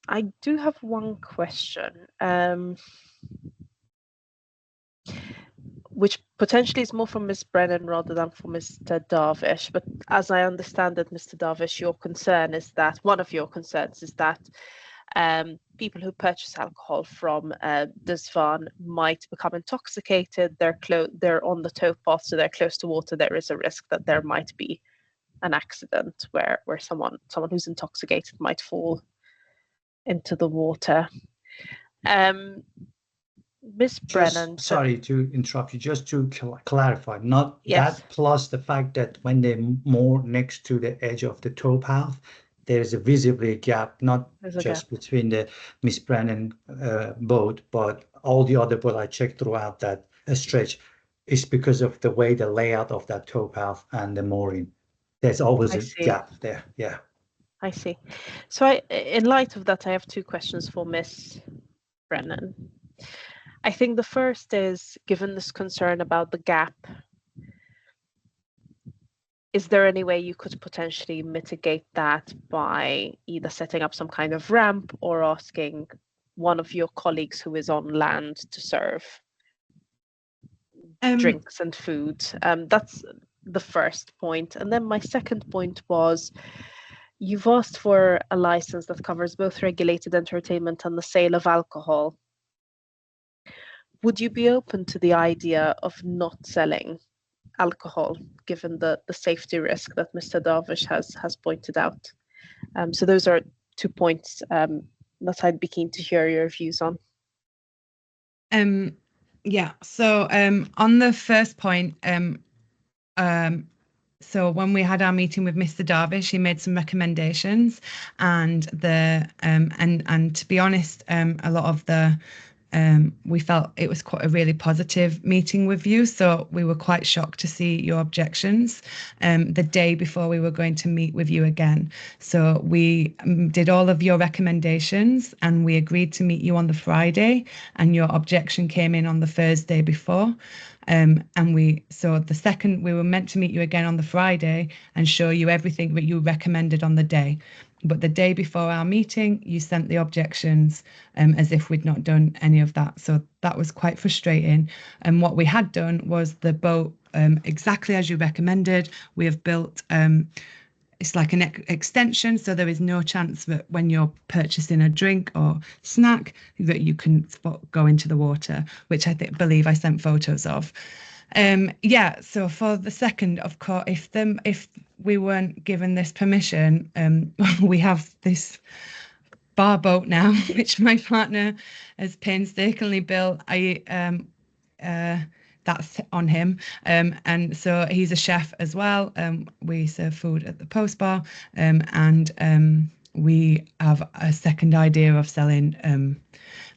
I do have one question, which potentially is more from Ms. Brennan rather than for Mr. Darvish. But as I understand it, Mr. Darvish, one of your concerns is that people who purchase alcohol from the Svan might become intoxicated. They're on the towpath, so they're close to water. There is a risk that there might be an accident where someone who's intoxicated might fall into the water. Ms. Brennan. Sorry to interrupt you, just to clarify, not yes. That plus the fact that when they're more next to the edge of the towpath, there's a visibly a gap, not just between the Miss Brennan boat, but all the other boat I checked throughout that stretch. is because of the way the layout of that towpath and the mooring. There's always I a see. gap there. Yeah. I see. So in light of that, I have two questions for Ms. Brennan. I think the first is, given this concern about the gap, is there any way you could potentially mitigate that by either setting up some kind of ramp or asking one of your colleagues who is on land to serve drinks and food? That's the first point. And then my second point was, you've asked for a license that covers both regulated entertainment and the sale of alcohol. Would you be open to the idea of not selling alcohol, given the safety risk that Mr. Darvish has pointed out? So those are 2 points that I'd be keen to hear your views on. Yeah, so on the first point, so when we had our meeting with Mr. Darvish, he made some recommendations, and and to be honest, a lot of the we felt it was quite a really positive meeting with you. So we were quite shocked to see your objections the day before we were going to meet with you again. So we did all of your recommendations and we agreed to meet you on the Friday, and your objection came in on the Thursday before. So the second, we were meant to meet you again on the Friday and show you everything that you recommended on the day. But the day before our meeting, you sent the objections as if we'd not done any of that. So that was quite frustrating. And what we had done was the boat, exactly as you recommended. We have built, it's like an extension. So there is no chance that when you're purchasing a drink or snack, that you can go into the water, which I believe I sent photos of. Yeah, so for the second, of course, if we weren't given this permission, we have this bar boat now, which my partner has painstakingly built. That's on him. And so he's a chef as well. We serve food at the post bar, and we have a second idea of selling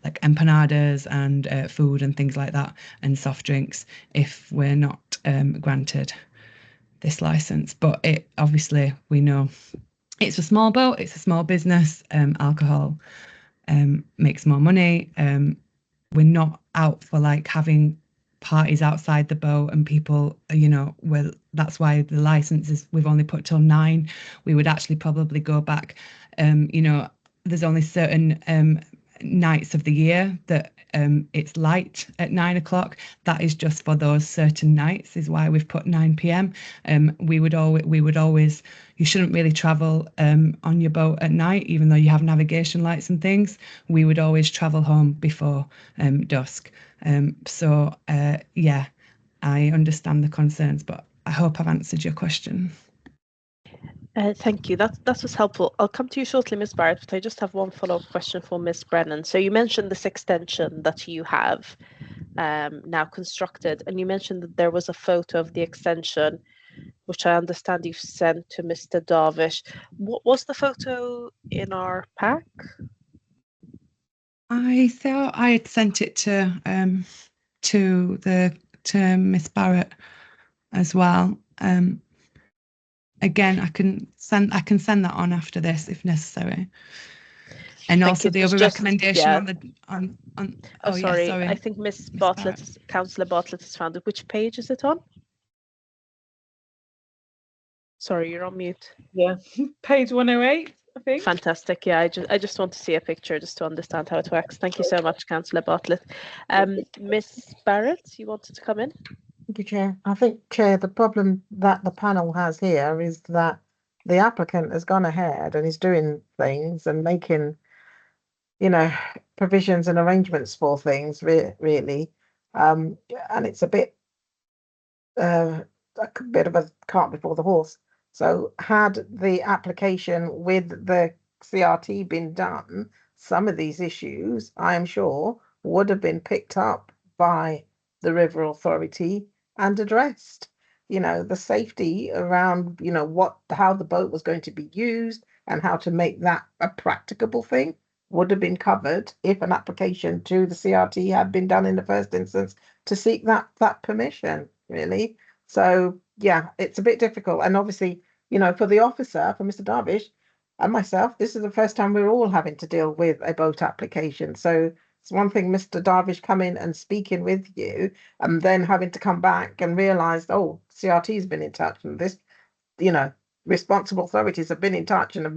like empanadas and food and things like that, and soft drinks if we're not granted this license. But it obviously, we know it's a small boat, it's a small business. Alcohol makes more money. We're not out for like having parties outside the boat and people, well, that's why the license is, we've only put till 9. We would actually probably go back. There's only certain nights of the year that it's light at 9 o'clock. That is just for those certain nights, is why we've put 9 p.m. We would always, you shouldn't really travel on your boat at night, even though you have navigation lights and things. We would always travel home before dusk. Yeah, I understand the concerns, but I hope I've answered your question. Thank you. That was helpful. I'll come to you shortly, Ms. Barrett, but I just have one follow-up question for Ms. Brennan. So you mentioned this extension that you have now constructed, and you mentioned that there was a photo of the extension, which I understand you've sent to Mr. Darvish. What was the photo in our pack? I thought I had sent it to Miss Barrett as well. Again, I can send that on after this if necessary. And also the other recommendation on sorry. sorry. I think Miss Bartlett, Councillor Bartlett has found it. Which page is it on? Sorry, you're on mute. Yeah, page 108, I think. Fantastic. Yeah, I just want to see a picture just to understand how it works. Thank you so much, Councillor Bartlett. Miss Barrett, you wanted to come in? Thank you, Chair. I think, Chair, the problem that the panel has here is that the applicant has gone ahead and is doing things and making, provisions and arrangements for things, really. And it's a bit of a cart before the horse. So had the application with the CRT been done, some of these issues, I am sure, would have been picked up by the River Authority and addressed. The safety around, how the boat was going to be used and how to make that a practicable thing would have been covered if an application to the CRT had been done in the first instance to seek that permission, really. So yeah, it's a bit difficult. And obviously, you know, for the officer, for Mr. Darvish and myself, this is the first time we're all having to deal with a boat application. So it's one thing, Mr. Darvish coming and speaking with you, and then having to come back and realise, oh, CRT's been in touch, and this, you know, responsible authorities have been in touch and have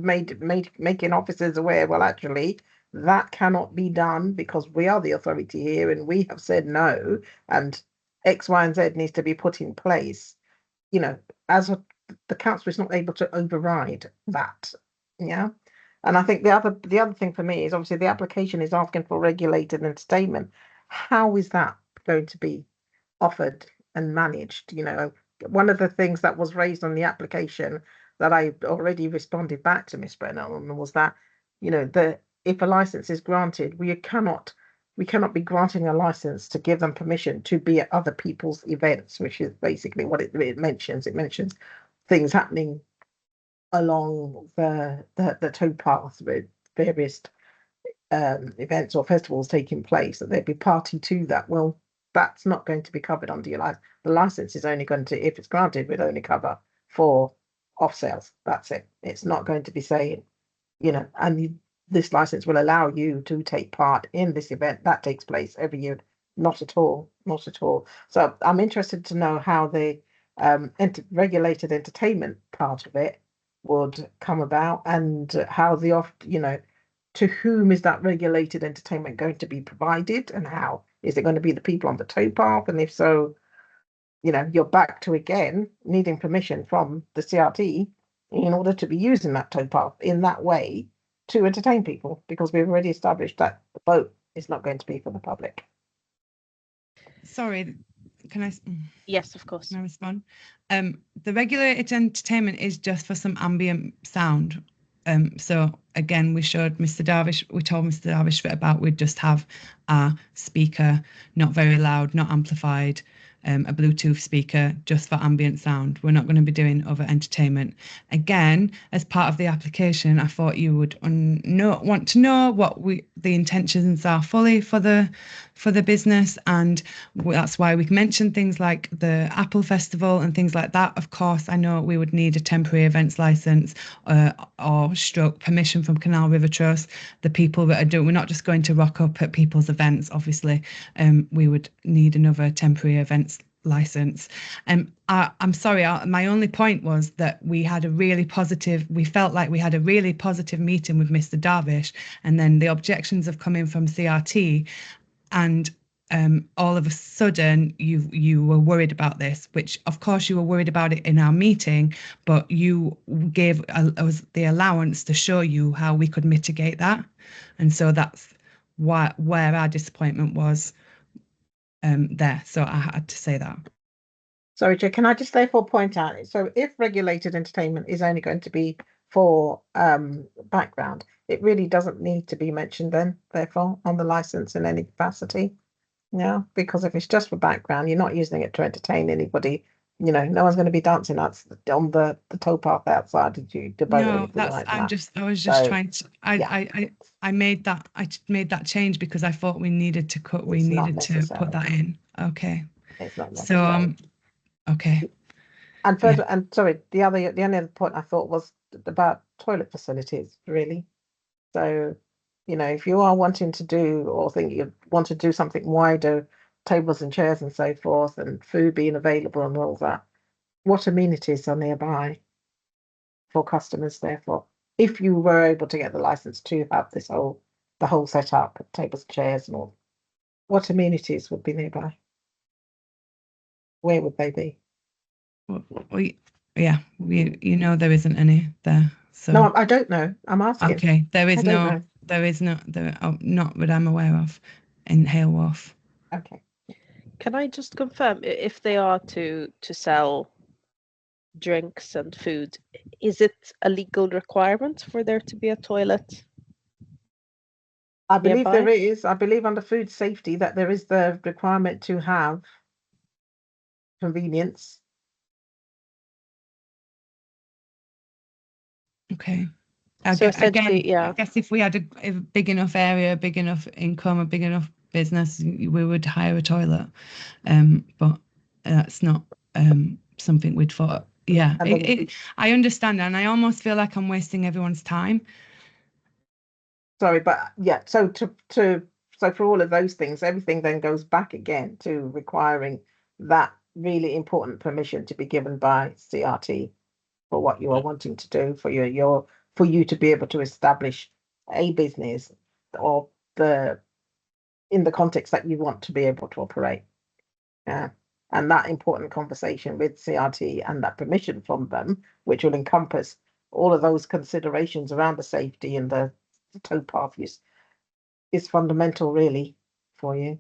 making officers aware. Well, actually, that cannot be done because we are the authority here, and we have said no, and X, Y, and Z needs to be put in place. You know, the council is not able to override that. Yeah. And I think the other thing for me is obviously the application is asking for regulated entertainment. How is that going to be offered and managed? You know, one of the things that was raised on the application that I already responded back to Ms. Brennan was that, you know, if a license is granted, we cannot be granting a license to give them permission to be at other people's events, which is basically what it mentions. It mentions things happening along the towpath with various events or festivals taking place, that they'd be party to that. Well, that's not going to be covered under your license. The license is only going to, if it's granted, would only cover for off sales. That's it. It's not going to be saying, you know, and this license will allow you to take part in this event that takes place every year. Not at all. Not at all. So I'm interested to know how the regulated entertainment part of it would come about, and how to whom is that regulated entertainment going to be provided, and how is it going to be the people on the towpath? And if so, you know, you're back to again needing permission from the CRT in order to be using that towpath in that way to entertain people, because we've already established that the boat is not going to be for the public. Sorry, can I? Yes, of course. Can I respond? The regulated entertainment is just for some ambient sound. So again, we told Mr. Darvish about we'd just have a speaker, not very loud, not amplified, a Bluetooth speaker just for ambient sound. We're not going to be doing other entertainment. Again, as part of the application, I thought you would want to know what the intentions are fully for the business, and that's why we mentioned things like the Apple Festival and things like that. Of course, I know we would need a temporary events license or stroke permission from Canal River Trust. The people that are doing, we're not just going to rock up at people's events, obviously. We would need another temporary events license. I'm sorry, my only point was that we felt like we had a really positive meeting with Mr. Darvish, and then the objections have come in from CRT, and all of a sudden you were worried about this, which of course you were worried about it in our meeting, but you gave us the allowance to show you how we could mitigate that. And so that's where our disappointment was there. So I had to say that. Sorry, Jay, can I just therefore point out, so if regulated entertainment is only going to be for background, it really doesn't need to be mentioned then, therefore, on the license in any capacity. Yeah, because if it's just for background, you're not using it to entertain anybody. You know, no one's going to be dancing on the towpath outside of you. No, I was just trying to. I made that change because I thought we needed to put that in. Okay. It's not necessary. So okay. And further, and sorry, the only other point I thought was about toilet facilities, really. So, you know, if you are wanting to do, or think you want to do something wider, tables and chairs and so forth, and food being available and all that, what amenities are nearby for customers, therefore, if you were able to get the license to have the whole setup, tables, chairs and all, what amenities would be nearby? Where would they be? There isn't any there. So no, I don't know. I'm asking. Okay, there is not that I'm aware of in Hale Wharf. Okay. Can I just confirm, if they are to sell drinks and food, is it a legal requirement for there to be a toilet? I believe there is. I believe under food safety that there is the requirement to have convenience. Okay. So I guess if we had a big enough area, big enough income, a big enough business, we would hire a toilet. But that's not something we'd thought. Yeah, I understand, and I almost feel like I'm wasting everyone's time. Sorry, but yeah, so so for all of those things, everything then goes back again to requiring that really important permission to be given by CRT for what you are wanting to do, for for you to be able to establish a business or in the context that you want to be able to operate. Yeah. And that important conversation with CRT and that permission from them, which will encompass all of those considerations around the safety and the towpath use, is fundamental really for you.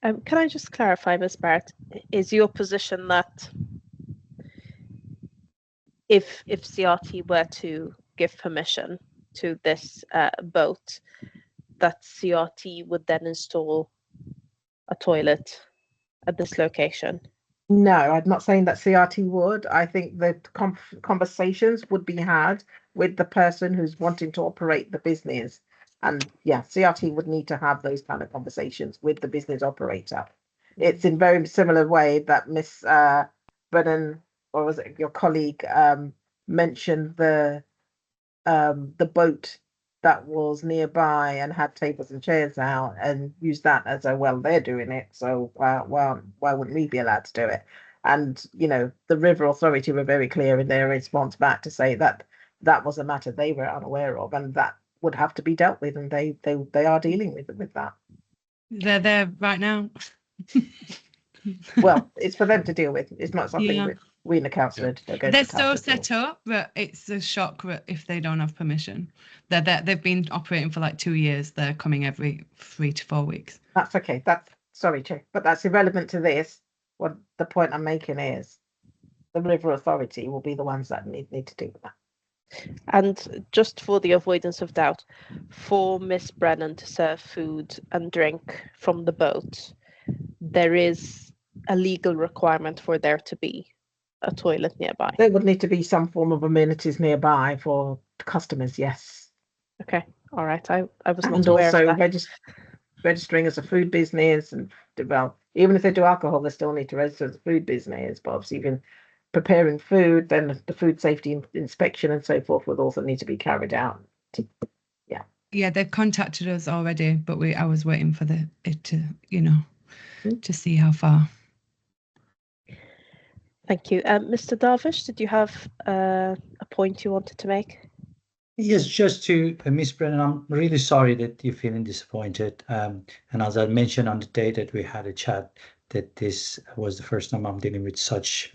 Can I just clarify, Ms. Barrett, is your position that if CRT were to give permission to this boat, that CRT would then install a toilet at this location? No, I'm not saying that CRT would. I think that conversations would be had with the person who's wanting to operate the business. And yeah, CRT would need to have those kind of conversations with the business operator. It's in very similar way that Miss Brennan, or was it your colleague, mentioned the boat that was nearby and had tables and chairs out and used that as they're doing it, so why wouldn't we be allowed to do it? And you know, the River Authority were very clear in their response back to say that that was a matter they were unaware of and that would have to be dealt with, and they are dealing with that. They're there right now. Well, it's for them to deal with. It's not something we in the council. They're so set up that it's a shock if they don't have permission. They've been operating for like 2 years. They're coming every 3 to 4 weeks. That's okay. Sorry, Chair, but that's irrelevant to this. What the point I'm making is, the River Authority will be the ones that need to do that. And just for the avoidance of doubt, for Miss Brennan to serve food and drink from the boat, there is a legal requirement for there to be a toilet nearby. There would need to be some form of amenities nearby for customers, yes. Okay, all right. I was not And aware also of that. registering as a food business, and even if they do alcohol, they still need to register as a food business. But obviously, even preparing food, then the food safety inspection and so forth would also need to be carried out. Yeah, they've contacted us already, but I was waiting for it to, to see how far. Thank you. Mr. Darvish, did you have a point you wanted to make? Yes, just to Ms. Brennan, I'm really sorry that you're feeling disappointed. And as I mentioned on the day that we had a chat, that this was the first time I'm dealing with such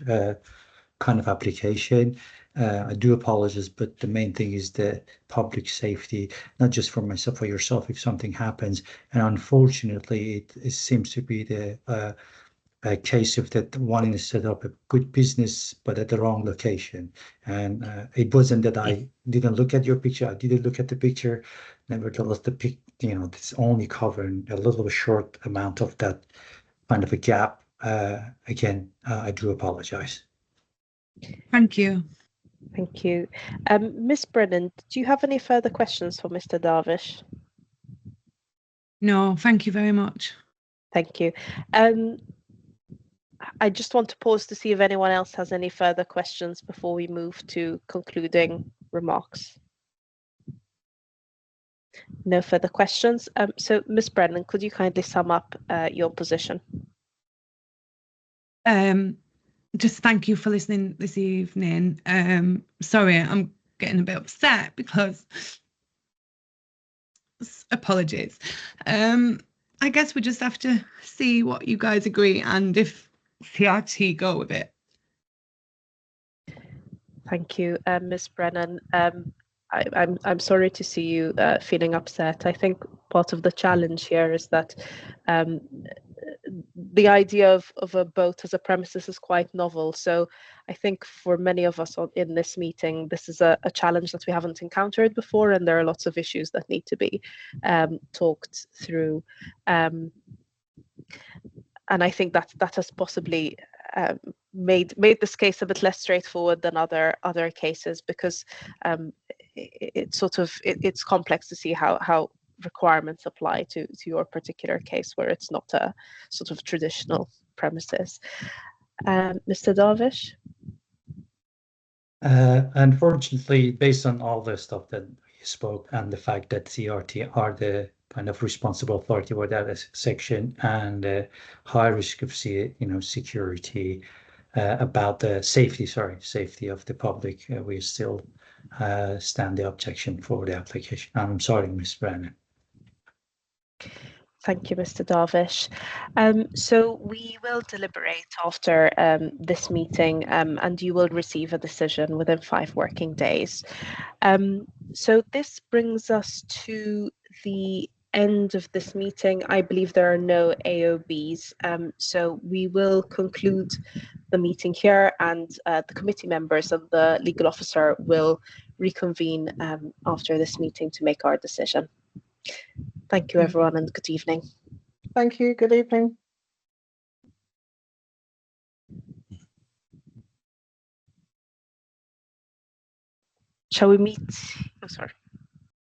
kind of application. I do apologize, but the main thing is the public safety, not just for myself, for yourself, if something happens. And unfortunately, it seems to be the a case of that wanting to set up a good business, but at the wrong location. And it wasn't that I didn't look at your picture. I didn't look at the picture. Nevertheless, it's only covering a little short amount of that kind of a gap. Again, I do apologize. Thank you. Thank you. Miss Brennan, do you have any further questions for Mr. Darvish? No, thank you very much. Thank you. I just want to pause to see if anyone else has any further questions before we move to concluding remarks. No further questions. So, Ms. Brennan, could you kindly sum up your position? Just thank you for listening this evening. Sorry, I'm getting a bit upset because apologies. I guess we just have to see what you guys agree and if CRT go with it. Thank you, Ms. Brennan. I'm sorry to see you feeling upset. I think part of the challenge here is that the idea of a boat as a premises is quite novel. So I think for many of us in this meeting, this is a challenge that we haven't encountered before, and there are lots of issues that need to be talked through. And I think that has possibly made this case a bit less straightforward than other cases, because it's complex to see how requirements apply to your particular case where it's not a sort of traditional premises. Mr. Darvish? Unfortunately, based on all the stuff that you spoke and the fact that CRT are the kind of responsible authority for that section and high risk of security about the safety of the public, we still stand the objection for the application. I'm sorry, Ms. Brennan. Thank you, Mr. Darvish. So we will deliberate after this meeting and you will receive a decision within 5 working days. So this brings us to the end of this meeting. I believe there are no AOBs. So we will conclude the meeting here and the committee members and the legal officer will reconvene after this meeting to make our decision. Thank you, everyone, and good evening. Thank you. Good evening. Shall we meet? Oh, sorry.